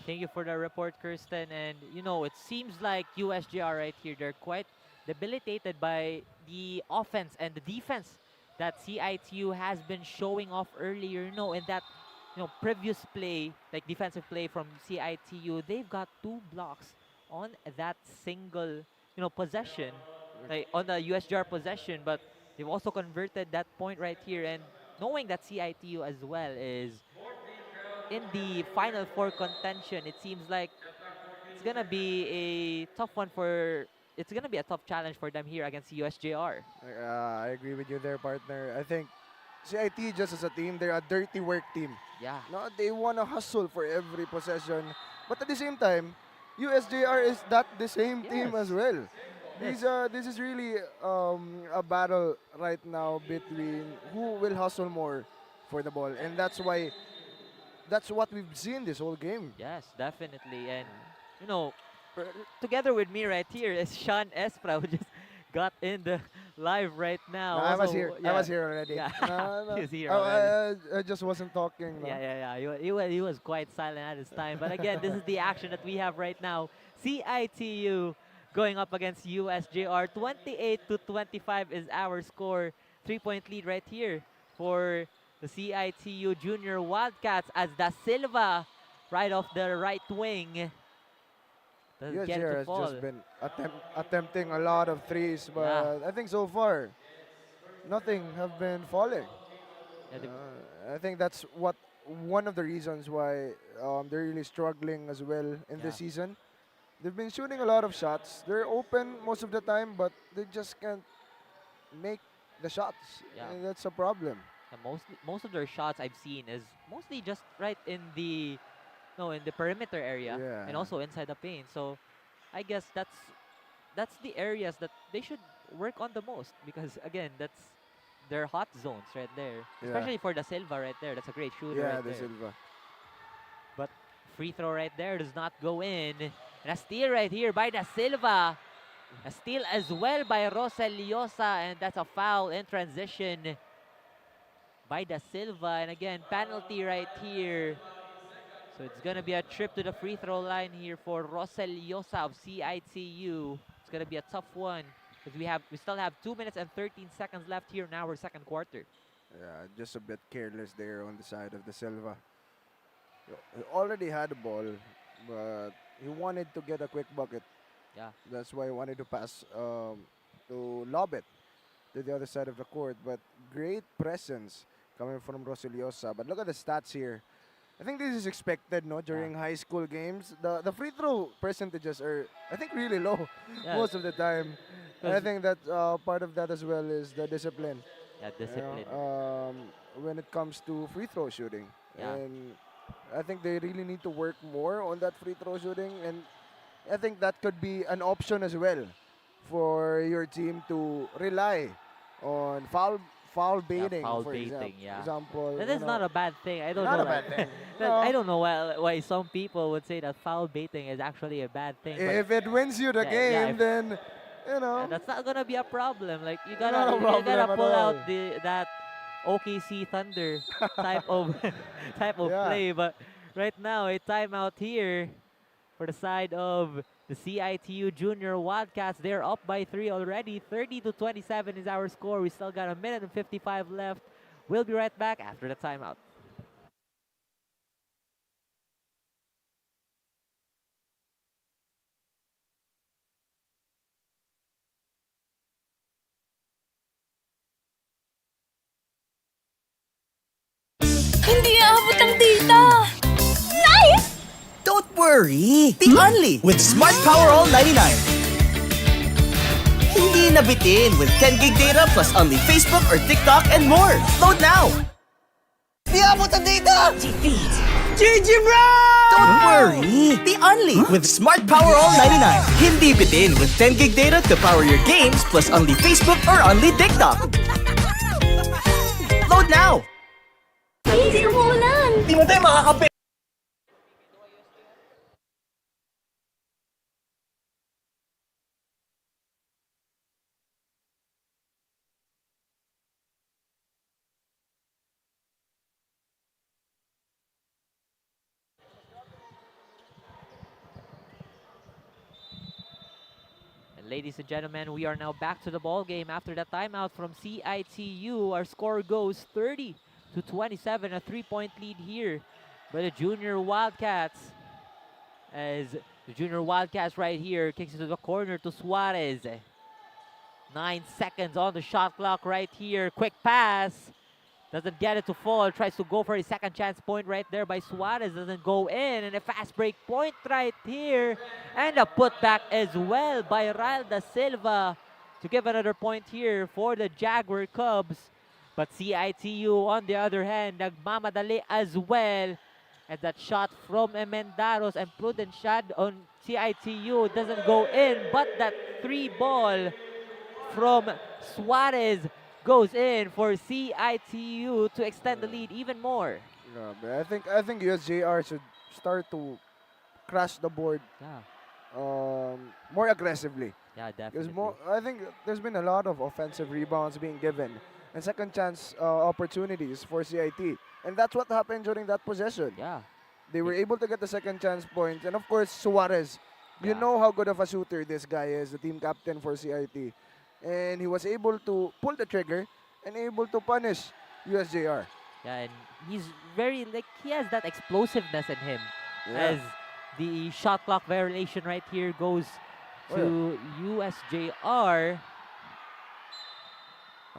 Thank you for the report, Kirsten. And, you know, it seems like USJ-R right here, they're quite debilitated by the offense and the defense that CIT-U has been showing off earlier. You know, in that, you know, previous play, like defensive play from CIT-U, they've got 2 blocks on that single, you know, possession, like on the USJ-R possession, but they've also converted that point right here. And knowing that CIT-U as well is in the Final Four contention, it seems like it's gonna be a tough one for. It's gonna be a tough challenge for them here against USJ-R. I agree with you there, partner. I think CIT just as a team, they're a dirty work team. Yeah. No, they wanna hustle for every possession, but at the same time, USJ-R is the same team as well. This is really a battle right now between who will hustle more for the ball, and that's what we've seen this whole game. Yes, definitely. And you know, together with me right here is Sean Espra, who just got in the live right now. No, I was Also, here. I yeah. was here already. Yeah. No. He's here already. I just wasn't talking. No. Yeah. He was quite silent at his time. But again, this is the action that we have right now. CIT-U going up against USJ-R. 28-25 is our score. 3-point lead right here for the CIT-U Junior Wildcats as Da Silva right off the right wing. Doesn't get it USJ-R to has fall. just been attempting a lot of threes, but I think so far nothing have been falling. I think that's one of the reasons why they're really struggling as well in this season. They've been shooting a lot of shots. They're open most of the time, but they just can't make the shots. Yeah. And that's a problem. Most of their shots I've seen is mostly just right in the perimeter area and also inside the paint. So I guess that's the areas that they should work on the most, because again, that's their hot zones right there. Especially for Da Silva right there. That's a great shooter right there. Da Silva. But free throw right there does not go in. And a steal right here by Da Silva. A steal as well by Roseliosa, and that's a foul in transition by Da Silva. And again, penalty right here. So it's going to be a trip to the free throw line here for Roseliosa of CIT-U. It's going to be a tough one because we still have 2 minutes and 13 seconds left here in our second quarter. Yeah, just a bit careless there on the side of Da Silva. He already had the ball, but he wanted to get a quick bucket. Yeah. That's why he wanted to pass, to lob it to the other side of the court. But great presence coming from Roseliosa. But look at the stats here. I think this is expected, no, during high school games. The free throw percentages are, I think, really low most of the time. And I think that part of that as well is the discipline. Yeah, discipline. When it comes to free throw shooting. Yeah. And I think they really need to work more on that free throw shooting. And I think that could be an option as well for your team to rely on foul baiting, for example. That is not a bad thing. I don't not know. a bad thing. I don't know why some people would say that foul baiting is actually a bad thing. If it wins you the game, then that's not gonna be a problem. Like you gotta pull out that OKC Thunder type of play. But right now, a timeout here for the side of the CIT-U Junior Wildcats. They're up by 3 already. 30-27 is our score. We still got 1 minute and 55 left. We'll be right back after the timeout. Hindi aabot ang data! Nice! Don't worry! The only with Smart Power All 99. Hindi nabitin with 10 gig data plus only Facebook or TikTok and more. Load now! Di abot ang data! GG bro! Don't worry! The only with Smart Power All 99. Hindi bitin with 10 gig data to power your games plus only Facebook or only TikTok. Load now! Please, umuulan! Di mo tayo makakape! Ladies and gentlemen, we are now back to the ball game after the timeout from CIT-U. Our score goes 30-27, a 3-point lead here by the Junior Wildcats. As the Junior Wildcats right here kicks it to the corner to Suarez. 9 seconds on the shot clock right here. Quick pass. Doesn't get it to fall. Tries to go for a second chance point right there by Suarez. Doesn't go in. And a fast break point right here. And a putback as well by Ryle Da Silva to give another point here for the Jaguar Cubs. But CIT-U on the other hand, nagmamadali as well. And that shot from Emendaros and prudent shot on CIT-U doesn't go in. But that 3 ball from Suarez goes in for CIT-U to extend the lead even more. Yeah, but I think USJ-R should start to crash the board more aggressively. Yeah, Because definitely. I think there's been a lot of offensive rebounds being given and second chance opportunities for CIT. And that's what happened during that possession. Yeah. They were able to get the second chance points. And of course, Suarez. You know how good of a shooter this guy is, the team captain for CIT. And he was able to pull the trigger and able to punish USJ-R. Yeah, and he's very, like, he has that explosiveness in him. Yeah. As the shot clock violation right here goes to USJ-R.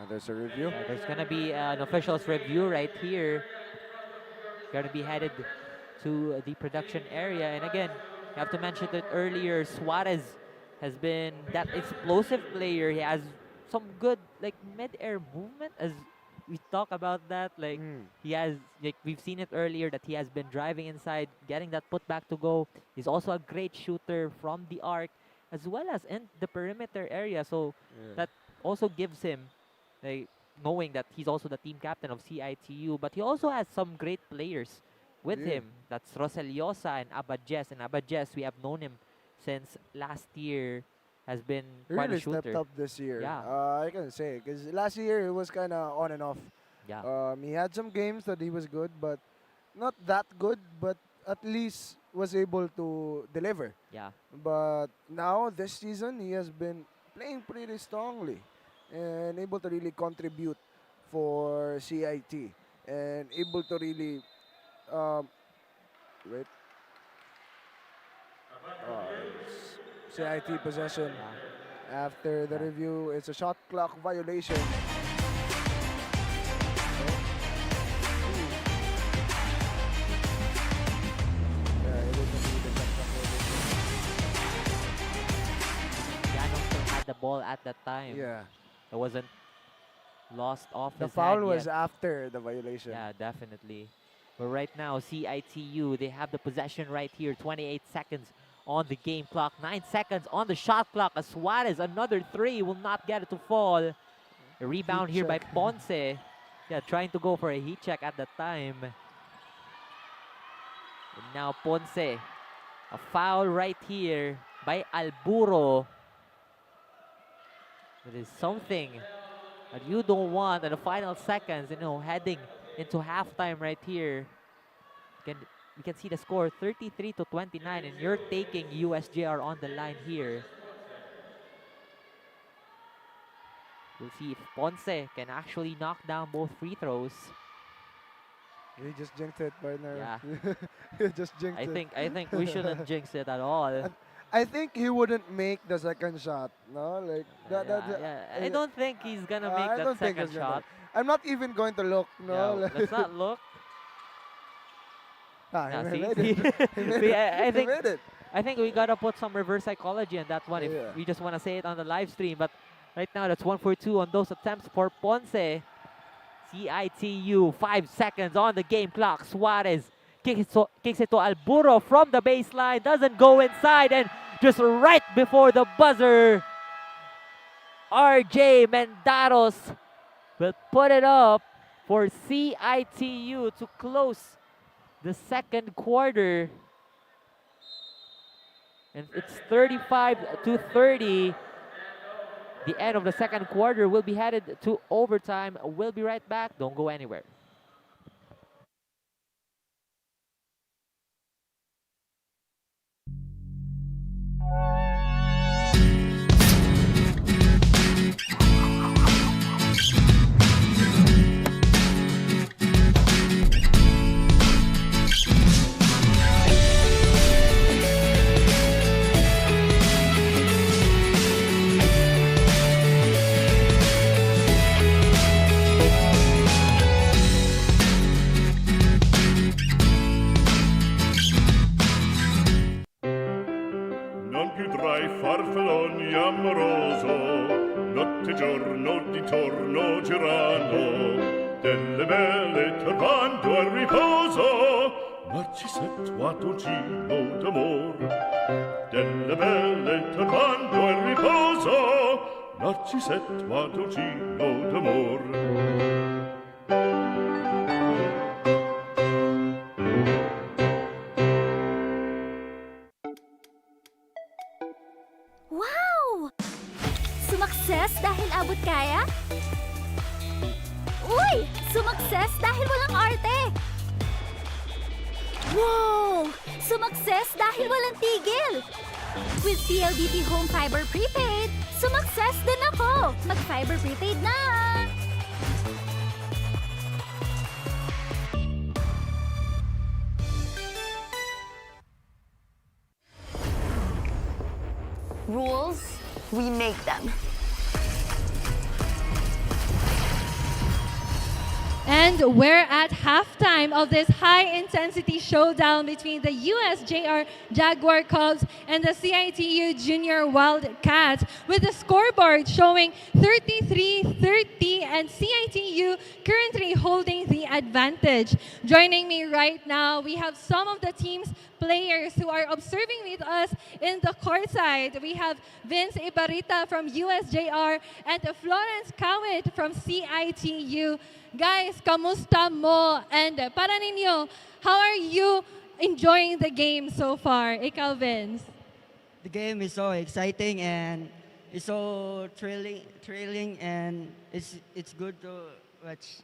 There's a review. There's going to be an official's review right here. Going to be headed to the production area. And again, you have to mention that earlier, Suarez has been that explosive player. He has some good, like, mid-air movement, as we talk about that. Like, he has, like, we've seen it earlier that he has been driving inside, getting that putback to go. He's also a great shooter from the arc, as well as in the perimeter area. So that also gives him, like, knowing that he's also the team captain of CIT-U, but he also has some great players with him. That's Roseliosa and Abadjes. And Abadjes, we have known him since last year, has been He quite really a shooter. stepped up this year. Yeah. I can say, because last year it was kind of on and off. Yeah. He had some games that he was good, but not that good, but at least was able to deliver. Yeah. But now, this season, he has been playing pretty strongly and able to really contribute for CIT and able to really wait. CIT possession. After the review, it's a shot clock violation. Yanong still had the ball at that time. Yeah. It wasn't lost off The his foul hand was yet. after the violation. Yeah, definitely. But right now, CIT-U, they have the possession right here. 28 seconds on the game clock. 9 seconds on the shot clock. As Suarez, another three, will not get it to fall. A rebound here by Ponce. Yeah, trying to go for a heat check at the time. And now Ponce. A foul right here by Alburo. It is something that you don't want in the final seconds, you know, heading into halftime right here. You can see the score 33-29, and you're taking USJ-R on the line here. We'll see if Ponce can actually knock down both free throws. He just jinxed it, partner. Yeah. He just jinxed it. I think we shouldn't jinx it at all. I think he wouldn't make the second shot. No, like I don't think he's gonna make that second shot. I'm not even going to look. No, Yeah, let's not look. He See, made see, it. He made see, it. He made it. I think we gotta put some reverse psychology on that one if Yeah. we just wanna say it on the live stream. But right now, that's 1 for 2 on those attempts for Ponce. CIT-U, 5 seconds on the game clock. Suarez kicks it to Alburo from the baseline, doesn't go inside, and just right before the buzzer, RJ Mendaros will put it up for CIT-U to close the second quarter. And it's 35-30. The end of the second quarter will be headed to overtime. We'll be right back. Don't go anywhere. Non più tra i farfalloni amoroso, notte e giorno di torno girano, delle belle turbando al riposo, Narcisetto a dolcino d'amor. Delle belle turbando al riposo, Narcisetto a dolcino d'amor. Kaya? Uy! Sumakses dahil walang arte! Wow! Sumakses dahil walang tigil! With PLDT Home Fiber Prepaid, sumakses din ako! Mag-fiber prepaid na! Rules, we make them. And we're at halftime of this high-intensity showdown between the USJ-R Jaguar Cubs and the CIT-U Junior Wildcats, with the scoreboard showing 33-30 and CIT-U currently holding the advantage. Joining me right now, we have some of the team's players who are observing with us in the courtside. We have Vince Ibarita from USJ-R and Florence Kawit from CIT-U. Guys, kamusta mo? And para ninyo, how are you enjoying the game so far? Ikaw, Vince. The game is so exciting and it's so thrilling and it's good to watch.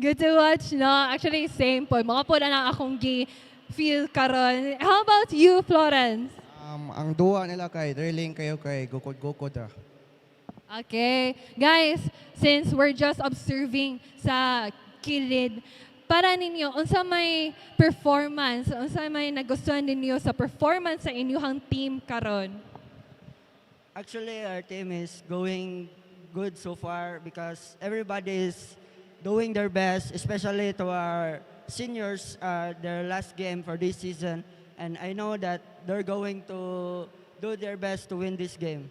Good to watch, no? Actually, same po. Mga po na akong feel karon. How about you, Florence? Ang duwa nila kay drilling kayo kay gukod-gukod ah. Okay. Guys, since we're just observing sa kilid, para ninyo, unsa may performance, unsa may nagustuhan ninyo sa performance sa inyong team karon? Actually, our team is going good so far because everybody is doing their best, especially to our seniors, their last game for this season. And I know that they're going to do their best to win this game.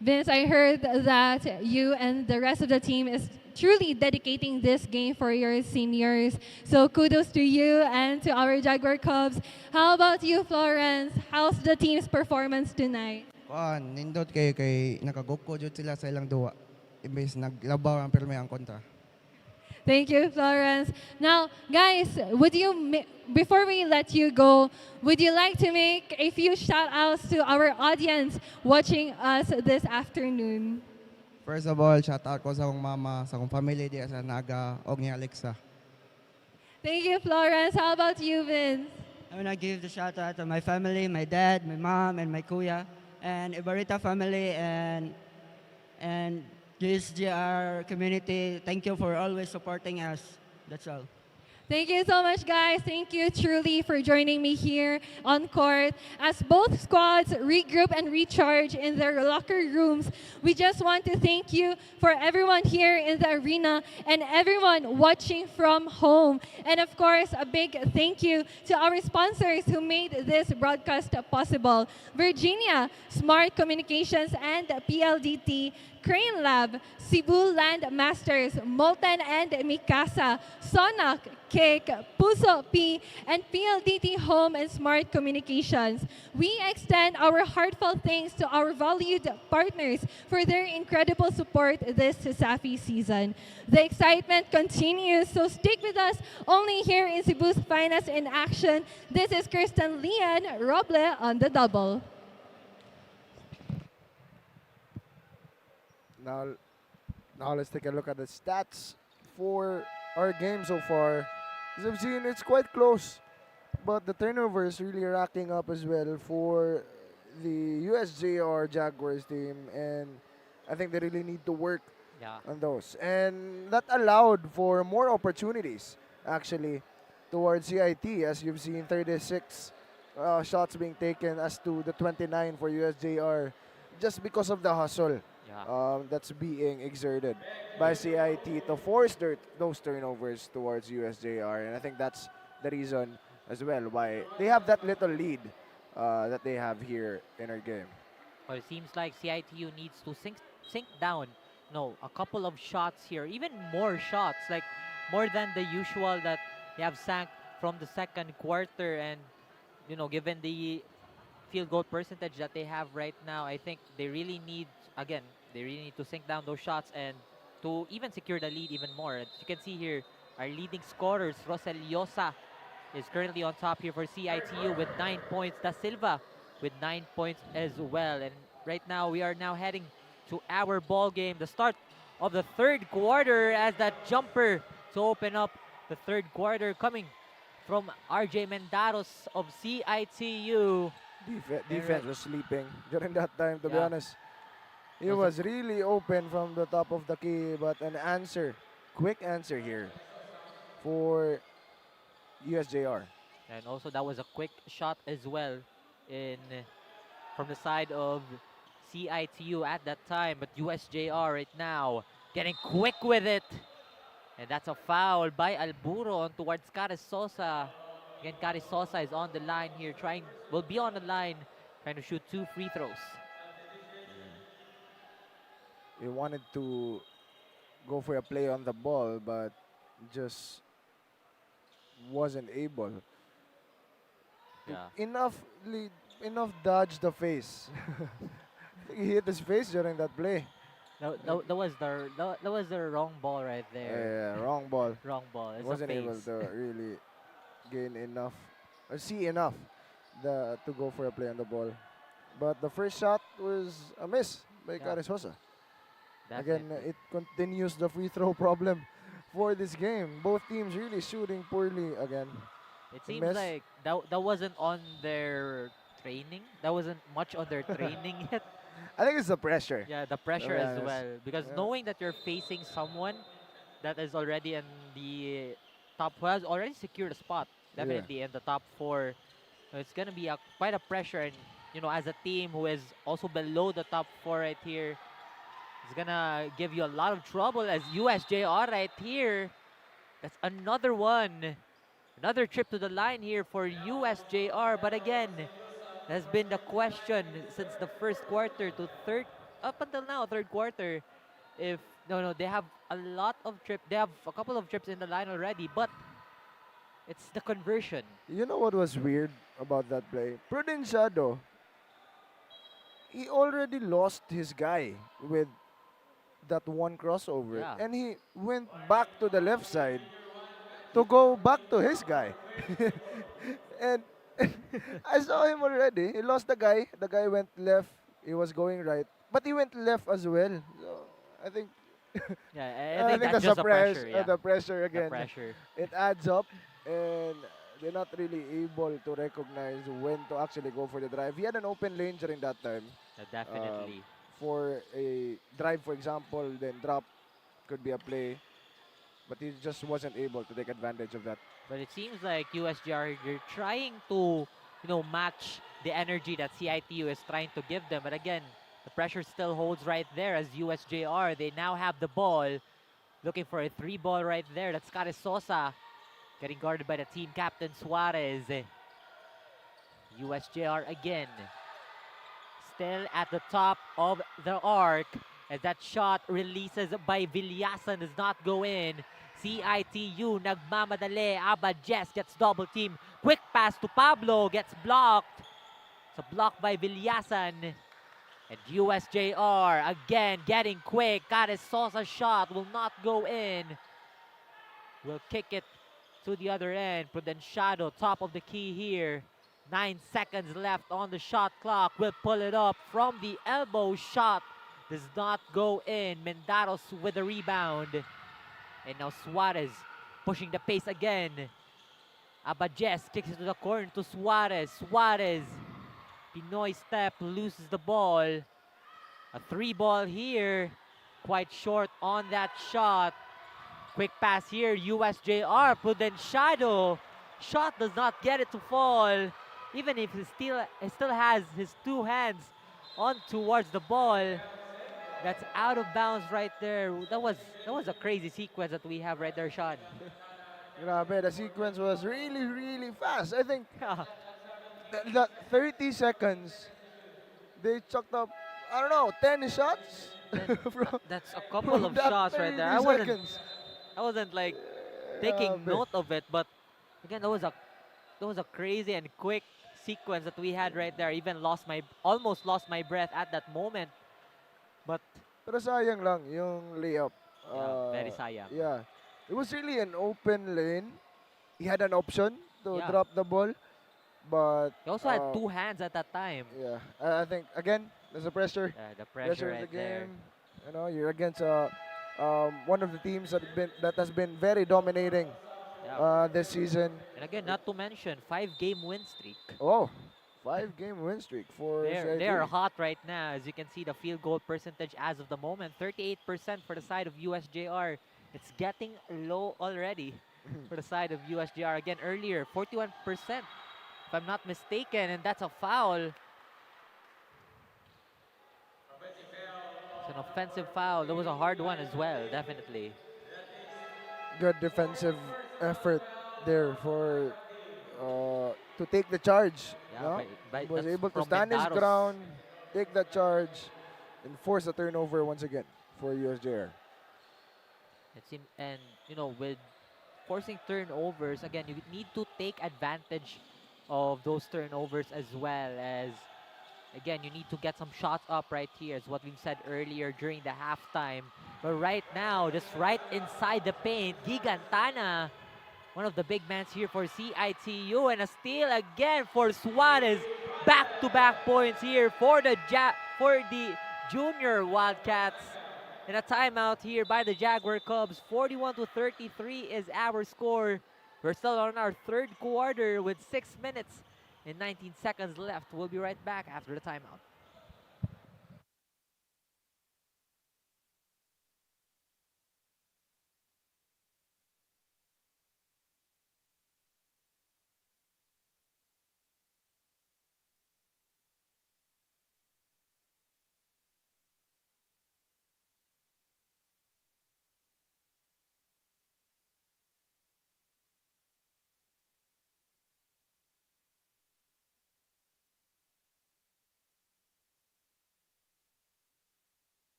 Vince, I heard that you and the rest of the team is truly dedicating this game for your seniors. So kudos to you and to our Jaguar Cubs. How about you, Florence? How's the team's performance tonight? Nindot kayo kay nakagukod jud sila sa ilang duwa. Imbes naglabaw ang pirmi ang kontra. Thank you, Florence. Now, guys, before we let you go, would you like to make a few shout-outs to our audience watching us this afternoon? First of all, shout out ko sa akong mama, sa akong family diya sa Naga, og ni Alexa. Thank you, Florence. How about you, Vince? I want to give the shout out to my family, my dad, my mom, and my kuya, and Ibarita family, and USJ-R community. Thank you for always supporting us. That's all. Thank you so much, guys. Thank you truly for joining me here on court. As both squads regroup and recharge in their locker rooms, we just want to thank you for everyone here in the arena and everyone watching from home. And of course, a big thank you to our sponsors who made this broadcast possible. Virginia, Smart Communications and PLDT, Crane Lab, Cebu Land Masters, Molten and Mikasa, Sonac, Cake, Puso P, and PLDT Home and Smart Communications. We extend our heartfelt thanks to our valued partners for their incredible support this CESAFI season. The excitement continues, so stick with us only here in Cebu's Finest in Action. This is Kirsten Lian Roble on the double. Now let's take a look at the stats for our game so far. As I've seen, it's quite close, but the turnover is really racking up as well for the USJ-R Jaguars team, and I think they really need to work on those. And that allowed for more opportunities, actually, towards CIT, as you've seen 36 shots being taken as to the 29 for USJ-R, just because of the hustle that's being exerted by CIT to force those turnovers towards USJ-R. And I think that's the reason as well why they have that little lead that they have here in our game. Well, it seems like CIT-U needs to sink down. No, a couple of shots here, even more shots, like more than the usual that they have sank from the second quarter. And, you know, given the field goal percentage that they have right now, I think they really need, again, they really need to sink down those shots and to even secure the lead even more. As you can see here, our leading scorers, Rosel Llosa is currently on top here for CIT-U with 9 points. Da Silva with 9 points as well. And right now, we are now heading to our ball game. The start of the third quarter as that jumper to open up the third quarter coming from RJ Mendaros of CIT-U. Defense was sleeping during that time, to be Yeah. honest. He was really open from the top of the key, but an answer, quick answer here for USJ-R. And also that was a quick shot as well in from the side of CIT-U at that time, but USJ-R right now getting quick with it. And that's a foul by Alburo on towards 𝐂𝐄𝐒. Again, 𝐂𝐄𝐒 is on the line here, will be on the line, trying to shoot 2 free throws. He wanted to go for a play on the ball, but just wasn't able. Yeah. Enough dodge the face. He hit his face during that play. That was the wrong ball right there. Yeah, wrong ball. Wrong ball. It's a Wasn't able face. to really gain enough or see enough to go for a play on the ball. But the first shot was a miss by 𝐂𝐄𝐒. Again, it continues the free throw problem for this game. Both teams really shooting poorly again. It seems like that wasn't on their training. That wasn't much on their training yet. I think it's the pressure. Yeah, the pressure as well. Because knowing that you're facing someone that is already in the top, who has already secured a spot, definitely in the top 4, it's gonna be quite a pressure. And as a team who is also below the top 4 right here, it's gonna give you a lot of trouble. As USJ-R right here, that's another one. Another trip to the line here for USJ-R, but again, has been the question since the first quarter to up until now, third quarter. If they have a lot of trips. They have a couple of trips in the line already, but it's the conversion. You know what was weird about that play? Prudenciado, he already lost his guy with that one crossover, and he went back to the left side to go back to his guy. And I saw him already. He lost the guy. The guy went left. He was going right, but he went left as well. So I think. I think that's just the pressure. Yeah. The pressure again. The pressure. It adds up, and they're not really able to recognize when to actually go for the drive. He had an open lane during that time. Definitely. For a drive, for example, then drop could be a play, but he just wasn't able to take advantage of that. But it seems like USJ-R, you're trying to, match the energy that CIT-U is trying to give them. But again, the pressure still holds right there as USJ-R. They now have the ball, looking for a 3-ball right there. That's 𝐂𝐄𝐒 getting guarded by the team captain Suarez. USJ-R again, still at the top of the arc, as that shot releases by Villasan does not go in. CIT-U nagmamadali. 𝐒𝐍 gets double team. Quick pass to Pablo, gets blocked. It's a block by Villasan. And USJ-R again getting quick. 𝐂𝐄𝐒 shot will not go in. Will kick it to the other end. Prudenciado, top of the key here. 9 seconds left on the shot clock. Will pull it up from the elbow. Shot does not go in. Mendaros with the rebound. And now Suarez pushing the pace again. 𝐒𝐍 kicks it to the corner to Suarez. Suarez, Pinoy step, loses the ball. A 3-ball here. Quite short on that shot. Quick pass here. USJ-R. Prudenciado. Shot does not get it to fall. Even if he still has his 2 hands on towards the ball. That's out of bounds right there. That was a crazy sequence that we have right there, Sean. Grabe, the sequence was really, really fast. I think that 30 seconds, they chucked up, 10 shots? That's a couple of shots right there. I wasn't like taking note of it, but again, that was a crazy and quick sequence that we had right there. Even almost lost my breath at that moment. Pero sayang lang yung layup. Very sayang. Yeah. It was really an open lane. He had an option to drop the ball, but he also had 2 hands at that time. Yeah. I think, again, There's a pressure. The pressure in the right there. game. You know, you're against one of the teams that has been very dominating this season. And again, not to mention 5-game win streak. Oh, 5-game win streak for CIT. They are hot right now. As you can see, the field goal percentage as of the moment, 38% for the side of USJ-R. It's getting low already for the side of USJ-R. Again, earlier, 41%, if I'm not mistaken, and that's a foul. It's an offensive foul. That was a hard one as well, definitely. Good defensive effort there for to take the charge. Yeah, He was able to stand his ground, take the charge, and force a turnover once again for USJ-R. And you know, with forcing turnovers, again, you need to take advantage of those turnovers as well as, again, you need to get some shots up right here, is what we've said earlier during the halftime. But right now, just right inside the paint, Gigantana, one of the big men here for CIT-U, and a steal again for Suarez. Back-to-back points here for the junior Wildcats. And a timeout here by the Jaguar Cubs. 41-33 is our score. We're still on our third quarter with 6 minutes and 19 seconds left. We'll be right back after the timeout.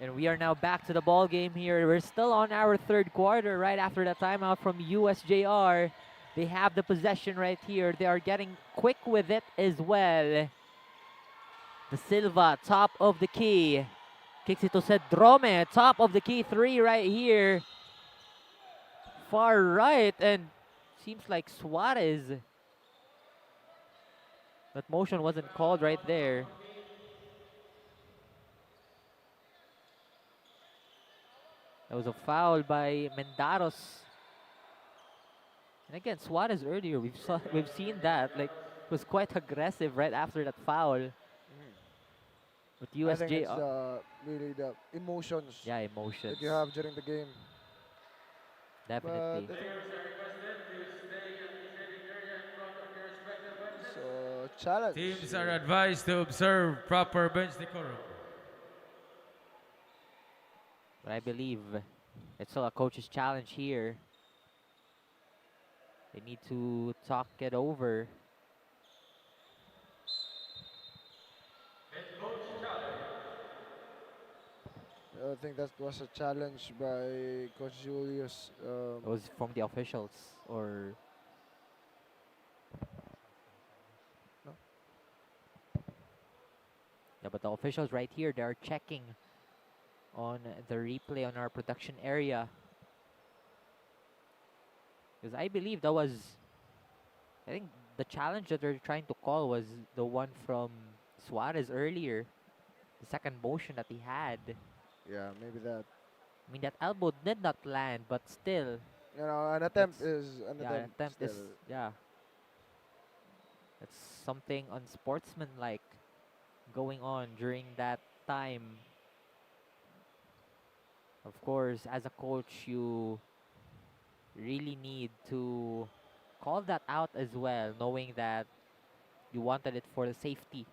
And we are now back to the ball game here. We're still on our third quarter right after the timeout from USJ-R. They have the possession right here. They are getting quick with it as well. The Silva, top of the key. Kicks it to Cedrome, top of the key three right here. Far right, and seems like Suarez. That motion wasn't called right there. That was a foul by Mendaros. And again, Suarez earlier, we've seen that, like, was quite aggressive right after that foul. But USJ, I think it's really the emotions. Yeah, emotions that you have during the game. Definitely. So challenge. Teams are advised to observe proper bench decorum. But I believe it's still a coach's challenge here. They need to talk it over. I think that was a challenge by Coach Julius. It was from the officials, or no? Yeah, but the officials right here, they are checking on the replay on our production area. Because I believe that was, I think the challenge that they're trying to call was the one from Suarez earlier. The second motion that he had. Yeah, maybe that. I mean, that elbow did not land, but still. You know, an attempt is an attempt. Is, yeah. That's something unsportsmanlike going on during that time. Of course, as a coach, you really need to call that out as well, knowing that you wanted it for the safety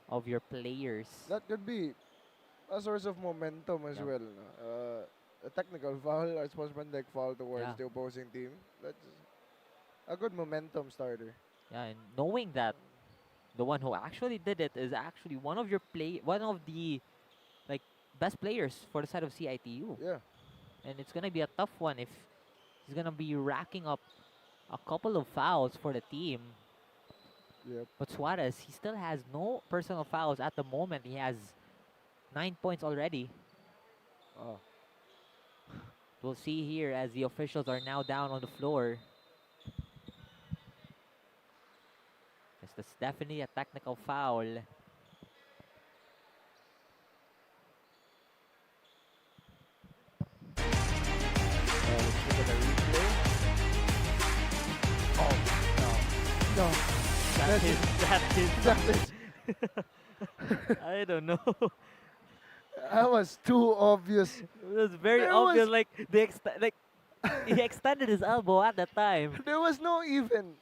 of your players. That could be a source of momentum as well. A technical foul, a sportsmanlike foul towards the opposing team. That's a good momentum starter. Yeah, and knowing that the one who actually did it is actually one of the like best players for the side of CITU. Yeah. And it's gonna be a tough one if he's gonna be racking up a couple of fouls for the team. Yep. But Suarez, he still has no personal fouls at the moment. He has 9 points already. Oh. We'll see here as the officials are now down on the floor. Yes, that's definitely a technical foul. No. That's it. I don't know. That was too obvious. It was very obvious. Like he extended his elbow at that time. There was no even,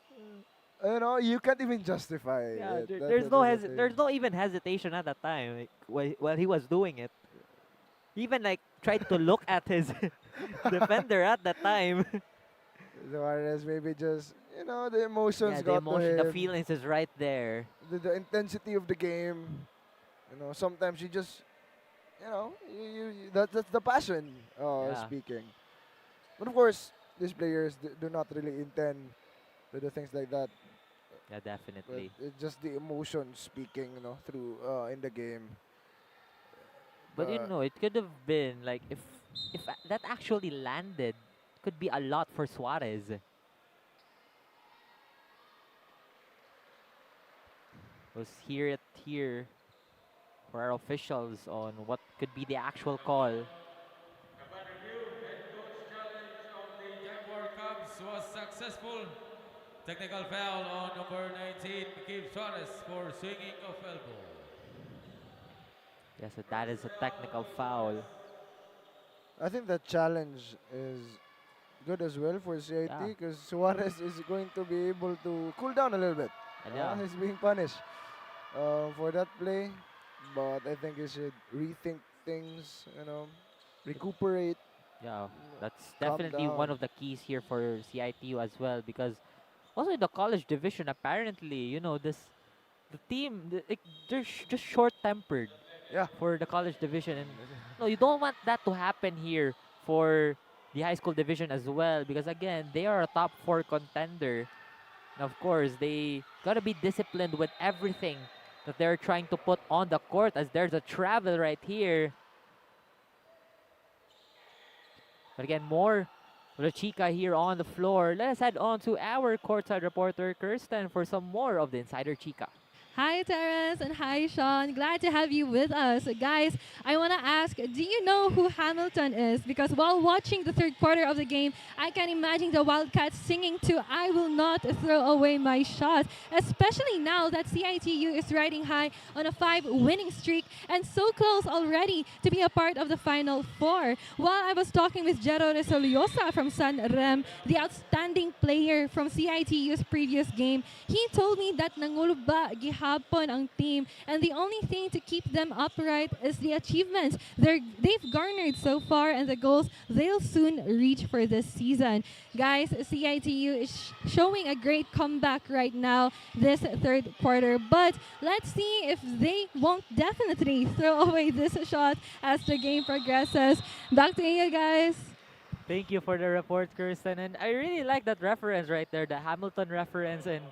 you can't even justify Yeah, it. there's no even hesitation at that time. Like, while he was doing it, he even like tried to look at his defender at that time. Suarez maybe just, the emotions got to him. The feelings is right there. The intensity of the game. Sometimes you just, that's the passion speaking. But of course, these players do not really intend to do things like that. Yeah, definitely. But it's just the emotion speaking, through in the game. But it could have been like if that actually landed, could be a lot for Suarez. Let's hear it here for our officials on what could be the actual call. Was successful. Technical foul on number 19, Gabe Suarez for swinging of elbow. Yes, so that is a technical foul. I think the challenge is good as well for CIT because Suarez is going to be able to cool down a little bit. He's being punished for that play, but I think he should rethink things, recuperate. Yeah, that's definitely one of the keys here for CITU as well, because also in the college division, apparently, the team, they're just short-tempered for the college division. And no, you don't want that to happen here for the high school division as well, because again, they are a top 4 contender. And of course, they gotta be disciplined with everything that they're trying to put on the court, as there's a travel right here. But again, more with Chica here on the floor. Let us head on to our courtside reporter, Kirsten, for some more of the Insider Chica. Hi, Terrence, and hi, Sean. Glad to have you with us. Guys, I want to ask, do you know who Hamilton is? Because while watching the third quarter of the game, I can imagine the Wildcats singing to "I Will Not Throw Away My Shot," especially now that CITU is riding high on a 5-winning streak and so close already to be a part of the Final Four. While I was talking with Jose-Recoletos from San Rem, the outstanding player from CITU's previous game, he told me that nanguluba gihapon ang team, and the only thing to keep them upright is the achievements they've garnered so far and the goals they'll soon reach for this season. Guys, CITU is showing a great comeback right now this third quarter, but let's see if they won't definitely throw away this shot as the game progresses. Back to you guys. Thank you for the report, Kirsten. And I really like that reference right there, the Hamilton reference. And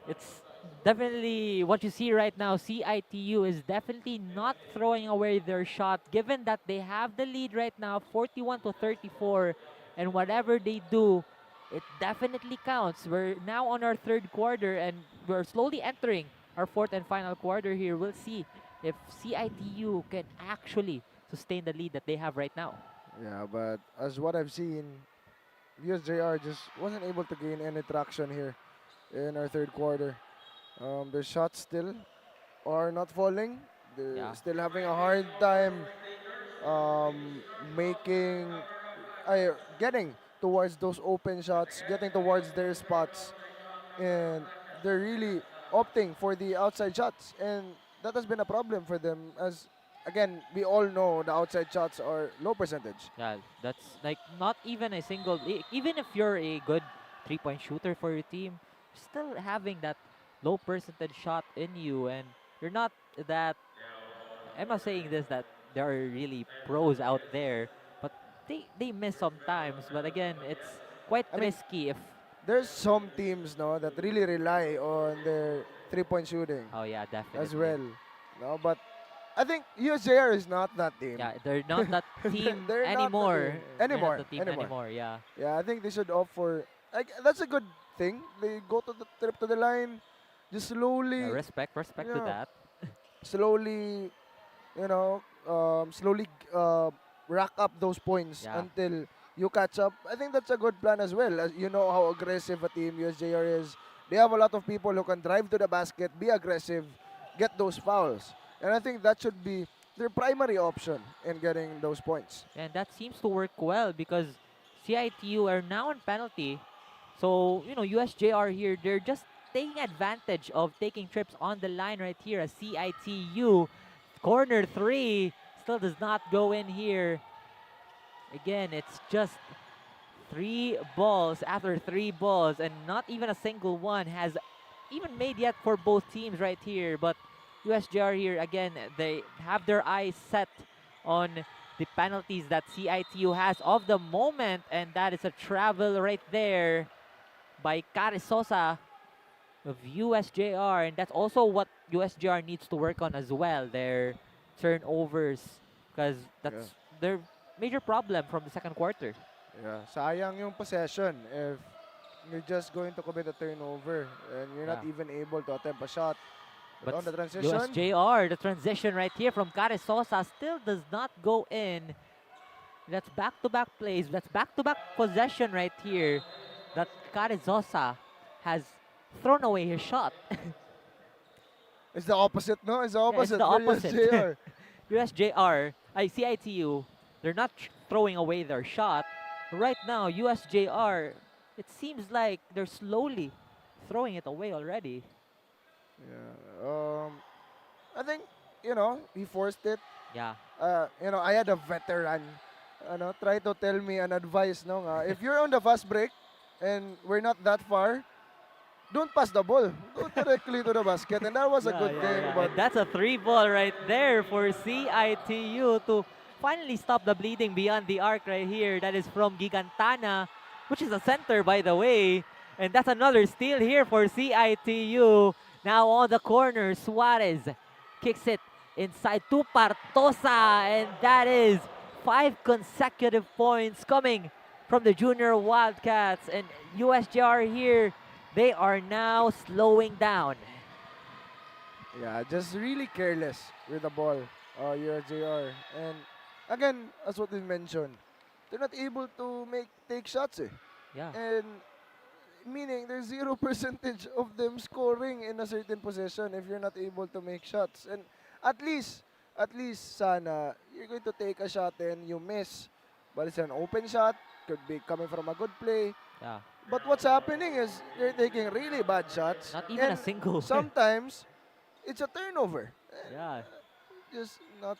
it's definitely what you see right now. CITU is definitely not throwing away their shot, given that they have the lead right now, 41-34. And whatever they do, it definitely counts. We're now on our third quarter, and we're slowly entering our fourth and final quarter here. We'll see if CITU can actually sustain the lead that they have right now. Yeah, but as what I've seen, USJ-R just wasn't able to gain any traction here in our third quarter. Their shots still are not falling. They're still having a hard time getting towards those open shots, getting towards their spots. And they're really opting for the outside shots. And that has been a problem for them, as again, we all know the outside shots are low percentage. Yeah, that's like not even a single, even if you're a good three-point shooter for your team, still having that low percentage shot in you, and you're not that. I'm not saying this that there are really pros out there, but they miss sometimes. But again, it's quite risky if. There's some teams, no, that really rely on their three-point shooting. Oh yeah, definitely. As well, no, but I think USJ-R is not that team. Yeah, they're not that team They're not that anymore. team. They're not the team anymore. Yeah. Yeah, I think they should opt for. Like, that's a good thing. They go to the trip to the line, just slowly. Yeah, respect to that. Slowly, slowly rack up those points until you catch up. I think that's a good plan as well. As you know how aggressive a team USJ-R is. They have a lot of people who can drive to the basket, be aggressive, get those fouls. And I think that should be their primary option in getting those points. And that seems to work well because CIT-U are now on penalty. So, USJ-R here, they're just taking advantage of taking trips on the line right here as CIT-U. Corner 3 still does not go in here. Again, it's just 3 balls after 3 balls, and not even a single one has even made yet for both teams right here. But USJ-R here, again, they have their eyes set on the penalties that CIT-U has of the moment, and that is a travel right there by 𝐂𝐄𝐒 of USJ-R, and that's also what USJ-R needs to work on as well, their turnovers, because that's their major problem from the second quarter. Yeah, sayang yung possession if you're just going to commit a turnover and you're not even able to attempt a shot. But on the transition, USJ-R, the transition right here from 𝐂𝐄𝐒 still does not go in. That's back-to-back plays. That's back-to-back possession right here that 𝐂𝐄𝐒 has thrown away his shot. It's the opposite, no? It's the opposite. Yeah, it's the opposite. USJ-R. USJ-R, CIT-U, they're not throwing away their shot. Right now, USJ-R, it seems like they're slowly throwing it away already. Yeah. I think, he forced it. Yeah. I had a veteran, try to tell me an advice, no? If you're on the fast break and we're not that far, don't pass the ball. Go directly to the basket. And that was a good thing. But and that's a 3-ball right there for CIT-U to finally stop the bleeding beyond the arc right here. That is from Gigantana, which is a center, by the way. And that's another steal here for CIT-U. Now on the corner, Suarez kicks it inside to Partosa. And that is 5 consecutive points coming from the junior Wildcats. And USJ-R here, they are now slowing down. Yeah, just really careless with the ball, USJ-R. And again, as what we mentioned, they're not able to take shots. Yeah. And meaning there's 0% of them scoring in a certain possession if you're not able to make shots. And at least sana, you're going to take a shot and you miss. But it's an open shot, could be coming from a good play. Yeah. But what's happening is they're taking really bad shots. Not even a single. Sometimes it's a turnover. Yeah. Just not.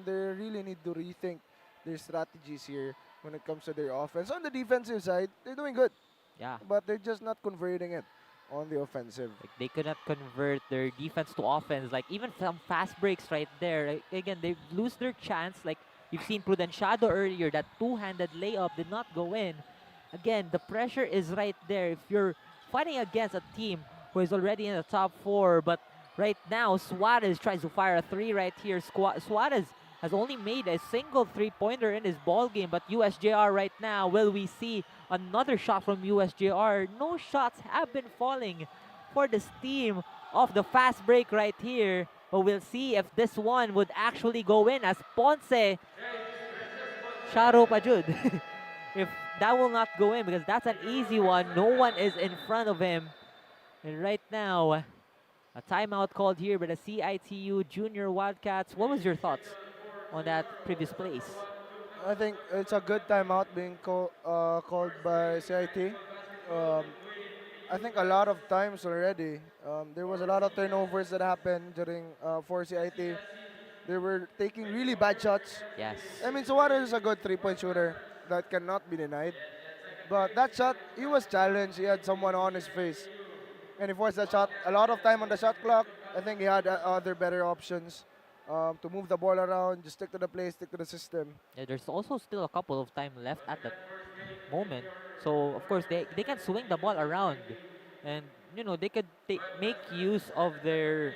They really need to rethink their strategies here when it comes to their offense. On the defensive side, they're doing good. Yeah. But they're just not converting it on the offensive. Like they could not convert their defense to offense. Like even some fast breaks right there. Like, again, they lose their chance. Like you've seen Prudenciado earlier, that two-handed layup did not go in. Again, the pressure is right there. If you're fighting against a team who is already in the top 4, but right now Suarez tries to fire a 3 right here. Suarez has only made a single 3-pointer in his ball game, but USJ-R right now, will we see another shot from USJ-R? No shots have been falling for this team off the fast break right here, but we'll see if this one would actually go in as Ponce Sharo Pajud. If that will not go in, because that's an easy one. No one is in front of him. And right now, a timeout called here by the CIT-U Junior Wildcats. What was your thoughts on that previous place? I think it's a good timeout being called by CIT. I think a lot of times already, there was a lot of turnovers that happened during for CIT. They were taking really bad shots. Yes. I mean, Suarez is a good 3-point shooter that cannot be denied. But that shot, he was challenged. He had someone on his face. And he forced that shot. A lot of time on the shot clock. I think he had other better options to move the ball around, just stick to the play, stick to the system. Yeah, there's also still a couple of time left at that moment. So, of course, they can swing the ball around. And, you know, they could make use of their...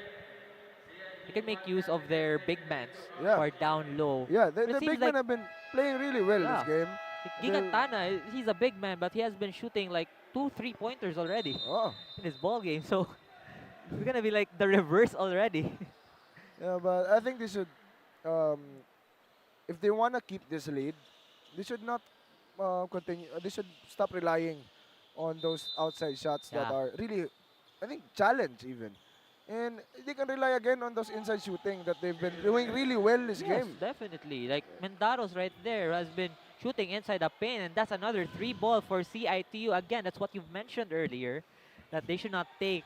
They can make use of their big mans who are down low. Yeah, the big men have been playing really well this game. 𝐂𝐂𝐿, he's a big man, but he has been shooting like 2 3-pointers already in his ball game. So it's gonna be like the reverse already. Yeah, but I think they should, if they wanna keep this lead, they should not continue. They should stop relying on those outside shots that are really, I think, challenge even. And they can rely again on those inside shooting that they've been doing really well this game. Yes, definitely. Like Mendaros right there has been shooting inside the paint, and that's another 3-ball for CIT-U. Again, that's what you've mentioned earlier, that they should not take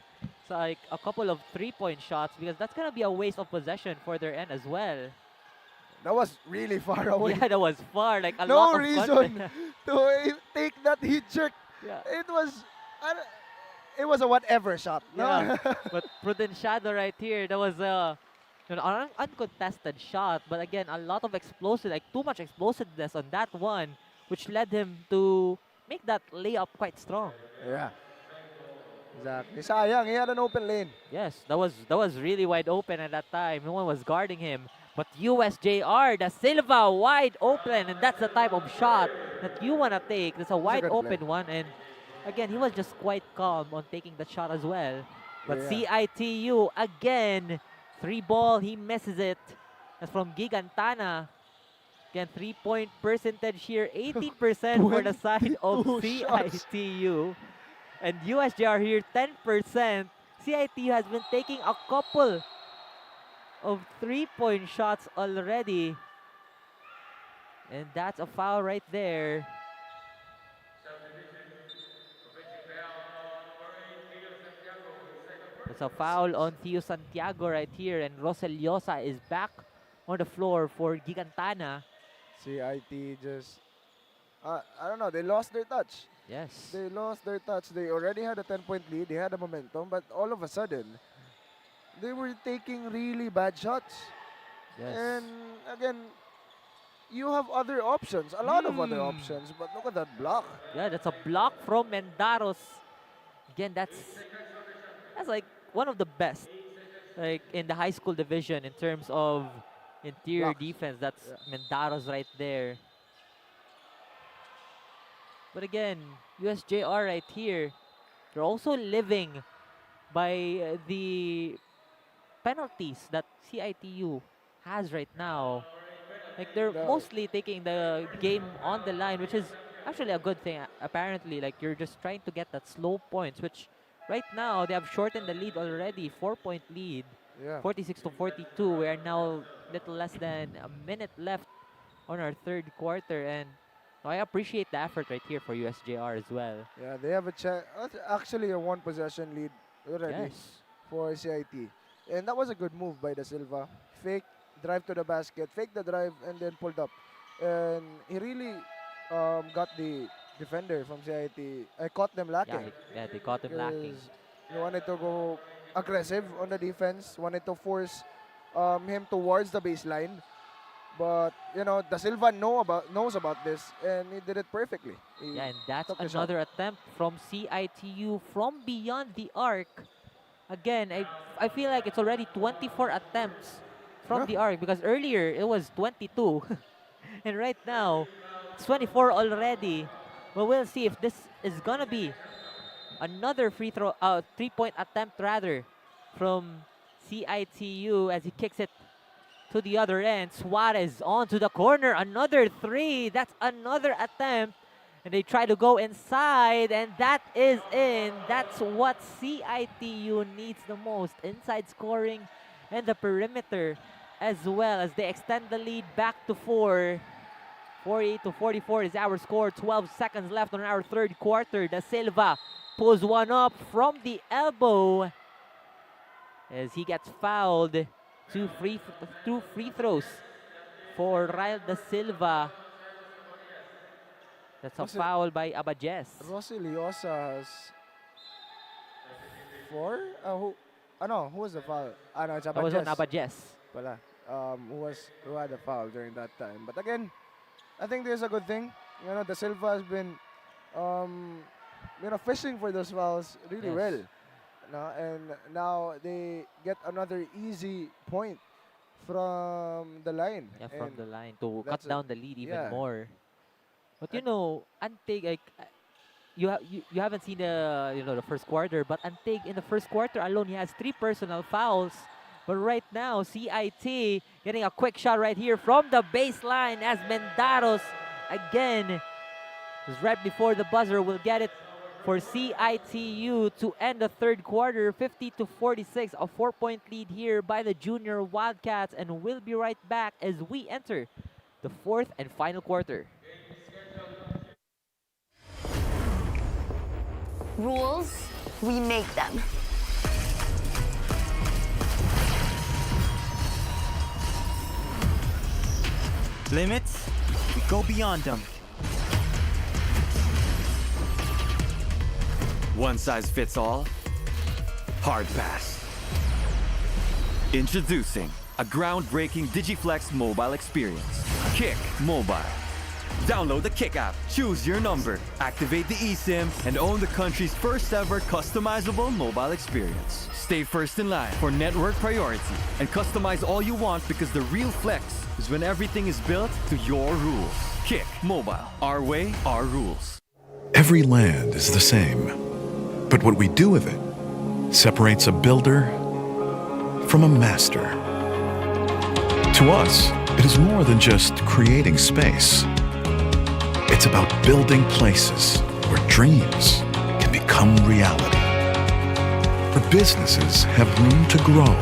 like a couple of 3-point shots because that's gonna be a waste of possession for their end as well. That was really far away. Yeah, that was far. Like a no lot of reason to take that heat check. Yeah. It was a whatever shot. Yeah, but Prudenciado right here, that was an uncontested shot. But again, a lot of too much explosiveness on that one, which led him to make that layup quite strong. Yeah, exactly. Sayang, he had an open lane. Yes, that was really wide open at that time. No one was guarding him. But USJ-R, the Silva wide open, and that's the type of shot that you wanna take. That's a wide open one, and again, he was just quite calm on taking the shot as well. But CIT-U, again, 3-ball, he misses it. That's from Gigantana. Again, 3-point percentage here, 18% for the side of CIT-U. And USJ-R here, 10%. CIT-U has been taking a couple of 3-point shots already. And that's a foul right there. It's a foul on Theo Santiago right here, and Rosel Llosa is back on the floor for Gigantana. CIT just, I don't know, they lost their touch. Yes. They lost their touch. They already had a 10-point lead. They had a momentum, but all of a sudden, they were taking really bad shots. Yes. And again, you have other options, a lot of other options, but look at that block. Yeah, that's a block from Mendaros. Again, that's like one of the best, like in the high school division in terms of interior defense. That's Mendaros right there. But again, USJ-R right here, they're also living by the penalties that CIT-U has right now. Like they're mostly taking the game on the line, which is actually a good thing. Apparently, like you're just trying to get that slow points, which right now they have shortened the lead already. 4-point lead, 46-42. We are now little less than a minute left on our third quarter, and I appreciate the effort right here for USJ-R as well. Yeah, they have a chance. Actually, a 1-possession lead already for CIT. And that was a good move by the Silva. Fake, drive to the basket, fake the drive, and then pulled up. And he really got the defender from CIT. I caught them lacking. Yeah, they caught him lacking. He wanted to go aggressive on the defense, wanted to force him towards the baseline. But, you know, Da Silva knows about this, and he did it perfectly. Yeah, and that's another attempt from CIT-U from beyond the arc. Again, I feel like it's already 24 attempts from the arc, because earlier it was 22. And right now, it's 24 already. But we'll see if this is going to be another free throw, 3-point attempt rather, from CIT-U as he kicks it to the other end. Suarez onto the corner. Another 3. That's another attempt. And they try to go inside, and that is in. That's what CIT-U needs the most. Inside scoring and the perimeter as well, as they extend the lead back to 4. 48-44 is our score. 12 seconds left on our third quarter. Da Silva pulls one up from the elbow as he gets fouled. Two free throws for Ryle Da Silva. That's a foul by Abajes. Rosiliosa has 4? Who was the foul? No, it's Abajes. That was on Abajes. Pala. Who had a foul during that time. But again, I think there's a good thing. The Silva has been fishing for those fouls really well. And now they get another easy point from the line. Yeah, from the line to cut down the lead even more. But Antig, like, you haven't seen the first quarter, but Antig in the first quarter alone, he has 3 personal fouls. But right now, CIT getting a quick shot right here from the baseline as Mendaros again, just right before the buzzer, will get it for CIT-U to end the third quarter, 50-46, a 4-point lead here by the Junior Wildcats, and we'll be right back as we enter the fourth and final quarter. Rules, we make them. Limits, we go beyond them. One size fits all? Hard pass. Introducing a groundbreaking DigiFlex mobile experience. Kick Mobile. Download the Kick app, choose your number, activate the eSIM, and own the country's first ever customizable mobile experience. Stay first in line for network priority and customize all you want, because the real flex is when everything is built to your rules. Kick Mobile. Our way, our rules. Every land is the same, but what we do with it separates a builder from a master. To us, it is more than just creating space. It's about building places where dreams can become reality, where businesses have room to grow,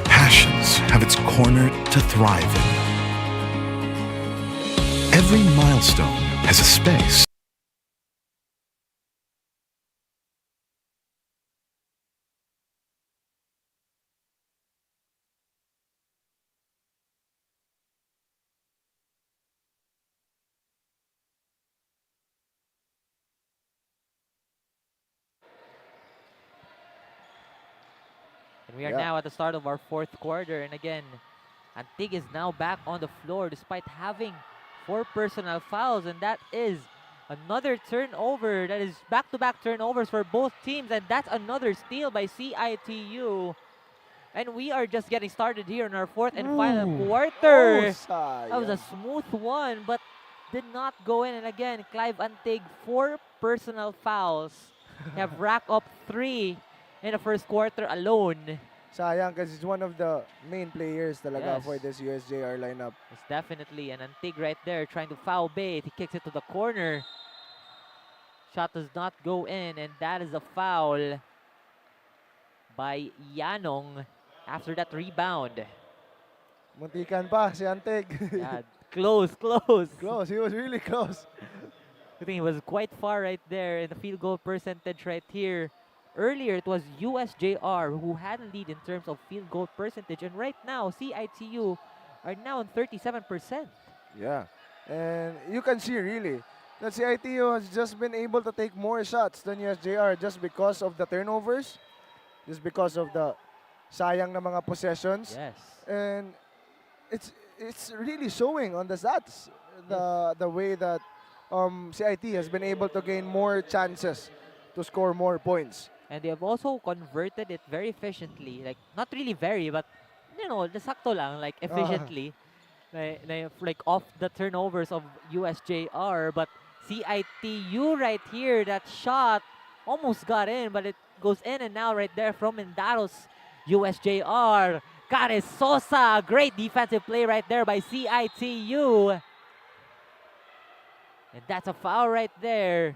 passions have its corner to thrive in. Every milestone has a space. And we are now at the start of our fourth quarter, and again, Antig is now back on the floor despite having 4 personal fouls, and that is another turnover. That is back-to-back turnovers for both teams, and that's another steal by CIT-U. And we are just getting started here in our fourth and final quarter. That was a smooth one, but did not go in. And again, Clive Antig, 4 personal fouls. They have racked up 3 in the first quarter alone. Sayang, because he's one of the main players talaga for this USJ-R lineup. It's definitely an Antig right there trying to foul bait. He kicks it to the corner. Shot does not go in, and that is a foul by Yanong after that rebound. Muntikan pa si Antig. Yeah, close. Close, he was really close. I think he was quite far right there in the field goal percentage right here. Earlier, it was USJ-R who had a lead in terms of field goal percentage. And right now, CIT-U are now on 37%. Yeah. And you can see really that CIT-U has just been able to take more shots than USJ-R just because of the turnovers, just because of the sayang na mga possessions. Yes. And it's really showing on the stats, the way that CIT has been able to gain more chances to score more points. And they have also converted it very efficiently. Like, not really very, but, the sakto lang, like, efficiently. Like, off the turnovers of USJ-R. But CIT-U right here, that shot almost got in, but it goes in and now right there from Mendaros. USJ-R. Kare Sosa. Great defensive play right there by CIT-U. And that's a foul right there.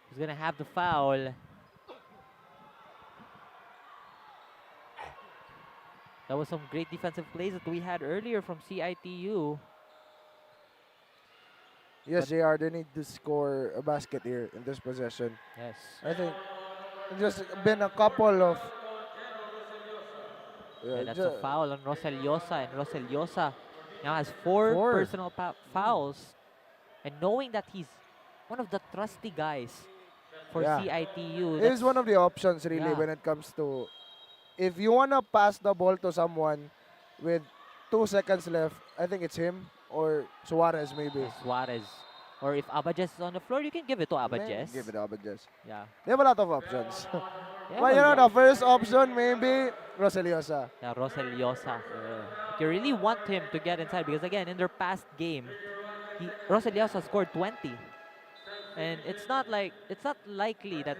Who's going to have the foul? That was some great defensive plays that we had earlier from CIT-U. Yes, JR, they need to score a basket here in this possession. Yes. I think there's just been a couple of... Yeah, that's a foul on Roseliosa, and Roseliosa Now has four Four. personal fouls. And knowing that he's one of the trusty guys for CIT-U. He's one of the options really when it comes to, if you want to pass the ball to someone with 2 seconds left, I think it's him or Suarez maybe. Suarez. Or if Abadjes is on the floor, you can give it to Abadjes. Give it to Abadjes. Yeah. They have a lot of options. But you know, the first option maybe Roseliosa. Yeah, Roseliosa. You really want him to get inside because again, in their past game, Roseliosa scored 20. And it's not likely that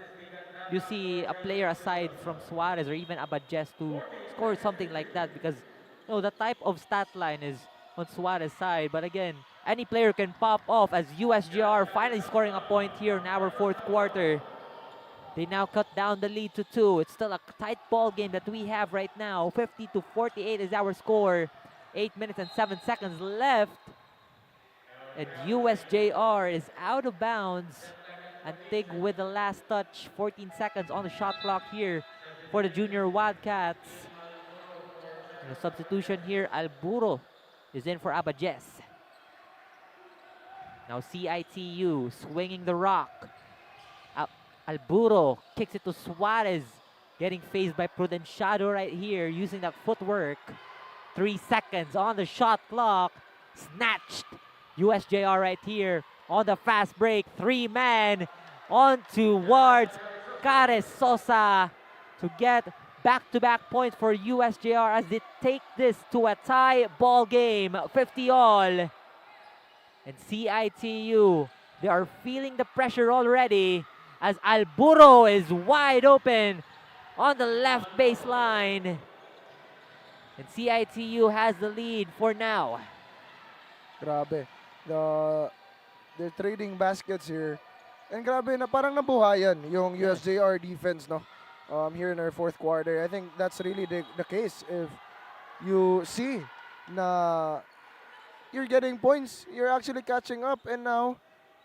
you see a player aside from Suarez or even Abadjes to score something like that because the type of stat line is on Suarez's side. But again, any player can pop off as USJ-R finally scoring a point here in our fourth quarter. They now cut down the lead to 2. It's still a tight ball game that we have right now. 50-48 is our score. 8 minutes and 7 seconds left. And USJ-R is out of bounds. And Tig with the last touch. 14 seconds on the shot clock here for the Junior Wildcats. And a substitution here, Alburo is in for Abadjes. Now CIT-U swinging the rock. Alburo kicks it to Suarez. Getting faced by Prudenciado right here using that footwork. 3 seconds on the shot clock. Snatched. USJ-R right here on the fast break. 3-man on towards Cares Sosa to get back-to-back points for USJ-R as they take this to a tie ball game. 50-all. And CIT-U, they are feeling the pressure already as Alburo is wide open on the left baseline. And CIT-U has the lead for now. Grabe. They're trading baskets here. And grabe na parang nabuhayan yung USJ-R defense, no? Here in our fourth quarter. I think that's really the case. If you see na you're getting points, you're actually catching up, and now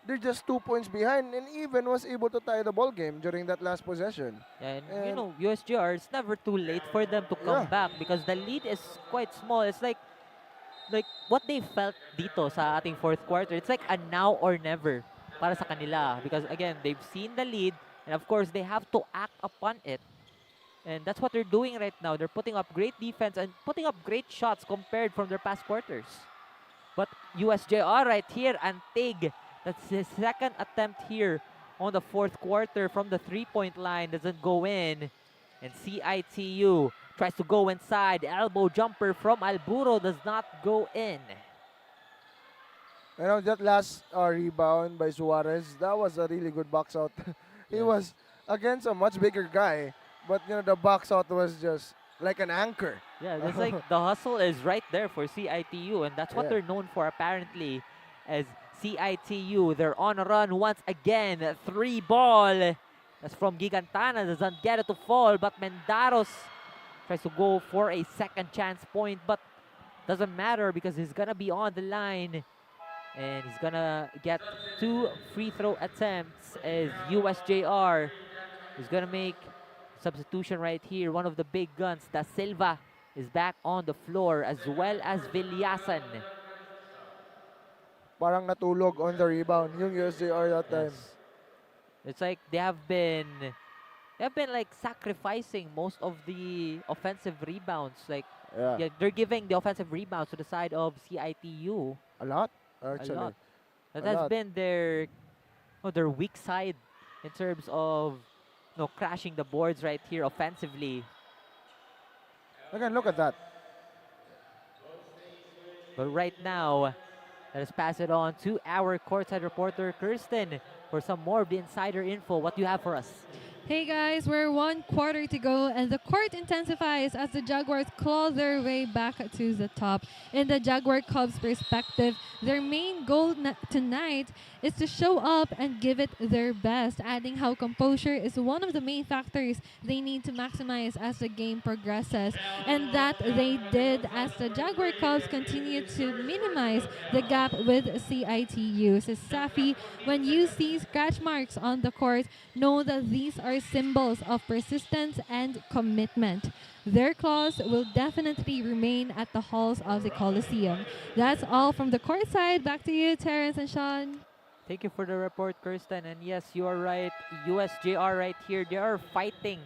they're just 2 points behind, and even was able to tie the ball game during that last possession. And USJ-R, it's never too late for them to come back because the lead is quite small. It's like what they felt dito sa ating fourth quarter. It's like a now or never para sa kanila because again, they've seen the lead and of course they have to act upon it. And that's what they're doing right now. They're putting up great defense and putting up great shots compared from their past quarters. But USJ-R right here and Tig, that's his second attempt here on the fourth quarter from the three-point line, doesn't go in. And CIT-U tries to go inside. Elbow jumper from Alburo does not go in. You know, that last rebound by Suarez, that was a really good box out. He was against a much bigger guy, but the box out was just like an anchor. Yeah, it's like the hustle is right there for CIT-U, and that's what they're known for apparently as CIT-U. They're on a run once again. 3-ball. That's from Gigantana. Doesn't get it to fall, but Mendaros tries to go for a second chance point, but doesn't matter because he's gonna be on the line. And he's gonna get 2 free throw attempts as USJ-R is gonna make substitution right here. One of the big guns, Da Silva, is back on the floor as well as Villasan. Parang natulog on the rebound yung USJ-R that time. It's like they have been like sacrificing most of the offensive rebounds. Like they're giving the offensive rebounds to the side of CIT-U. A lot, actually. A lot. That has been their weak side in terms of crashing the boards right here offensively. Again, look at that. But right now, let us pass it on to our courtside reporter, Kirsten, for some more of the insider info. What do you have for us? Hey guys, we're 1 quarter to go and the court intensifies as the Jaguars claw their way back to the top. In the Jaguar Cubs' perspective, their main goal tonight is to show up and give it their best, adding how composure is one of the main factors they need to maximize as the game progresses. And that they did as the Jaguar Cubs continue to minimize the gap with CIT-U. CESAFI, when you see scratch marks on the court, know that these are are symbols of persistence and commitment. Their claws will definitely remain at the halls of the Coliseum. That's all from the court side. Back to you, Terrence and Sean. Thank you for the report, Kirsten. And yes, you are right. USJR right here, they are fighting.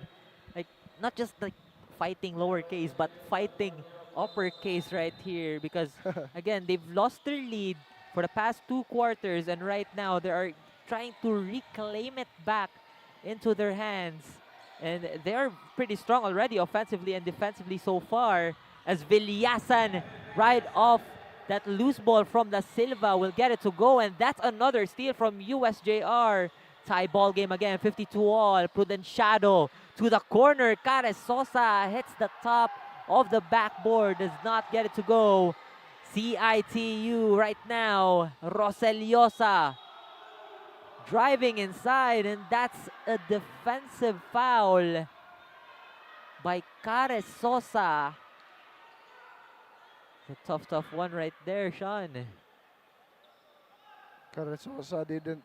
Like, not just like fighting lowercase, but fighting uppercase right here. Because, again, they've lost their lead for the past 2 quarters. And right now, they are trying to reclaim it back into their hands. And they are pretty strong already, offensively and defensively so far. As Villasan, right off that loose ball from Da Silva, will get it to go. And that's another steal from USJR. Tie ball game again, 52-all. Prudenciado to the corner. 𝐂𝐄𝐒 hits the top of the backboard. Does not get it to go. CIT-U right now. Roseliosa driving inside, and that's a defensive foul by 𝐂𝐄𝐒. A tough one right there, Sean. 𝐂𝐄𝐒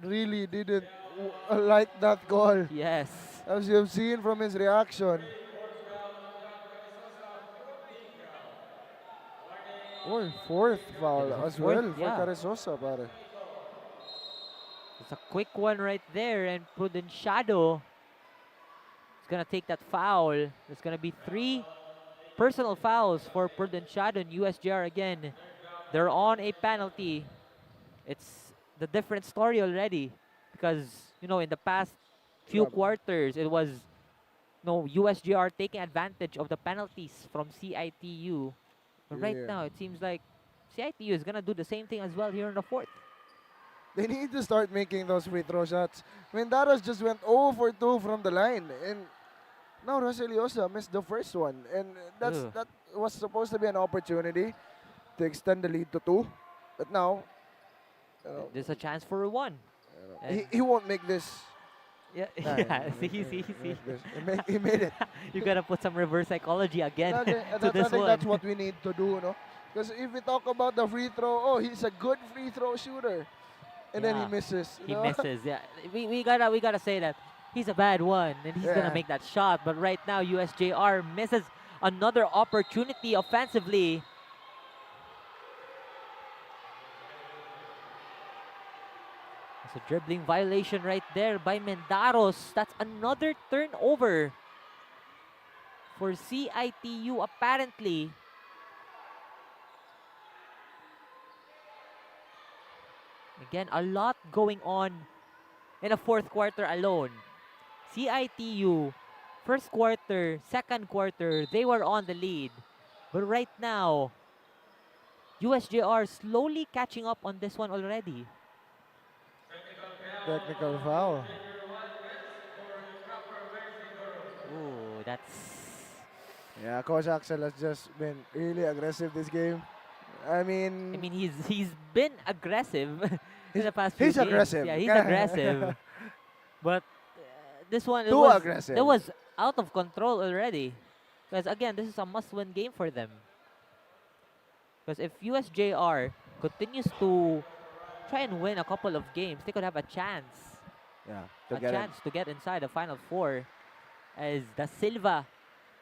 really didn't like that goal. Yes. As you've seen from his reaction. Oh, 4th foul as well for 𝐂𝐿𝐶, pare. It's a quick one right there, and Prudenciado is going to take that foul. There's going to be 3 personal fouls for Prudenciado and USJR again. They're on a penalty. It's the different story already because, you know, in the past few quarters, it was USJR taking advantage of the penalties from CIT-U. But right now, it seems like CIT-U is going to do the same thing as well here in the 4th. They need to start making those free throw shots. Mendaros just went 0 for 2 from the line. And now Roseliosa missed the first one. And that was supposed to be an opportunity to extend the lead to 2. But now, there's a chance for 1. He won't make this. Yeah, see. He made it. You gotta put some reverse psychology again to this I think one. that's what we need to do, no? Because if we talk about the free throw, he's a good free throw shooter. And then he misses. He misses, yeah. We gotta say that he's a bad one, and he's gonna make that shot. But right now, USJR misses another opportunity offensively. It's a dribbling violation right there by Mendaros. That's another turnover for CIT-U apparently. Again, a lot going on in the 4th quarter alone. CIT-U, 1st quarter, 2nd quarter, they were on the lead. But right now, USJR slowly catching up on this one already. Technical foul. Ooh, that's... Yeah, Coach Axel has just been really aggressive this game. I mean, he's been aggressive in the past few games. He's aggressive. Yeah, he's aggressive. But this one, aggressive. It was out of control already. Because again, this is a must-win game for them. Because if USJR continues to try and win a couple of games, they could have a chance. Yeah, to get inside the Final 4. As Da Silva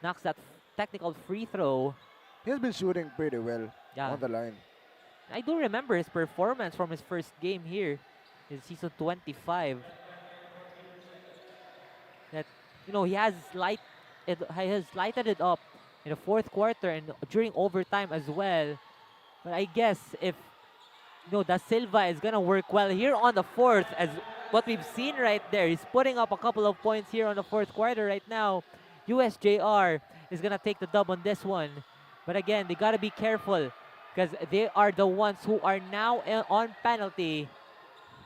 knocks that technical free throw. He has been shooting pretty well on the line. I do remember his performance from his first game here in season 25. That he has lighted it up in the 4th quarter and during overtime as well. But I guess if Da Silva is gonna work well here on the 4th, as what we've seen right there, he's putting up a couple of points here on the 4th quarter right now. USJR is gonna take the dub on this one. But again, they gotta be careful because they are the ones who are now on penalty.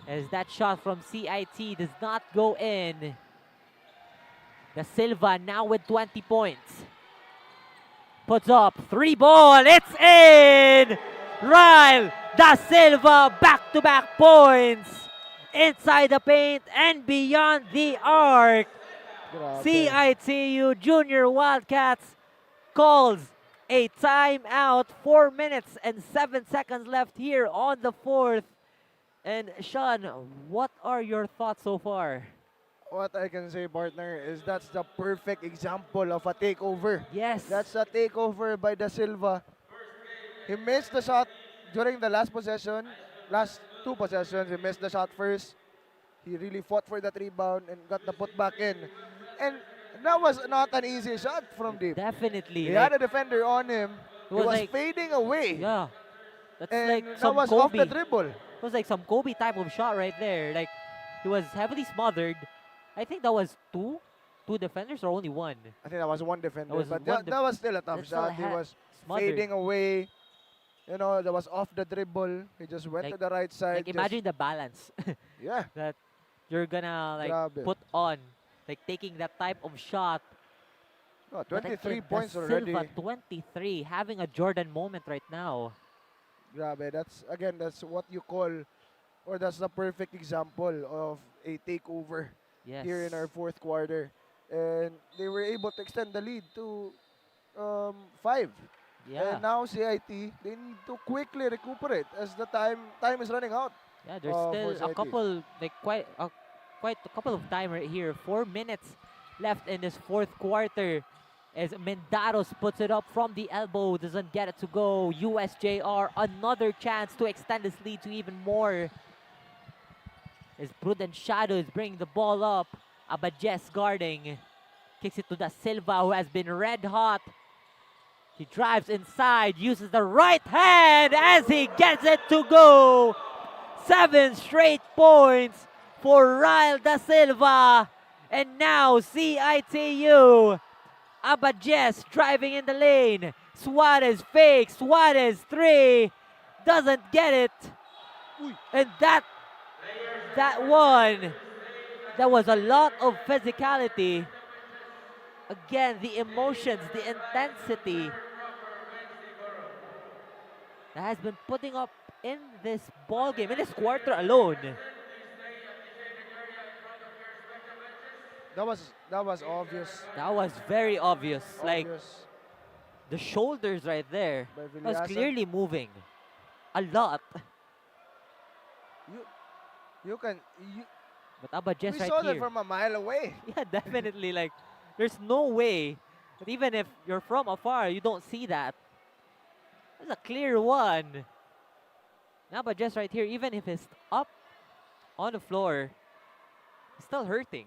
As that shot from CIT does not go in. Da Silva now with 20 points. Puts up 3 ball. It's in! Ryle Da Silva back-to-back points. Inside the paint and beyond the arc. CIT-U Junior Wildcats calls a timeout. 4 minutes and 7 seconds left here on the 4th. And Sean, what are your thoughts so far? what I can say, partner, is that's the perfect example of a takeover. Yes. That's a takeover by Da Silva. He missed the shot during the last possession. Last two possessions, he missed the shot first. He really fought for that rebound and got the putback in. And that was not an easy shot from deep. Definitely. He had a defender on him. He was like, fading away. Yeah. That's And like that some was Kobe. off the dribble. It was like some Kobe type of shot right there. Like, he was heavily smothered. I think that was two defenders or only one. I think that was one defender, That was but one that was still a tough that's still shot. He was smothered. fading away. You know, that was off the dribble. He just went to the right side. Like, imagine the balance. Yeah. That you're gonna like Grabe. put on, like taking that type of shot. Oh, But 23 again, points Da already. Silva, 23, having a Jordan moment right now. Grabe. That's what you call, or that's the perfect example of a takeover Yes. here in our fourth quarter. And they were able to extend the lead to 5. Yeah. And now CIT, they need to quickly recuperate as the time is running out. Yeah, there's for still a CIT. couple, like quite a couple of time right here. 4 minutes left in this fourth quarter. As Mendaros puts it up from the elbow, doesn't get it to go. USJ-R, another chance to extend this lead to even more. As Prudent Shadow is bringing the ball up. Abajes guarding. Kicks it to Da Silva, who has been red hot. He drives inside, uses the right hand as he gets it to go. 7 straight points for Ryle Da Silva. And now CIT-U. Abajes driving in the lane. Suarez fakes. Suarez 3. Doesn't get it. And that one, that was a lot of physicality. Again, the emotions, the intensity that has been putting up in this ball game, in this quarter alone. That was obvious. That was very obvious. Like, Obvious. the shoulders right there By was Villasa. clearly moving a lot. But Abajes We right saw here. that from a mile away. Yeah, definitely. Like, there's no way that even if you're from afar, you don't see that. There's a clear one. Now, Abajes right here, even if it's up on the floor, he's still hurting.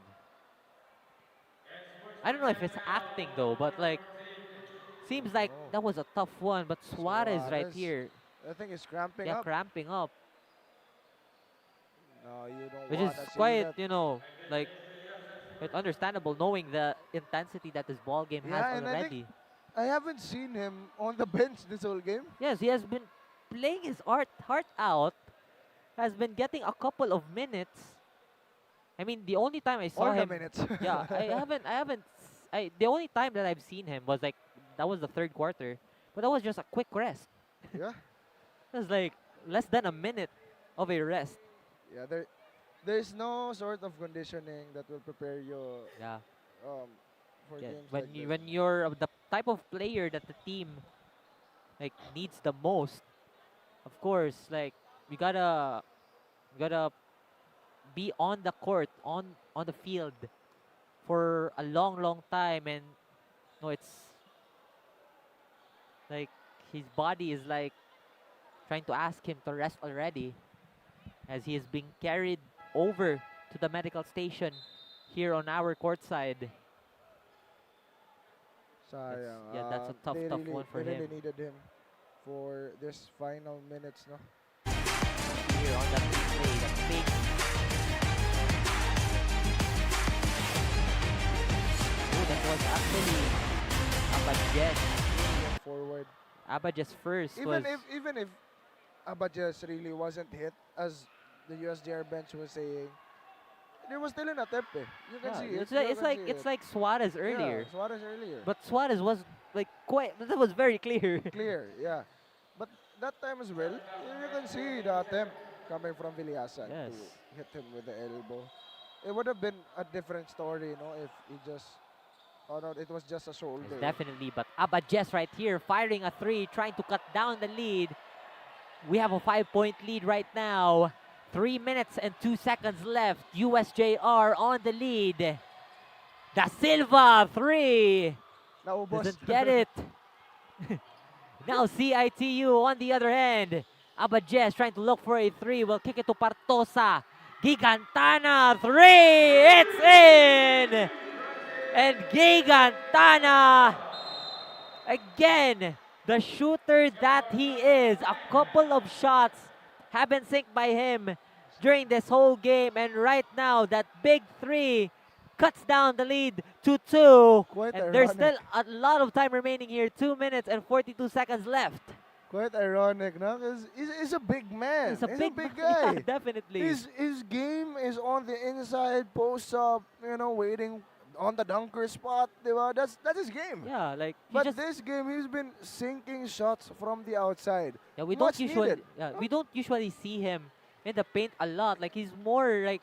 I don't know if it's acting though, but like, seems like that was a tough one. But Suarez right Suarez, here, I think it's cramping yeah, up. cramping up. No, you don't Which is wanna see quite, that. you know, like, quite understandable knowing the intensity that this ball game Yeah, has and already. I haven't seen him on the bench this whole game. Yes, he has been playing his heart out, has been getting a couple of minutes. I mean, the only time I saw All the him, minutes. yeah, the only time that I've seen him was like, that was the third quarter, but that was just a quick rest. Yeah. It was like less than a minute of a rest. Yeah, there's no sort of conditioning that will prepare you. Yeah. For Yeah, games when like you, this. when you're the type of player that the team like needs the most, of course, like we gotta be on the court, on the field for a long time, and no, it's like his body is like trying to ask him to rest already, as he is being carried over to the medical station here on our court side. Sayang. Yeah, that's a tough they really, one for they him. really needed him for this final minutes, no? Here on that replay, that fake. Oh, that was actually Abajes. Forward. Abajes first Even was... if Abajes really wasn't hit, as the USJ-R bench was saying, there was still an attempt. You can Yeah, see it's it. like, You it's can like see it's it. like Suarez earlier. Yeah, Suarez earlier. But Suarez was like quite... That was very clear. Clear, yeah. But that time as well, you can see the attempt coming from Villasa Yes. to hit him with the elbow. It would have been a different story, if he just... Oh no, it was just a shoulder. Yes, definitely, but Abajes right here firing a 3, trying to cut down the lead. We have a 5-point lead right now. 3 minutes and 2 seconds left. USJ-R on the lead. Da Silva, 3. Doesn't get it. Now CIT-U on the other hand. Abadjes trying to look for a 3. Will kick it to Partosa. Gigantana, 3. It's in. And Gigantana, again, the shooter that he is. A couple of shots have been synced by him during this whole game. And right now, that big 3 cuts down the lead to 2. And there's still a lot of time remaining here. 2 minutes and 42 seconds left. Quite ironic, no? Because he's a big man. He's a big guy. Yeah, definitely. His game is on the inside, post up, waiting on the dunker spot. That's his game. Yeah, like. But this game, he's been sinking shots from the outside. Yeah, we Much don't usually see him in the paint a lot. Like he's more like,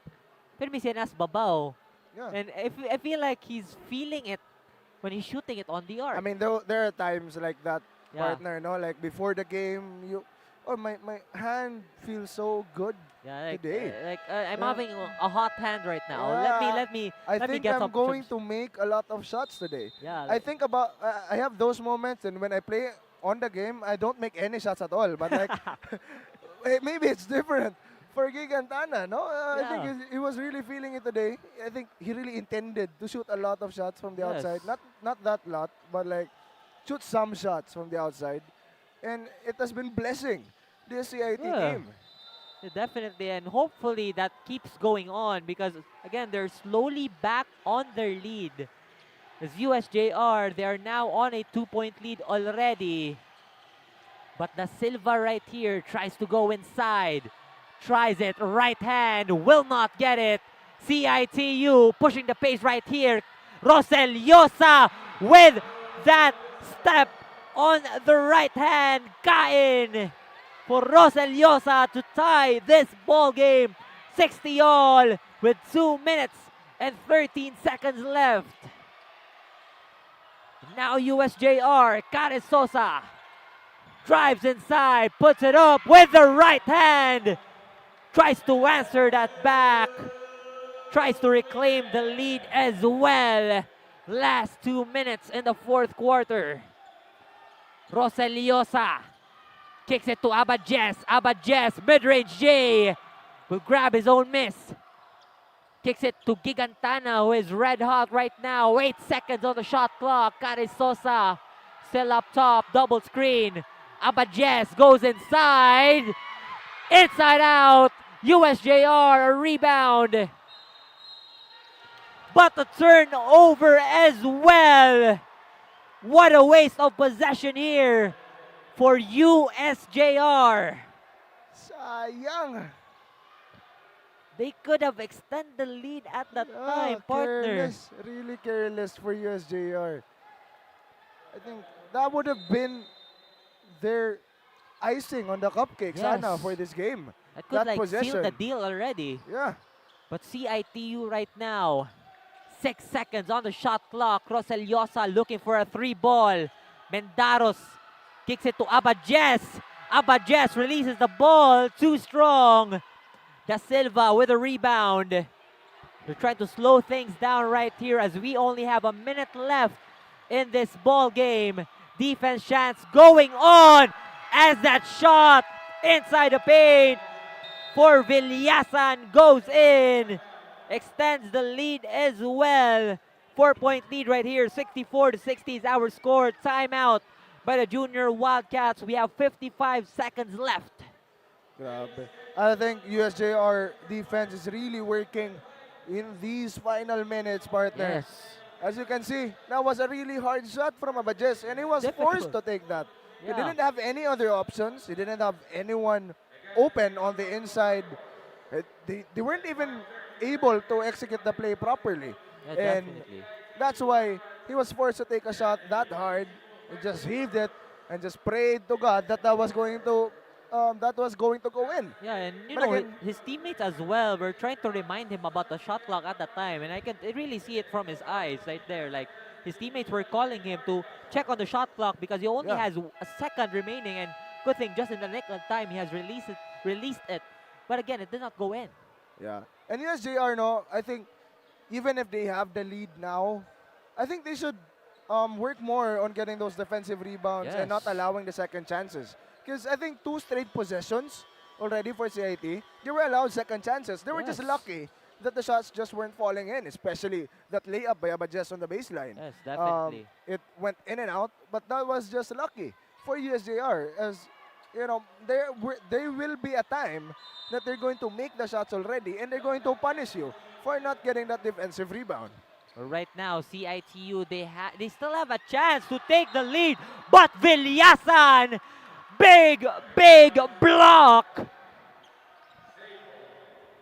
permisinas babaw. Yeah. And I feel like he's feeling it when he's shooting it on the arc. I mean, there are times like that, Yeah. partner. No, like before the game, my hand feels so good today. I'm having a hot hand right now. Let me I let me think get I'm some going to make a lot of shots today. Yeah, I think about I have those moments, and when I play on the game, I don't make any shots at all. But like maybe it's different for Gigantana. No, I think he was really feeling it today. I think he really intended to shoot a lot of shots from the outside. Not that lot, but like shoot some shots from the outside, and it has been blessing this CIT team. Yeah, definitely, and hopefully that keeps going on because again they're slowly back on their lead. As USJ-R, they are now on a 2-point lead already. But Da Silva right here tries to go inside. Tries it, right hand, will not get it. CIT-U pushing the pace right here. Roseliosa with that step on the right hand. Kain for Roseliosa to tie this ball game 60 all with 2 minutes and 13 seconds left. Now USJ-R, Caresosa drives inside, puts it up with the right hand. Tries to answer that back. Tries to reclaim the lead as well. Last 2 minutes in the fourth quarter. Roseliosa kicks it to Abadjes. Abadjes, mid-range J, will grab his own miss. Kicks it to Gigantana, who is red hot right now. 8 seconds on the shot clock. Caresosa still up top, double screen. Abadjes goes inside. Inside out. USJ-R, a rebound. But a turnover as well. What a waste of possession here for USJ-R. Sayang. They could have extended the lead at that time, partner. Careless, really careless for USJ-R. I think that would have been their icing on the cupcake, sana, for this game. That could like possession. seal the deal already. Yeah. But CIT-U right now, 6 seconds on the shot clock. Roseliosa looking for a 3 ball. Mendaros kicks it to Abadjes. Abadjes releases the ball, too strong. Da Silva with a rebound. They're trying to slow things down right here as we only have a minute left in this ball game. Defense chance going on as that shot inside the paint for Villasan goes in. Extends the lead as well. 4-point lead right here. 64-60 is our score. Timeout by the Junior Wildcats. We have 55 seconds left. Grabe. I think USJ-R defense is really working in these final minutes, partner. Yes. As you can see, that was a really hard shot from Abadjes, and he was forced to take that. He didn't have any other options. He didn't have anyone open on the inside. They weren't even able to execute the play properly. Yeah, and definitely. that's why he was forced to take a shot that hard. He just heaved it and just prayed to God that that was going to go in. Yeah, and you But know, again, his teammates as well were trying to remind him about the shot clock at that time. And I can really see it from his eyes right there. Like, his teammates were calling him to check on the shot clock because he only has a second remaining. And good thing, just in the nick of time, he has released it. But again, it did not go in. Yeah. And USJ-R, no, I think even if they have the lead now, I think they should work more on getting those defensive rebounds and not allowing the second chances. Because I think 2 straight possessions already for CIT, they were allowed second chances. They were just lucky that the shots just weren't falling in, especially that layup by Abajes on the baseline. Yes, definitely. It went in and out, but that was just lucky for USJ-R. As you know, there will be a time that they're going to make the shots already, and they're going to punish you for not getting that defensive rebound. Right now, CIT-U, they still have a chance to take the lead, but Villasan, big block.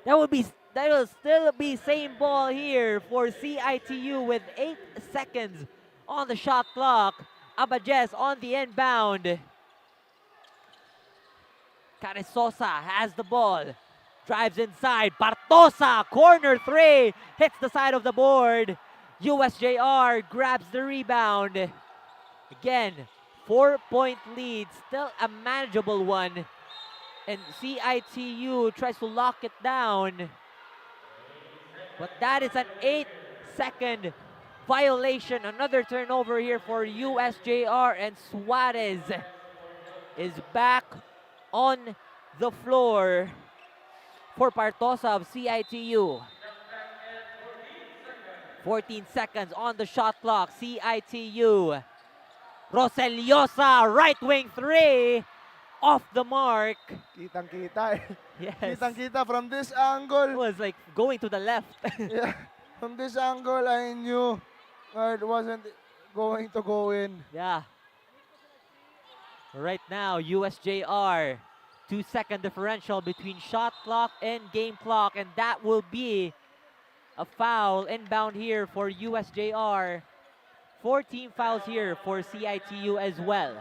That will still be same ball here for CIT-U with 8 seconds on the shot clock. Abajes on the inbound. Carrizosa has the ball. Drives inside. Bartosa, corner 3. Hits the side of the board. USJ-R grabs the rebound. Again, 4-point lead. Still a manageable one. And CIT-U tries to lock it down. But that is an 8-second violation. Another turnover here for USJ-R. And Suarez is back on the floor for Bartosa of CIT-U. 14 seconds on the shot clock. CIT-U. Roseliosa, right wing 3. Off the mark. Kitang-kita. Yes. Kitang-kita from this angle. It was like going to the left. Yeah. From this angle, I knew it wasn't going to go in. Yeah. Right now, USJ-R, 2-second differential between shot clock and game clock, and that will be a foul inbound here for USJ-R. 14 fouls here for CIT-U as well.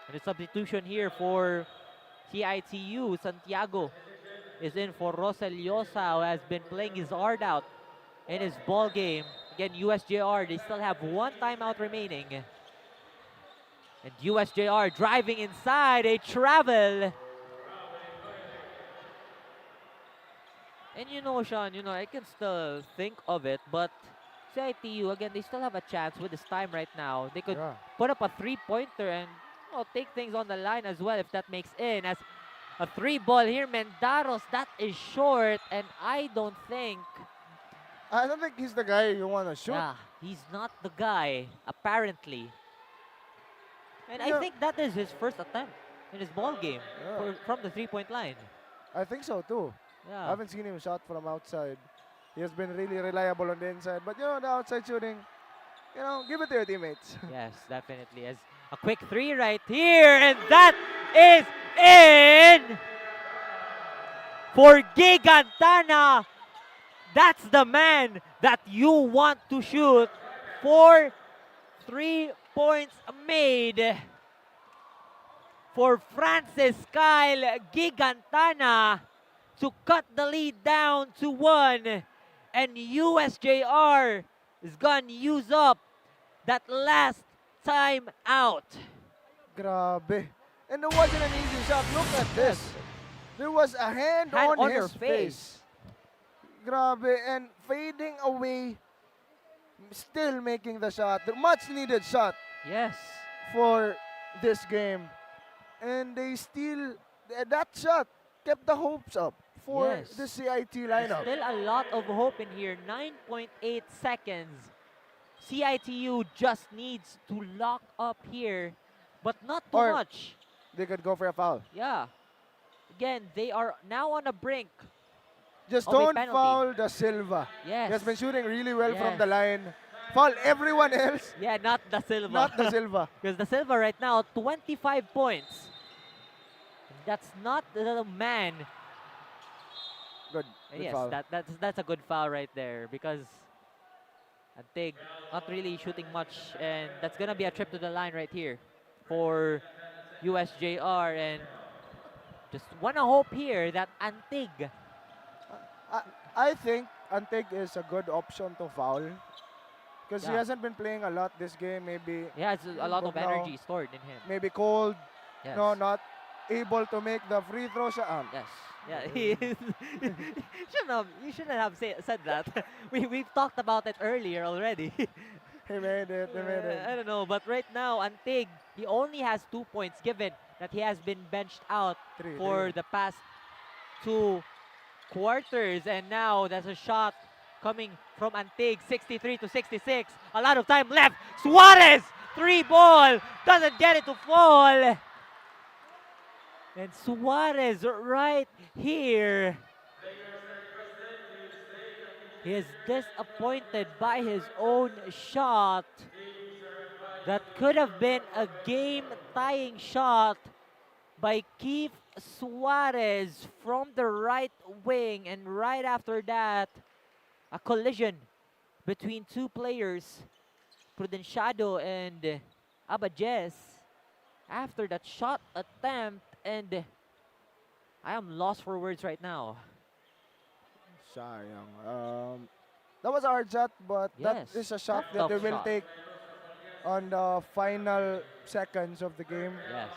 And a substitution here for CIT-U. Santiago is in for Roseliosa, who has been playing his heart out in his ball game. Again, USJ-R, they still have 1 timeout remaining. And USJ-R driving inside, a travel. And you know, Sean, you know, I can still think of it, but CIT-U, again, they still have a chance with this time right now. They could put up a 3-pointer and take things on the line as well if that makes in. As a 3 ball here, Mendaros, that is short, and I don't think he's the guy you want to shoot. Yeah, he's not the guy, apparently. And I think that is his first attempt in his ball game from the 3-point line. I think so too. Yeah. I haven't seen him shot from outside. He has been really reliable on the inside. But, you know, the outside shooting, you know, give it to your teammates. Yes, definitely. As a quick 3 right here, and that is in for Gigantana. That's the man that you want to shoot for 3 points made for Francis Kyle Gigantana to cut the lead down to 1. And USJ-R is going to use up that last time out. Grabe. And it wasn't an easy shot. Look at this. There was a hand on his face. Grabe. And fading away, still making the shot. The much needed shot. Yes. For this game. And they still, that shot kept the hopes up for the CIT lineup. There's still a lot of hope in here. 9.8 seconds. CIT-U just needs to lock up here, but not too much. They could go for a foul. Yeah. Again, they are now on the brink. Just don't foul the Silva. Yes. He has been shooting really well from the line. Foul everyone else. Yeah, not the Silva. Not the Silva. Because the Silva right now, 25 points. That's not the man. Good yes, foul. That's a good foul right there, because Antig not really shooting much, and that's gonna be a trip to the line right here for USJ-R, and just wanna hope here that Antig. I think Antig is a good option to foul because he hasn't been playing a lot this game. Maybe he has a lot of energy stored in him. Maybe cold, Yes. No, not able to make the free throw shot. Yes. Yeah, he is. You shouldn't have said that. We've talked about it earlier already. He made it. He made it. I don't know, but right now, Antig, he only has 2 points given that he has been benched out for the past 2 quarters. And now there's a shot coming from Antig, 63 to 66. A lot of time left. Suarez, 3 ball, doesn't get it to fall. And Suarez right here. He is disappointed by his own shot. That could have been a game-tying shot by Keith Suarez from the right wing. And right after that, a collision between 2 players, Prudenciado and Abadjes. After that shot attempt, and I am lost for words right now. Sayang. That was a hard shot, but that Yes, is a shot tough that they will shot. take on the final seconds of the game. Yes.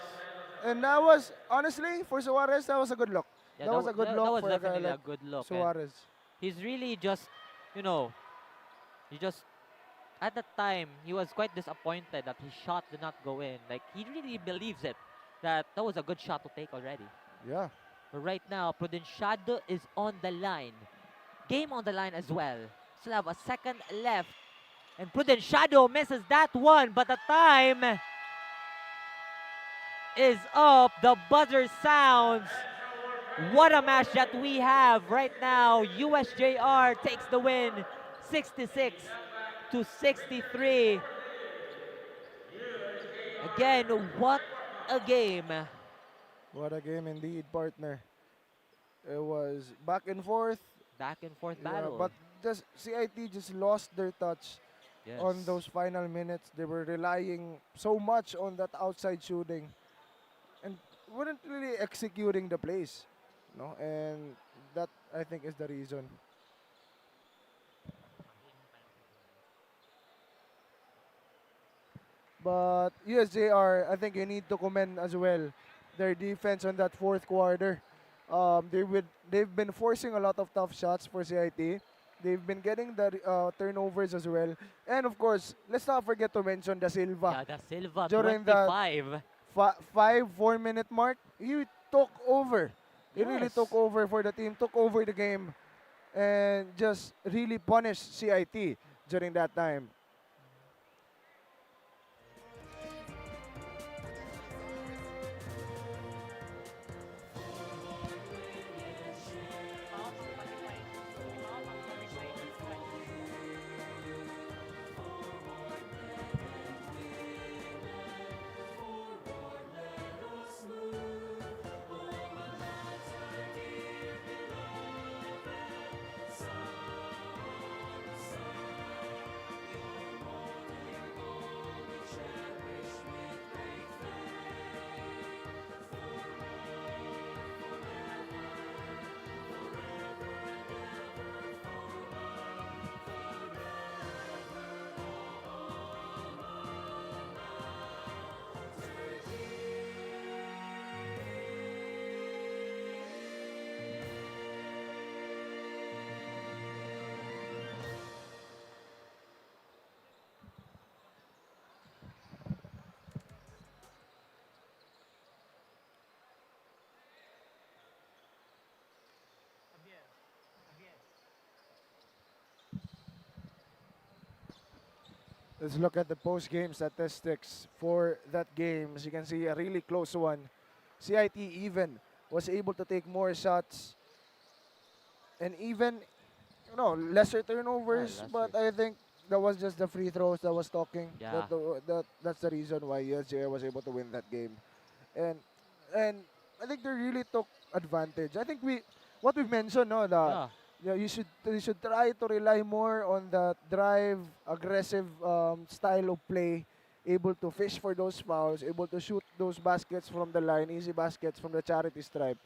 And that was, honestly, for Suarez, that was a good look. Yeah, that was a good look that was for a guy definitely a like good look. and Suarez. He's really just, he just, at that time, he was quite disappointed that his shot did not go in. Like, he really believes it, that was a good shot to take already. Yeah. But right now, Prudenciado is on the line. Game on the line as well. Still have a second left. And Prudenciado misses that one, but the time is up. The buzzer sounds. What a match that we have right now. USJ-R takes the win, 66 to 63. Again, what a game. What a game indeed, partner. It was back and forth. Back and forth Yeah, battle. but just CIT just lost their touch on Yes. those final minutes. They were relying so much on that outside shooting and weren't really executing the plays. And that, I think, is the reason. But USJ-R, I think you need to commend as well their defense on that fourth quarter. They've been forcing a lot of tough shots for CIT. They've been getting the turnovers as well. And of course, let's not forget to mention Da Silva. Yeah, Da Silva, During 25. the 4-minute mark, he took over. He really Yes. took over for the team, took over the game, and just really punished CIT during that time. Let's look at the post-game statistics for that game. As you can see, a really close one. CIT even was able to take more shots and even, lesser turnovers. lesser. But I think that was just the free throws that was talking. Yeah. That's the reason why USJ was able to win that game. And I think they really took advantage. I think what we've mentioned, you should try to rely more on the drive, aggressive style of play, able to fish for those fouls, able to shoot those baskets from the line, easy baskets from the charity stripe.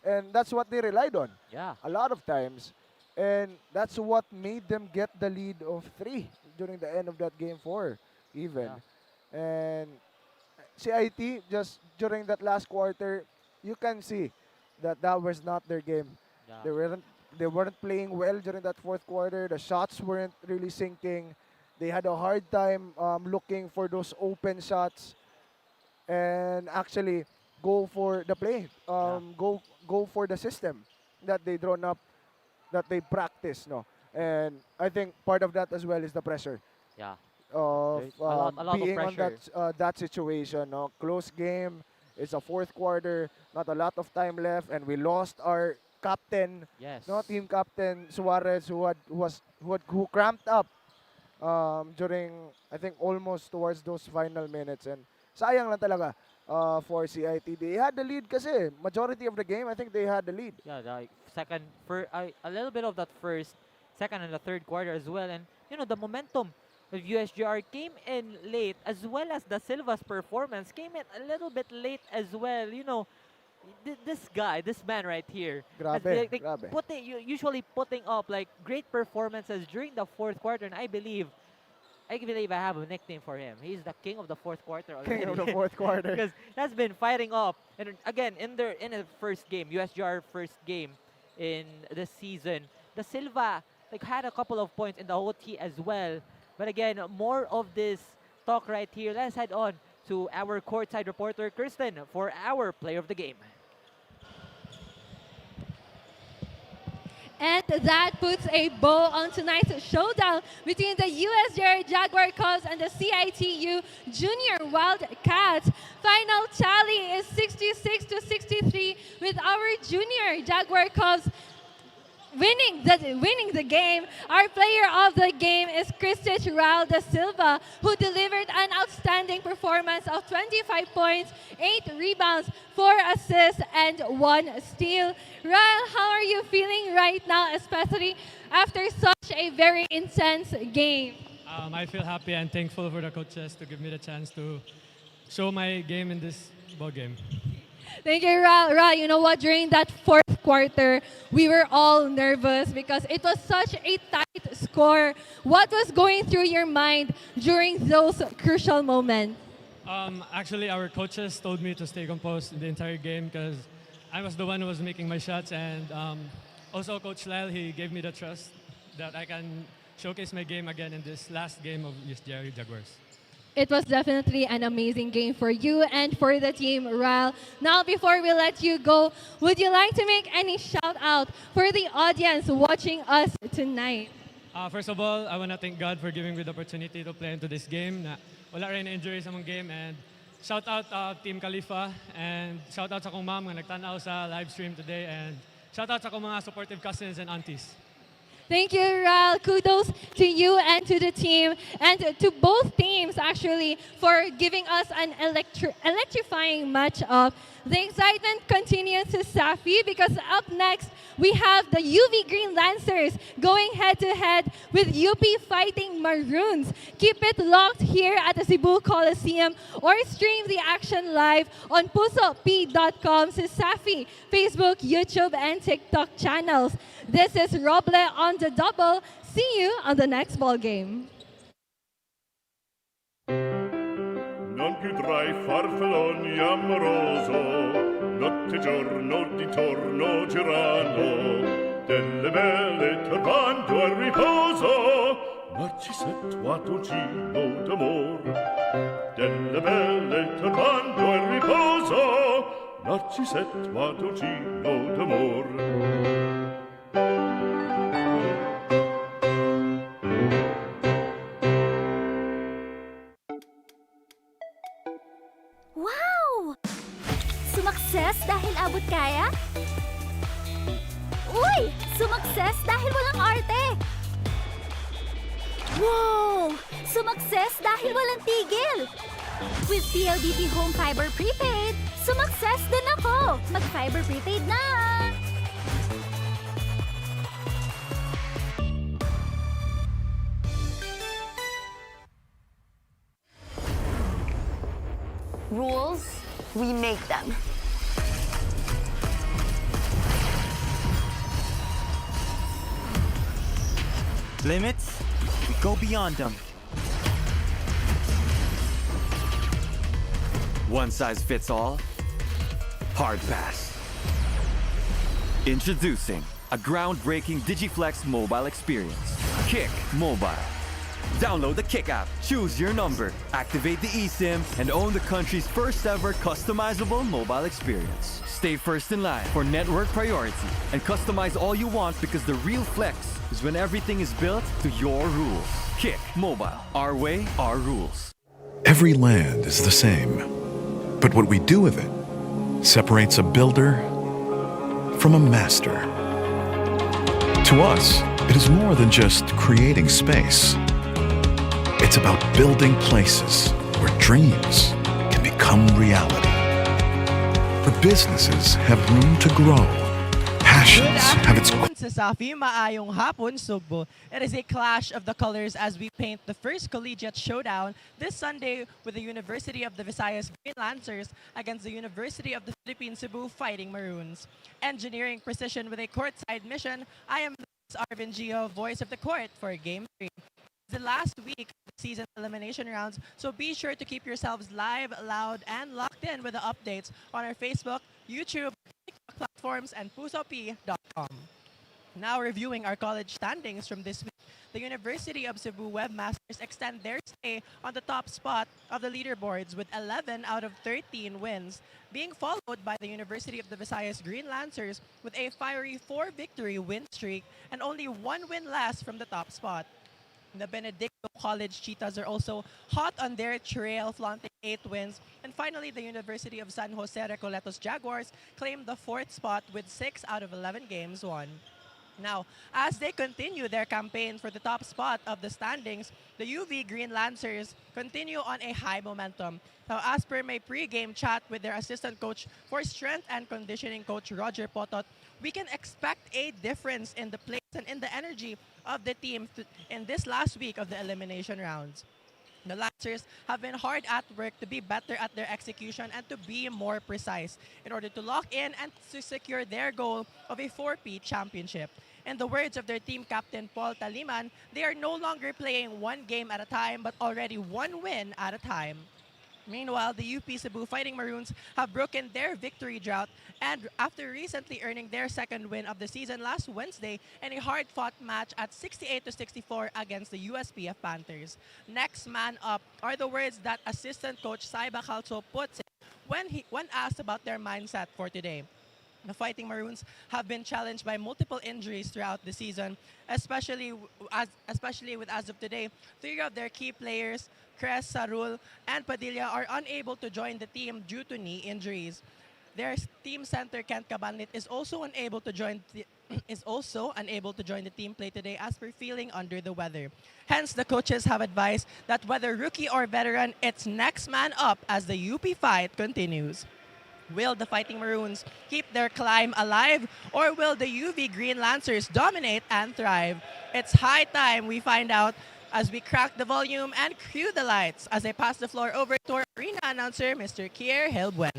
And that's what they relied on a lot of times. And that's what made them get the lead of 3 during the end of that game 4 even. And CIT, just during that last quarter, you can see that that was not their game. Yeah. They weren't playing well during that fourth quarter. The shots weren't really sinking. They had a hard time looking for those open shots and actually go for the play. Go for the system that they drawn up, that they practice. No, and I think part of that as well is the pressure. Yeah. Of A lot of being on pressure. that situation. No, close game. It's a fourth quarter. Not a lot of time left, and we lost our captain. Yes. No, team captain Suarez, who cramped up during, I think, almost towards those final minutes, and sayang lang talaga for CIT. They had the lead kasi majority of the game. I think they had the lead. Yeah, like a little bit of that first, second, and the third quarter as well. And the momentum of USJ-R came in late, as well as the Silva's performance came in a little bit late as well. This man right here, Grabe, like, grabe. usually putting up like great performances during the fourth quarter, and I believe I have a nickname for him. He's the king of the fourth quarter already. King of the fourth quarter. Because that's been fighting up. And again, in the first game, USJ-R first game in this season, the Silva had a couple of points in the OT as well. But again, more of this talk right here. Let's head on to our courtside reporter, Kirsten, for our player of the game. And that puts a bow on tonight's showdown between the USJ-R Jaguar Cubs and the CIT-U Junior Wildcats. Final tally is 66-63 with our Junior Jaguar Cubs winning the game. Our player of the game is Christich Raul da Silva, who delivered an outstanding performance of 25 points, 8 rebounds, 4 assists, and 1 steal. Raul, how are you feeling right now, especially after such a very intense game? I feel happy and thankful for the coaches to give me the chance to show my game in this ball game. Thank you, Raul. You know what? During that fourth quarter, we were all nervous because it was such a tight score. What was going through your mind during those crucial moments? Actually, our coaches told me to stay composed in the entire game because I was the one who was making my shots, and also Coach Lyle, he gave me the trust that I can showcase my game again in this last game of USJ-R Jaguars. It was definitely an amazing game for you and for the team, Raul. Now, before we let you go, would you like to make any shout out for the audience watching us tonight? First of all, I want to thank God for giving me the opportunity to play into this game. Wala rin injuries sa mong game, and shout out Team Khalifa, and shout out sa akong mom nga nagtanaw sa live stream today, and shout out sa akong mga supportive cousins and aunties. Thank you, Raul. Kudos to you and to the team, and to both teams, actually, for giving us an electrifying matchup. The excitement continues to CESAFI because up next, we have the UV Green Lancers going head-to-head with UP Fighting Maroons. Keep it locked here at the Cebu Coliseum or stream the action live on pusop.com, CESAFI, Facebook, YouTube, and TikTok channels. This is Roble on the double. See you on the next ball game. Non più tra i farfalloni amoroso, notte giorno di torno girano, delle belle turbando al riposo, Narcisetto a dolcino d'amor. Delle belle turbando al riposo, Narcisetto a dolcino d'amor. Wow! Sumakses dahil abot kaya? Uy! Sumakses dahil walang arte! Wow! Sumakses dahil walang tigil! With PLDT Home Fiber Prepaid, sumakses din ako! Mag-Fiber Prepaid na! Rules, we make them. Limits, we go beyond them. One size fits all? Hard pass. Introducing a groundbreaking DigiFlex mobile experience. Kick Mobile. Download the Kick app, choose your number, activate the eSIM, and own the country's first ever customizable mobile experience. Stay first in line for network priority and customize all you want, because the real flex is when everything is built to your rules. Kick Mobile. Our way, our rules. Every land is the same, but what we do with it separates a builder from a master. To us, it is more than just creating space. It's about building places where dreams can become reality. Where businesses have room to grow. Passions have its CESAFI, maayong hapon, Sugbo. It is a clash of the colors as we paint the first collegiate showdown this Sunday with the University of the Visayas Green Lancers against the University of the Philippines Cebu Fighting Maroons. Engineering precision with a courtside mission, I am Arvin Gio, voice of the court for Game 3. The last week of the season elimination rounds, so be sure to keep yourselves live, loud, and locked in with the updates on our Facebook, YouTube, TikTok platforms, and pusop.com. Now reviewing our college standings from this week, the University of Cebu Webmasters extend their stay on the top spot of the leaderboards with 11 out of 13 wins, being followed by the University of the Visayas Green Lancers with a fiery 4-victory win streak and only 1 win less from the top spot. The Benedicto College Cheetahs are also hot on their trail, flaunting 8 wins. And finally, the University of San Jose-Recoletos Jaguars claimed the 4th spot with 6 out of 11 games won. Now, as they continue their campaign for the top spot of the standings, the UV Green Lancers continue on a high momentum. Now, as per my pre-game chat with their assistant coach for strength and conditioning coach Roger Potot, we can expect a difference in the place and in the energy of the team in this last week of the elimination rounds. The Lancers have been hard at work to be better at their execution and to be more precise in order to lock in and to secure their goal of a 4P championship. In the words of their team captain Paul Taliman, they are no longer playing one game at a time but already one win at a time. Meanwhile, the UP Cebu Fighting Maroons have broken their victory drought and after recently earning their second win of the season last Wednesday in a hard-fought match at 68-64 against the USPF Panthers. Next man up are the words that assistant coach Saiba Calzo puts it when asked about their mindset for today. The Fighting Maroons have been challenged by multiple injuries throughout the season, especially with, as of today, 3 of their key players, Cres, Sarul, and Padilla, are unable to join the team due to knee injuries. Their team center, Kent Cabanlit, is also unable to join the team play today as per feeling under the weather. Hence, the coaches have advised that whether rookie or veteran, it's next man up as the UP fight continues. Will the Fighting Maroons keep their climb alive, or will the UV Green Lancers dominate and thrive? It's high time we find out as we crack the volume and cue the lights as I pass the floor over to our arena announcer, Mr. 𝐂𝐄𝐒𝐍.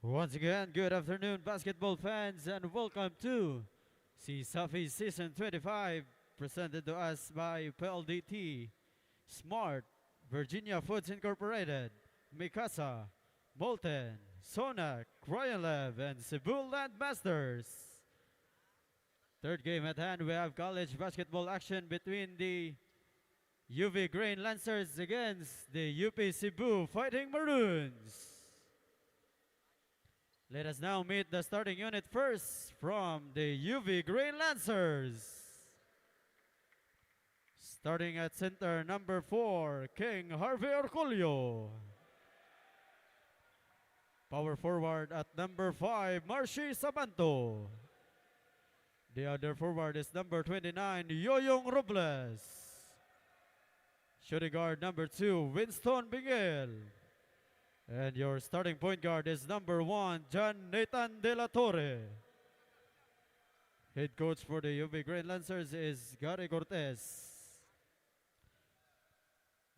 Once again, good afternoon, basketball fans, and welcome to CESAFI Season 25, presented to us by PLDT, Smart, Virginia Foods Incorporated, Mikasa, Molten, Sonac, Royal Lev, and Cebu Landmasters. Third game at hand, we have college basketball action between the UV Green Lancers against the UP Cebu Fighting Maroons. Let us now meet the starting unit first from the UV Green Lancers. Starting at center, number 4, King Harvey Orculio. Power forward at number 5, Marcy Sabanto. The other forward is number 29, Yoyong Robles. Shooting guard number 2, Winston Miguel. And your starting point guard is number 1, John Nathan De La Torre. Head coach for the UV Green Lancers is Gary Cortez.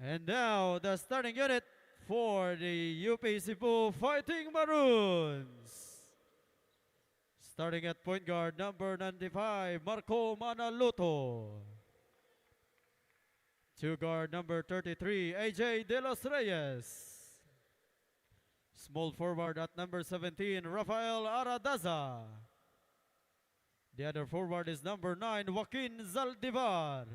And now the starting unit for the UP Cebu Fighting Maroons. Starting at point guard, number 95, Marco Manaluto. 2 guard, number 33, AJ De Los Reyes. Small forward at number 17, Rafael Aradaza. The other forward is number 9, Joaquin Zaldivar.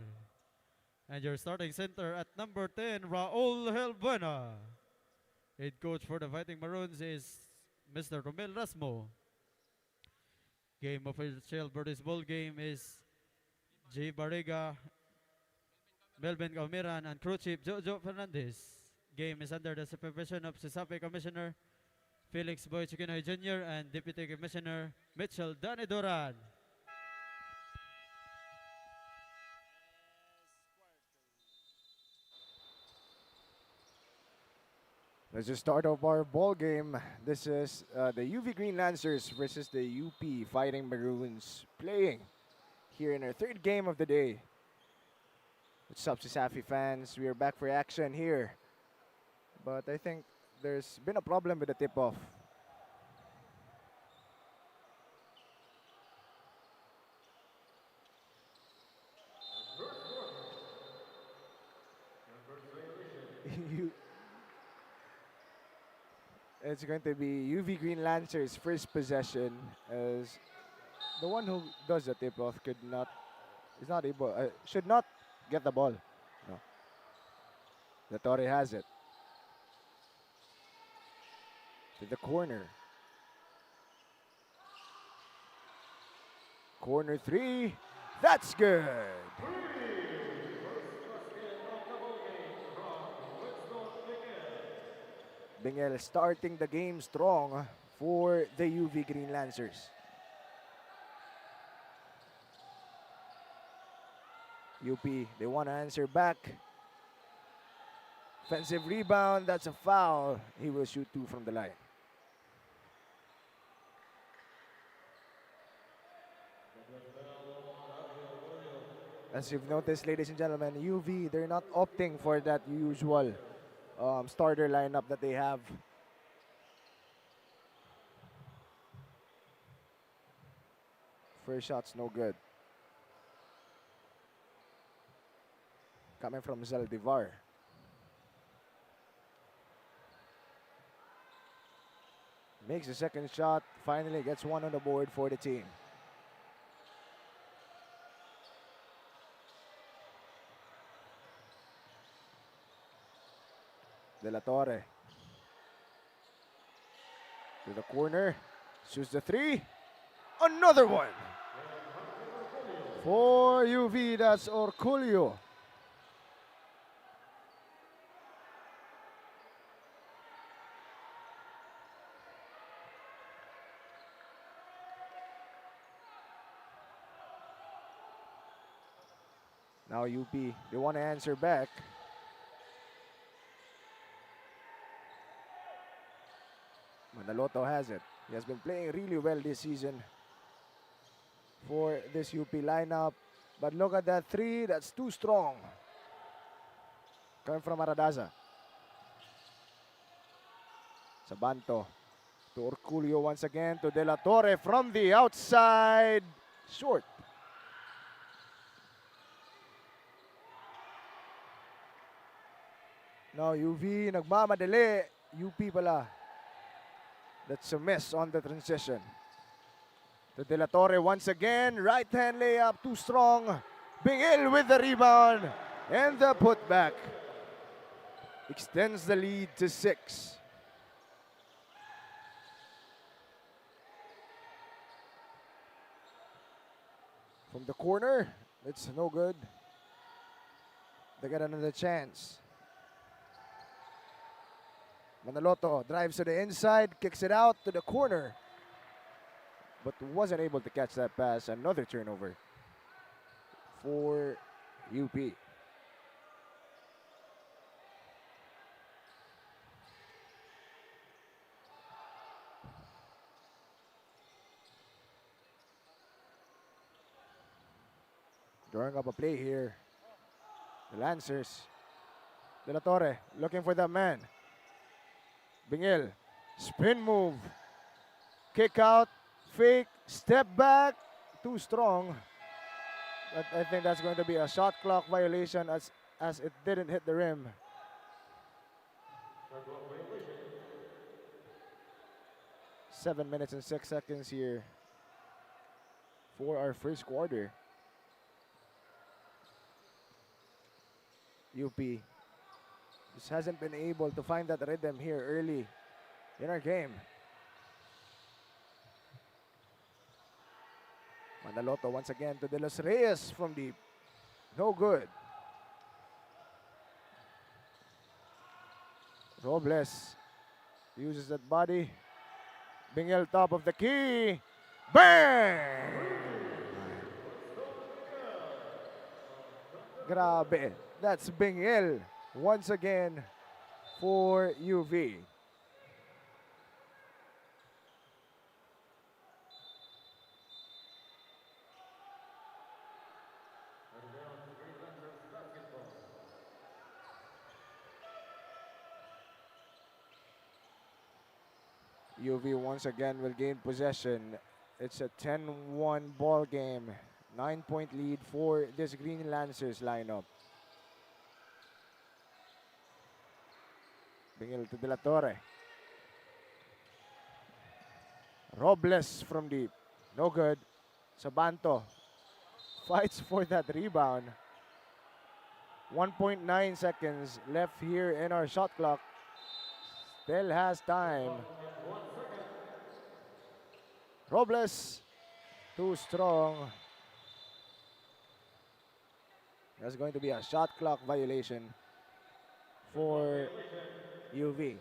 And your starting center at number 10, Raul Helbuena. Head coach for the Fighting Maroons is Mr. Romel Rasmo. Game official for this ball game is J. Barriga, Melvin Calmiran, and crew chief Jojo Fernandez. Game is under the supervision of CESAFI Commissioner Felix Boy Chikinoy Jr. and Deputy Commissioner Mitchell Danny Duran. Let's just start off our ball game. This is the UV Green Lancers versus the UP Fighting Maroons playing here in our third game of the day. What's up, CESAFI fans? We are back for action here. But I think there's been a problem with the tip-off. It's going to be UV Green Lancers' first possession, as the one who does the tip-off should not get the ball. No. The Torre has it. To the corner. Corner 3. That's good. Bingel starting the game strong for the UV Green Lancers. UP, they want to answer back. Offensive rebound, that's a foul. He will shoot 2 from the line. As you've noticed, ladies and gentlemen, UV, they're not opting for that usual starter lineup that they have. First shot's no good. Coming from Zaldivar. Makes the second shot, finally gets one on the board for the team. De La Torre. To the corner. Shoots the 3. Another one. For UV, that's Orculio. Now UP, they want to answer back. Manaloto has it. He has been playing really well this season for this UP lineup. But look at that 3, that's too strong. Coming from Aradaza. Sabanto to Orculio once again, to De La Torre from the outside. Short. Now UV, nagmamadali. UP pala. That's a miss on the transition. To To De La Torre once again. Right hand layup, too strong. Bingil with the rebound. And the putback. Extends the lead to 6. From the corner, it's no good. They get another chance. Manaloto drives to the inside, kicks it out to the corner, but wasn't able to catch that pass. Another turnover for UP. Drawing up a play here. The Lancers. De La Torre looking for that man. Bingil. Spin move. Kick out. Fake. Step back. Too strong. But I think that's going to be a shot clock violation as it didn't hit the rim. Seven minutes and 6 seconds here for our first quarter. UP just hasn't been able to find that rhythm here early in our game. Manaloto once again to De Los Reyes from deep. No good. Robles uses that body. Bingil top of the key. Bang! Grabe. That's Bingil once again for UV. UV once again will gain possession. It's a 10-1 ball game. 9-point lead for this Green Lancers lineup. Bingil to De La Torre. Robles from deep. No good. Sabanto fights for that rebound. 1.9 seconds left here in our shot clock. Still has time. Robles, too strong. There's going to be a shot clock violation for UV.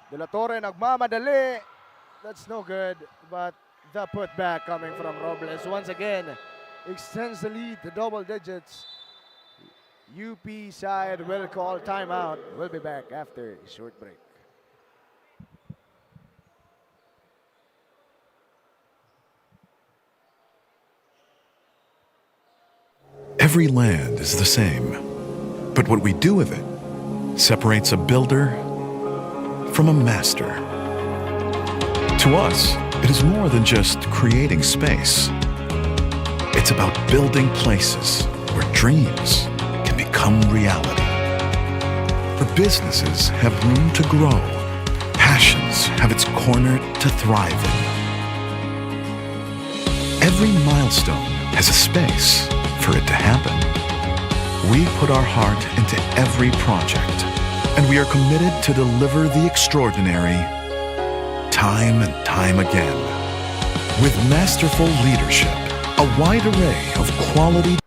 De La Torre nagmamadali. That's no good, but the putback coming from Robles once again extends the lead to double digits. UP side will call timeout. We'll be back after a short break. Every land is the same, but what we do with it separates a builder from a master. To us, it is more than just creating space. It's about building places where dreams can become reality. Where businesses have room to grow, passions have its corner to thrive in. Every milestone has a space for it to happen. We put our heart into every project, and we are committed to deliver the extraordinary time and time again. With masterful leadership, a wide array of quality.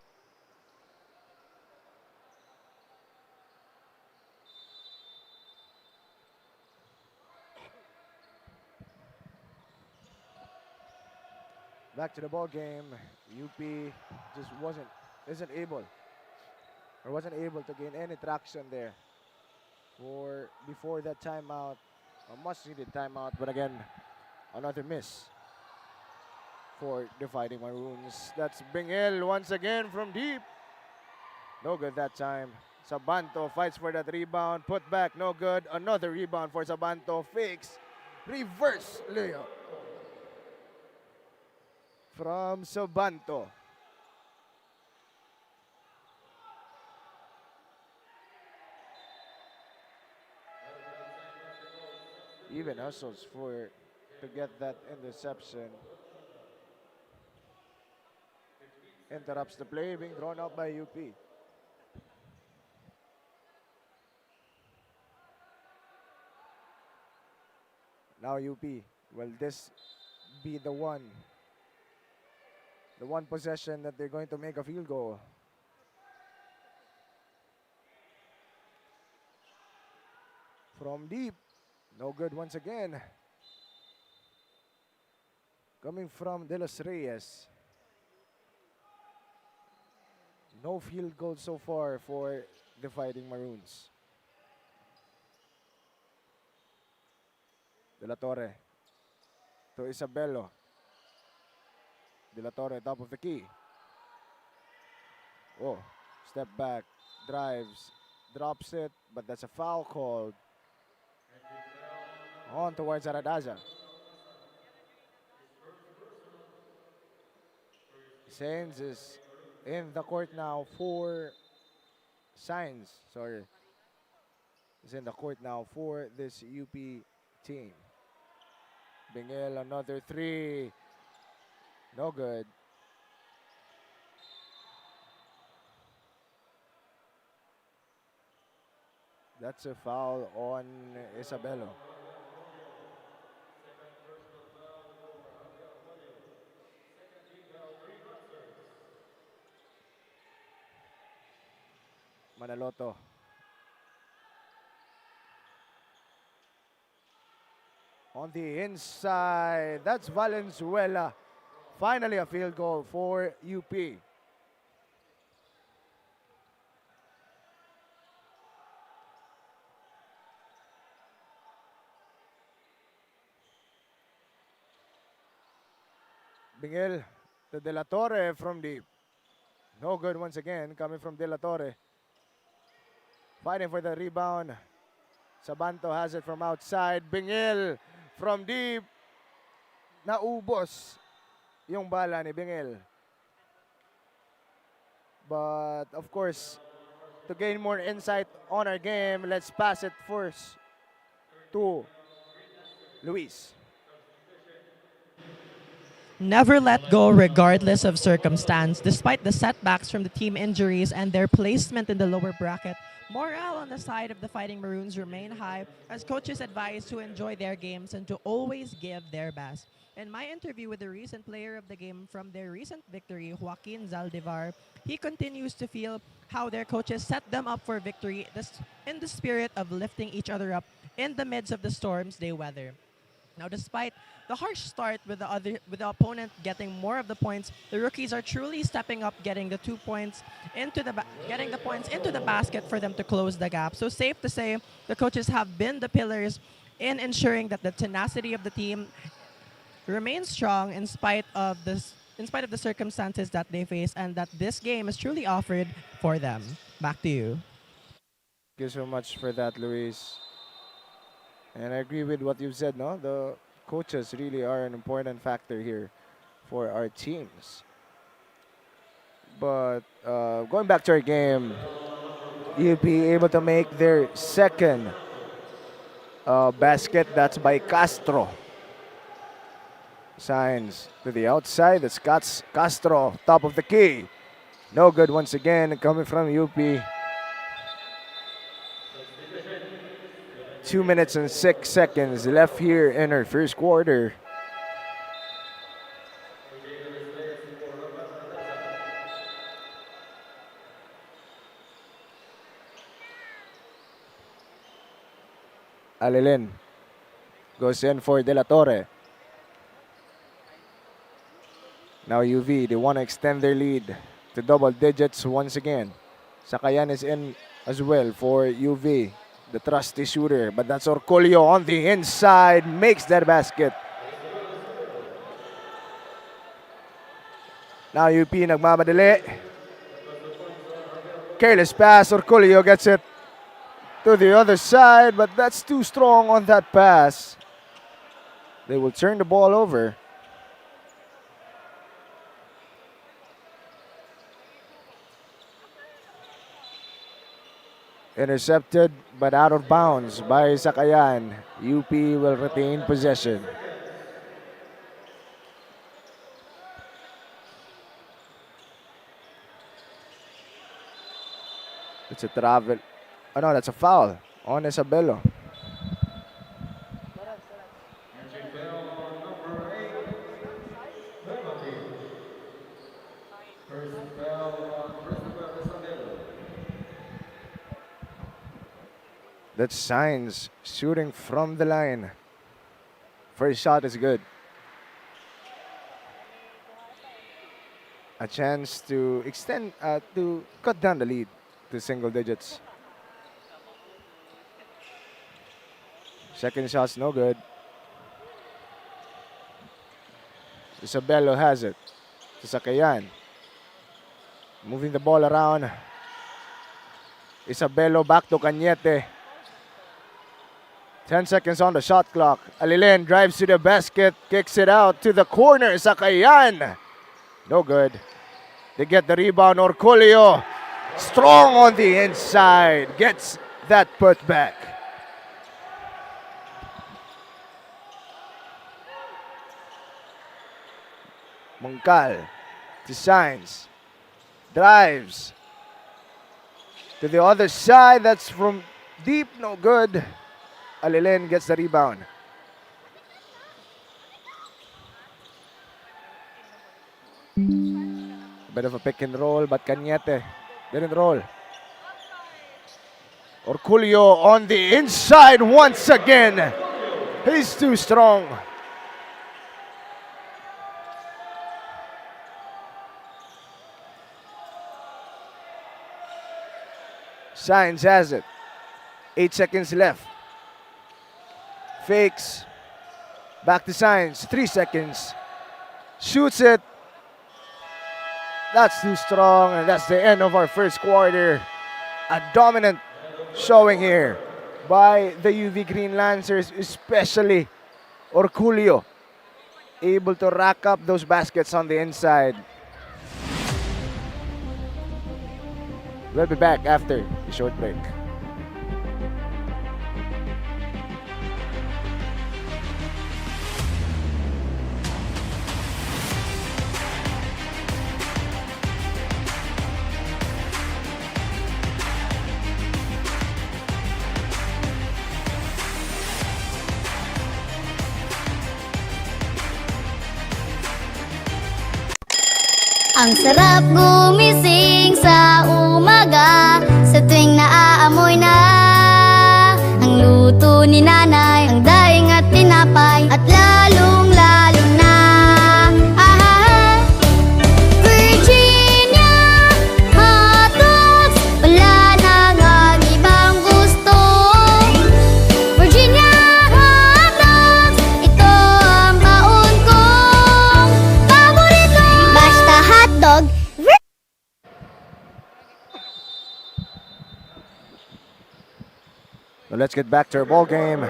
Back to the ball game. UP just wasn't able to gain any traction there before that timeout. A much needed timeout, but again, another miss for the Fighting Maroons. That's Bingil once again from deep. No good that time. Sabanto fights for that rebound. Put back, no good. Another rebound for Sabanto. Fakes. Reverse layup from Sabanto. even hustles to get that interception. Interrupts the play, being drawn out by UP. Now UP, will this be the one possession that they're going to make a field goal? From deep, no good once again. Coming from De Los Reyes. No field goal so far for the Fighting Maroons. De La Torre to Isabelo. De La Torre, top of the key. Oh, step back, drives, drops it, but that's a foul called. On towards Aradaza. Sainz is in the court now for Sainz, sorry. Is in the court now for this UP team. Bingel, another three. No good. That's a foul on Isabelo. Manaloto. On the inside, that's Valenzuela. Finally a field goal for UP. Bingel to De La Torre from deep. No good once again, coming from De La Torre. Fighting for the rebound. Sabanto has it from outside. Bingel from deep. Naubos yung bala ni Bingel. But of course, to gain more insight on our game, let's pass it first to Luis. Never let go regardless of circumstance. Despite the setbacks from the team injuries and their placement in the lower bracket, morale on the side of the Fighting Maroons remain high as coaches advise to enjoy their games and to always give their best. In my interview with the recent player of the game from their recent victory, Joaquin Zaldivar, he continues to feel how their coaches set them up for victory in the spirit of lifting each other up in the midst of the storms they weather. Now, despite the harsh start with the opponent getting more of the points, the rookies are truly stepping up, getting the 2 points into the basket for them to close the gap. So safe to say, the coaches have been the pillars in ensuring that the tenacity of the team remains strong in spite of the circumstances that they face, and that this game is truly offered for them. Back to you. Thank you so much for that, Luis. And I agree with what you've said, no? The coaches really are an important factor here for our teams. But going back to our game, you'll be able to make their second basket. That's by Castro. Signs to the outside. That's Castro, top of the key. No good once again, coming from UP. 2 minutes and 6 seconds left here in our first quarter. Alilin goes in for De La Torre. Now UV, they want to extend their lead to double digits once again. Sakayan is in as well for UV, the trusty shooter. But that's Orcolio on the inside, makes that basket. Now UP nagmamadali. Careless pass, Orcolio gets it to the other side, but that's too strong on that pass. They will turn the ball over. Intercepted but out of bounds by Sakayan. UP will retain possession. It's a travel. Oh no, that's a foul on Isabelo. That's Signs shooting from the line. First shot is good. A chance to extend, to cut down the lead to single digits. Second shot's no good. Isabelo has it to Sakayan. Moving the ball around. Isabelo back to Cañete. 10 seconds on the shot clock. Alilen drives to the basket, kicks it out to the corner. Sakayan. No good. They get the rebound. Orculio strong on the inside. Gets that put back. Mongcal to Signs. Drives to the other side. That's from deep. No good. Alilen gets the rebound. A bit of a pick and roll, but Cañete didn't roll. Orculio on the inside once again. He's too strong. Signs has it. 8 seconds left. Fakes. Back to Signs. 3 seconds. Shoots it. That's too strong, and that's the end of our first quarter. A dominant showing here by the UV Green Lancers, especially Orculio. Able to rack up those baskets on the inside. We'll be back after the short break. Ang sarap gumising sa umaga, sa tuwing naaamoy na ang luto ni nanay, ang daing at tinapay, at lalong-lalo na Virginia hotdogs, wala nang ang ibang gusto. Virginia hotdogs, ito ang baon kong paborito. Basta hotdog. Now let's get back to our ball game.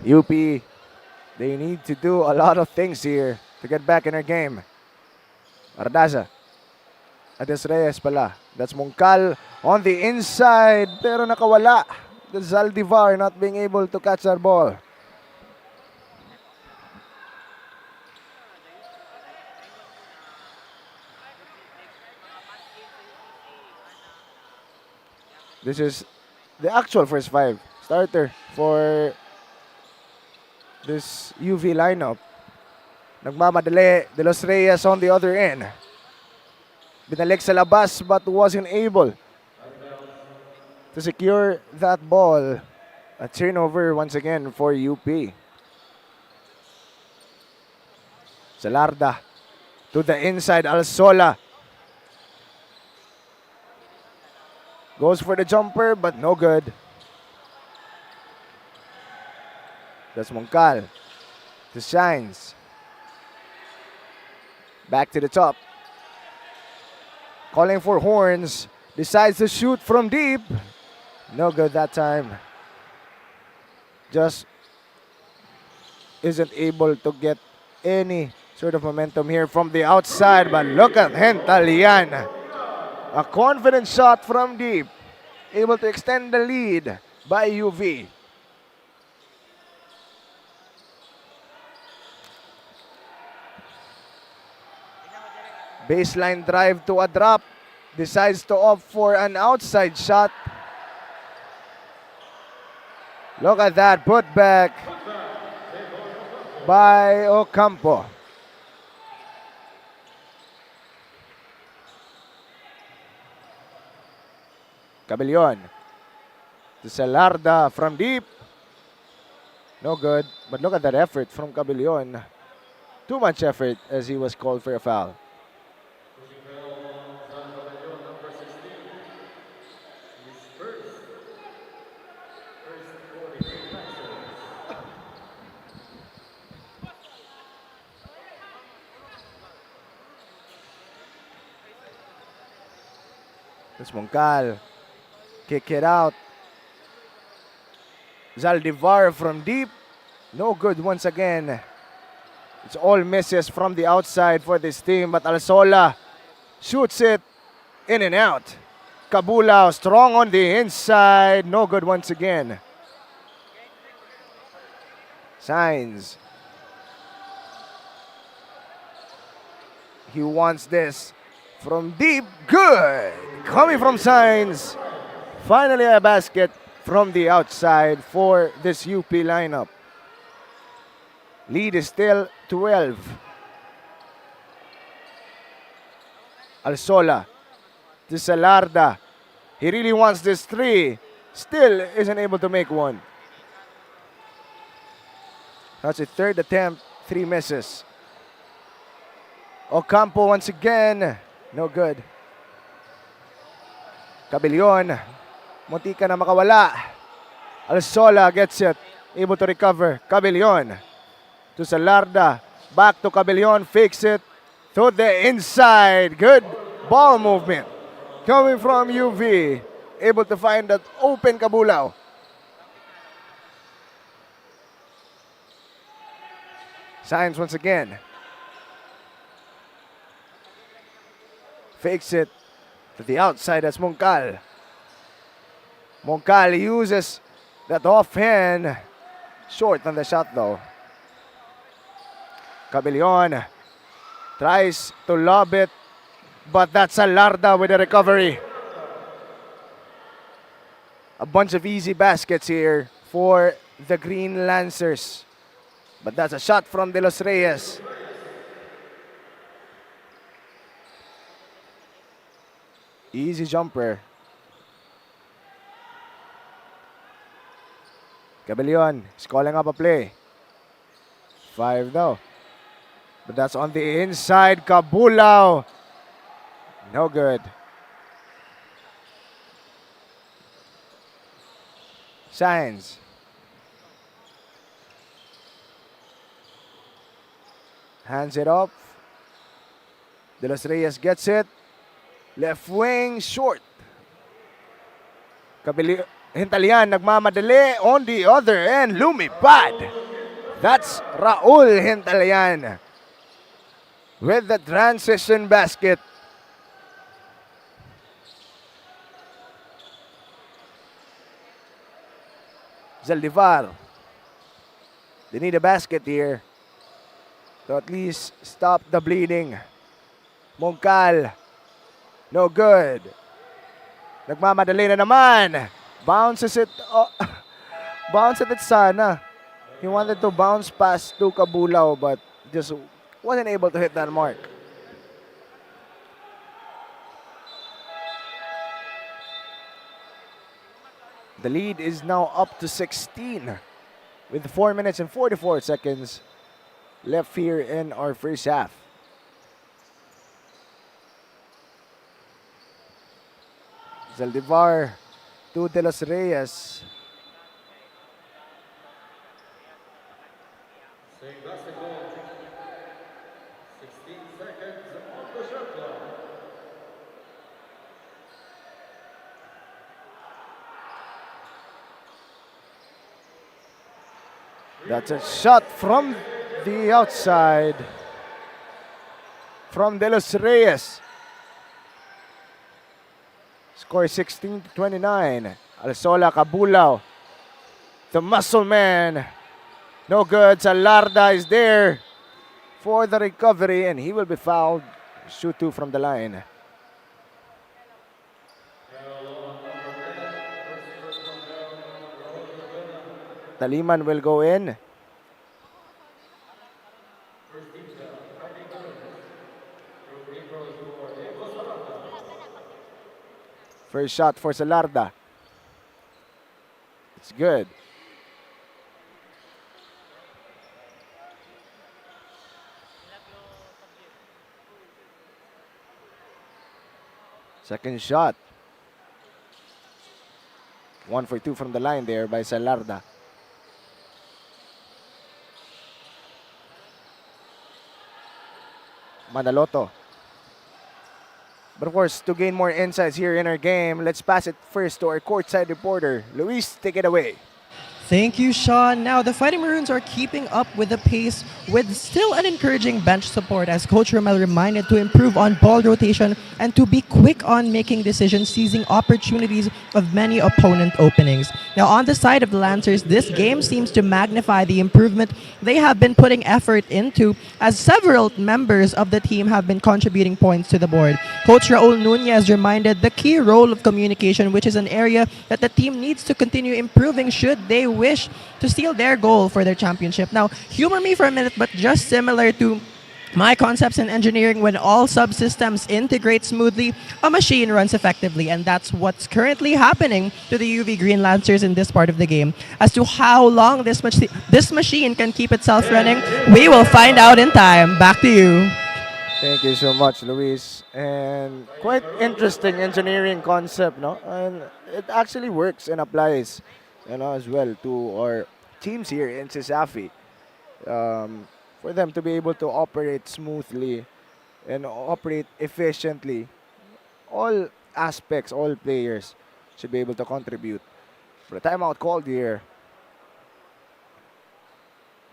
UP, they need to do a lot of things here to get back in our game. Ardaza. Ades Reyes pala. That's Mongcal on the inside, pero nakawala. The Zaldivar not being able to catch our ball. This is the actual first five starter for this UV lineup. Nagmamadali, De Los Reyes on the other end. Binalik sa labas but wasn't able to secure that ball. A turnover once again for UP. Salarda to the inside, Alsola. Goes for the jumper, but no good. That's Mongcal. To Shines. Back to the top. Calling for horns. Decides to shoot from deep. No good that time. Just isn't able to get any sort of momentum here from the outside. But look at Hentalian. A confident shot from deep. able to extend the lead by UV. Baseline drive to a drop. Decides to opt for an outside shot. Look at that put back by Ocampo. Cabellon to Salarda from deep. No good, but look at that effort from Cabellon. Too much effort as he was called for a foul. That's Moncal. Kick it out. Zaldivar from deep. No good once again. It's all misses from the outside for this team, but Alsola shoots it in and out. Cabulao strong on the inside. No good once again. Signs. He wants this from deep. Good. Coming from Signs. Finally a basket from the outside for this UP lineup. Lead is still 12. Alsola to Salarda. He really wants this three. Still isn't able to make one. That's a third attempt. 3 misses. Ocampo once again. No good. Cabellon. Muntika na makawala. Alsola gets it. Able to recover. Cabellon to Salarda. Back to Cabellon. Fakes it to the inside. Good ball movement. Coming from UV. Able to find that open Cabulao. Signs once again. Fakes it to the outside. That's Moncal. Moncal uses that offhand. Short on the shot though. Cabellon tries to lob it, but that's Salarda with a recovery. A bunch of easy baskets here for the Green Lancers. But that's a shot from De Los Reyes. Easy jumper. Cabellon is calling up a play. 5 now. But that's on the inside. Cabulao. No good. Signs. Hands it up. De Los Reyes gets it. Left wing, short. Hintalian nagmamadali on the other end. Lumipad. That's Raul Hintalian with the transition basket. Zaldivar. They need a basket here to at least stop the bleeding. Moncal. No good. Nagmamadali na naman. Bounces it. Bounces it sana. He wanted to bounce past to Cabulao but just wasn't able to hit that mark. The lead is now up to 16 with 4 minutes and 44 seconds left here in our first half. Zaldivar to De Los Reyes. That's a shot from the outside from De Los Reyes. Score 16-29. Alsola Cabulao. The muscle man. No good. Salarda is there for the recovery, and he will be fouled. Shoot 2 from the line. Taliman will go in. First shot for Salarda. It's good. Second shot. 1 for 2 from the line there by Salarda. Manaloto. But of course, to gain more insights here in our game, let's pass it first to our courtside reporter. Luis, take it away. Thank you, Sean. Now, the Fighting Maroons are keeping up with the pace with still an encouraging bench support as Coach Romel reminded to improve on ball rotation and to be quick on making decisions, seizing opportunities of many opponent openings. Now, on the side of the Lancers, this game seems to magnify the improvement they have been putting effort into as several members of the team have been contributing points to the board. Coach Raul Nunez reminded the key role of communication, which is an area that the team needs to continue improving should they wish to steal their goal for their championship. Now, humor me for a minute, but just similar to my concepts in engineering, when all subsystems integrate smoothly, a machine runs effectively, and that's what's currently happening to the UV Green Lancers in this part of the game. As to how long this machine can keep itself running, we will find out in time. Back to you. Thank you so much, Luis. And quite interesting engineering concept, no? And it actually works and applies, as well to our teams here in CESAFI. For them to be able to operate smoothly and operate efficiently, all aspects, all players should be able to contribute. For a timeout called here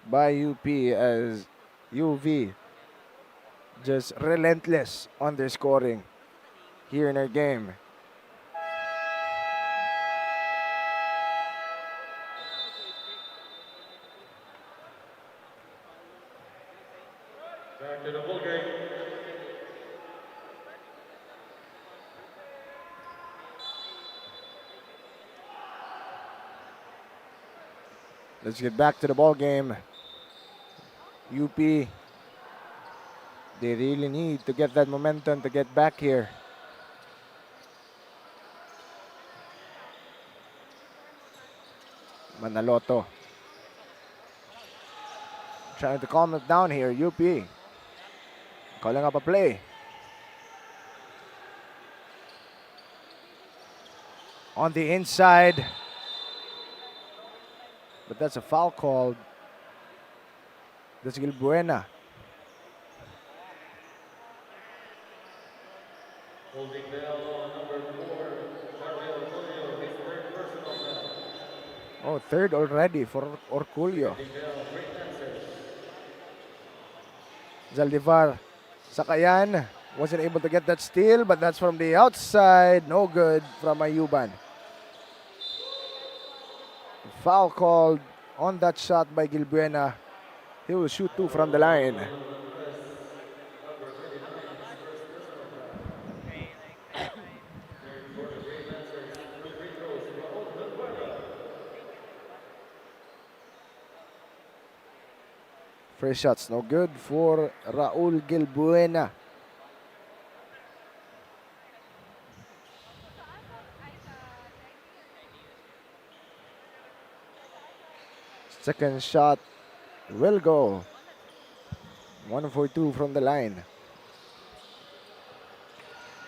by UP as UV just relentless on their scoring here in our game. Back to the ball game. Let's get back to the ball game. UP, they really need to get that momentum to get back here. Manaloto trying to calm it down here. UP calling up a play. On the inside. But that's a foul called. That's Gilbuena. Holding bell on number 4, Orculio, his third personal foul. Oh, third already for Orculio. Zaldivar Sakayan wasn't able to get that steal, but that's from the outside. No good from Ayuban. Foul called on that shot by Gilbuena. He will shoot 2 from the line. First shot's no good for Raul Gilbuena. Second shot will go. 1 for 2 from the line.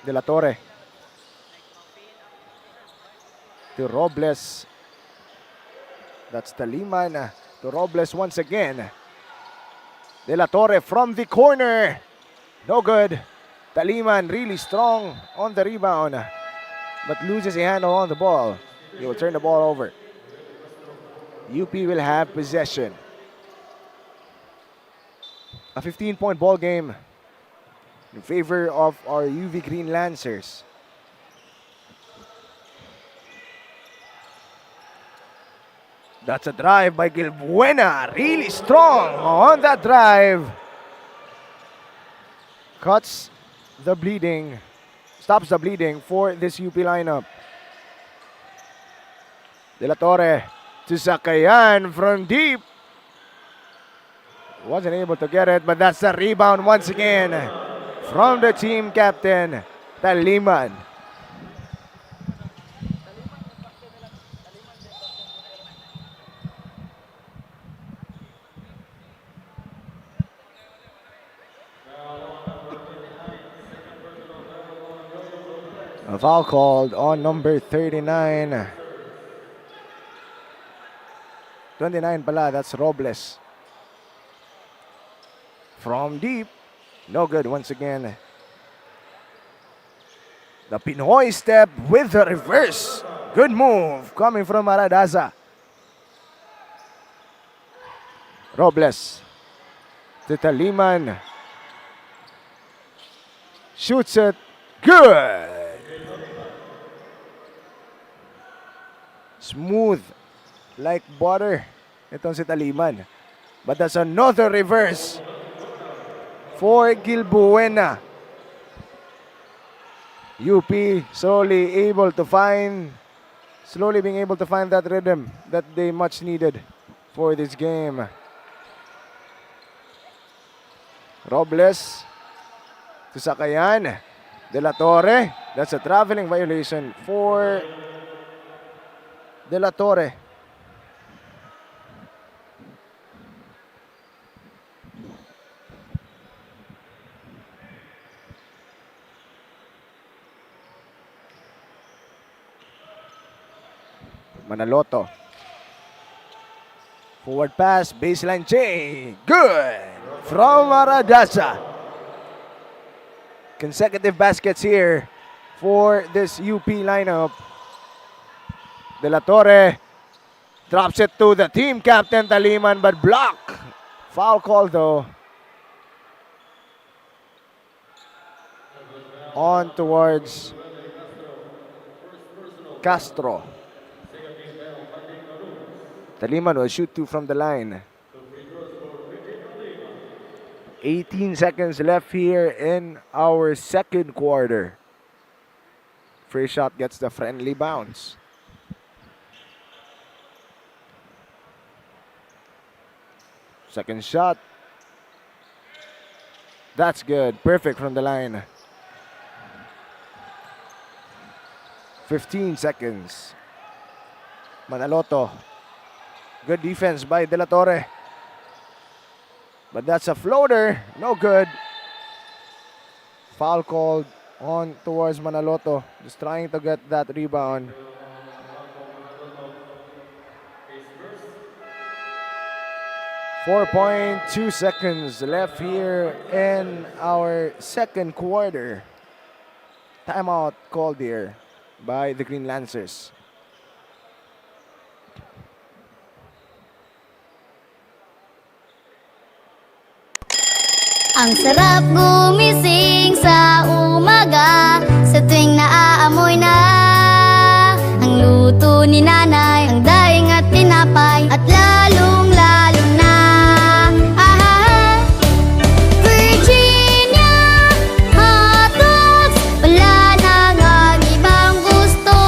De La Torre. To Robles. That's Taliman. To Robles once again. De La Torre from the corner. No good. Taliman really strong on the rebound, but loses a handle on the ball. He will turn the ball over. UP will have possession. A 15-point ball game in favor of our UV Green Lancers. That's a drive by Gilbuena. Really strong on that drive. Cuts the bleeding. Stops the bleeding for this UP lineup. De La Torre to Sakayan from deep. Wasn't able to get it, but that's a rebound once again from the team captain, Taliman. A foul called on number 39. 29 pala, that's Robles. From deep, no good once again. The Pinoy step with the reverse. Good move coming from Maradaza. Robles to Taliman. Shoots it. Good. Smooth like butter. Itong si Taliman. But that's another reverse for Gilbuena. UP slowly being able to find that rhythm that they much needed for this game. Robles to Sakayan. De La Torre. That's a traveling violation for De La Torre. Manaloto. Forward pass, baseline J. Good from Maradasa. Consecutive baskets here for this UP lineup. De La Torre drops it to the team captain Taliman, but block. Foul call though. On towards Castro. Taliman will shoot 2 from the line. 18 seconds left here in our second quarter. Free shot gets the friendly bounce. Second shot. That's good. Perfect from the line. 15 seconds. Manaloto. Good defense by De La Torre. But that's a floater. No good. Foul called on towards Manaloto. Just trying to get that rebound. .2 seconds left here in our second quarter. Timeout called here by the Green Lancers. Ang sarap gumising sa umaga, sa tuwing naaamoy na ang luto ni nanay, ang daing at tinapay, at lalong-lalo na Virginia hotdogs, wala nang ang ibang gusto.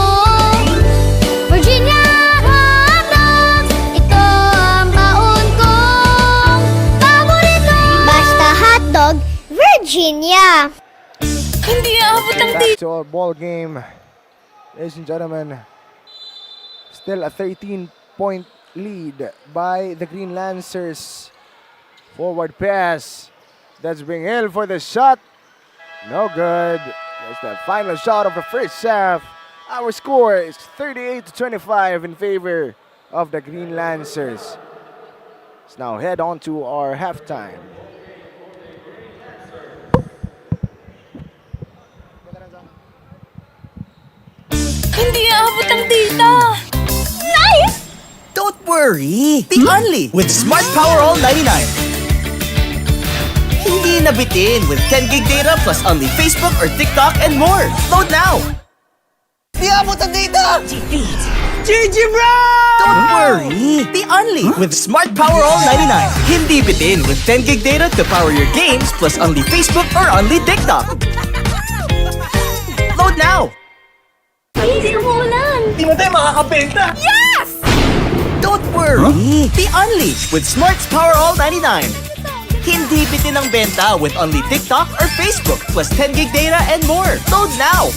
Virginia hotdogs, ito ang baon kong paborito. Basta hotdog, Virginia. Hindi aabot ang back to our ball game. Ladies and gentlemen, still a 13-point lead by the Green Lancers. Forward pass. That's being held for the shot. No good. That's the final shot of the first half. Our score is 38-25 in favor of the Green Lancers. Let's now head on to our halftime. Hindi aabot ang data. Nice! Don't worry. The only with Smart Power All 99. Hindi nabitin with 10 gig data plus only Facebook or TikTok and more. Load now. Di abot ang data! GG bro! Don't worry, the only with Smart Power All 99. Hindi bitin with 10 gig data to power your games plus only Facebook or only TikTok. Load now! Hindi umuulan! Di mo tayo makakabenta! Yes! Don't worry, the only with Smart's Power All 99. Hindi bitin ang benta with only TikTok or Facebook plus 10 gig data and more. Load now!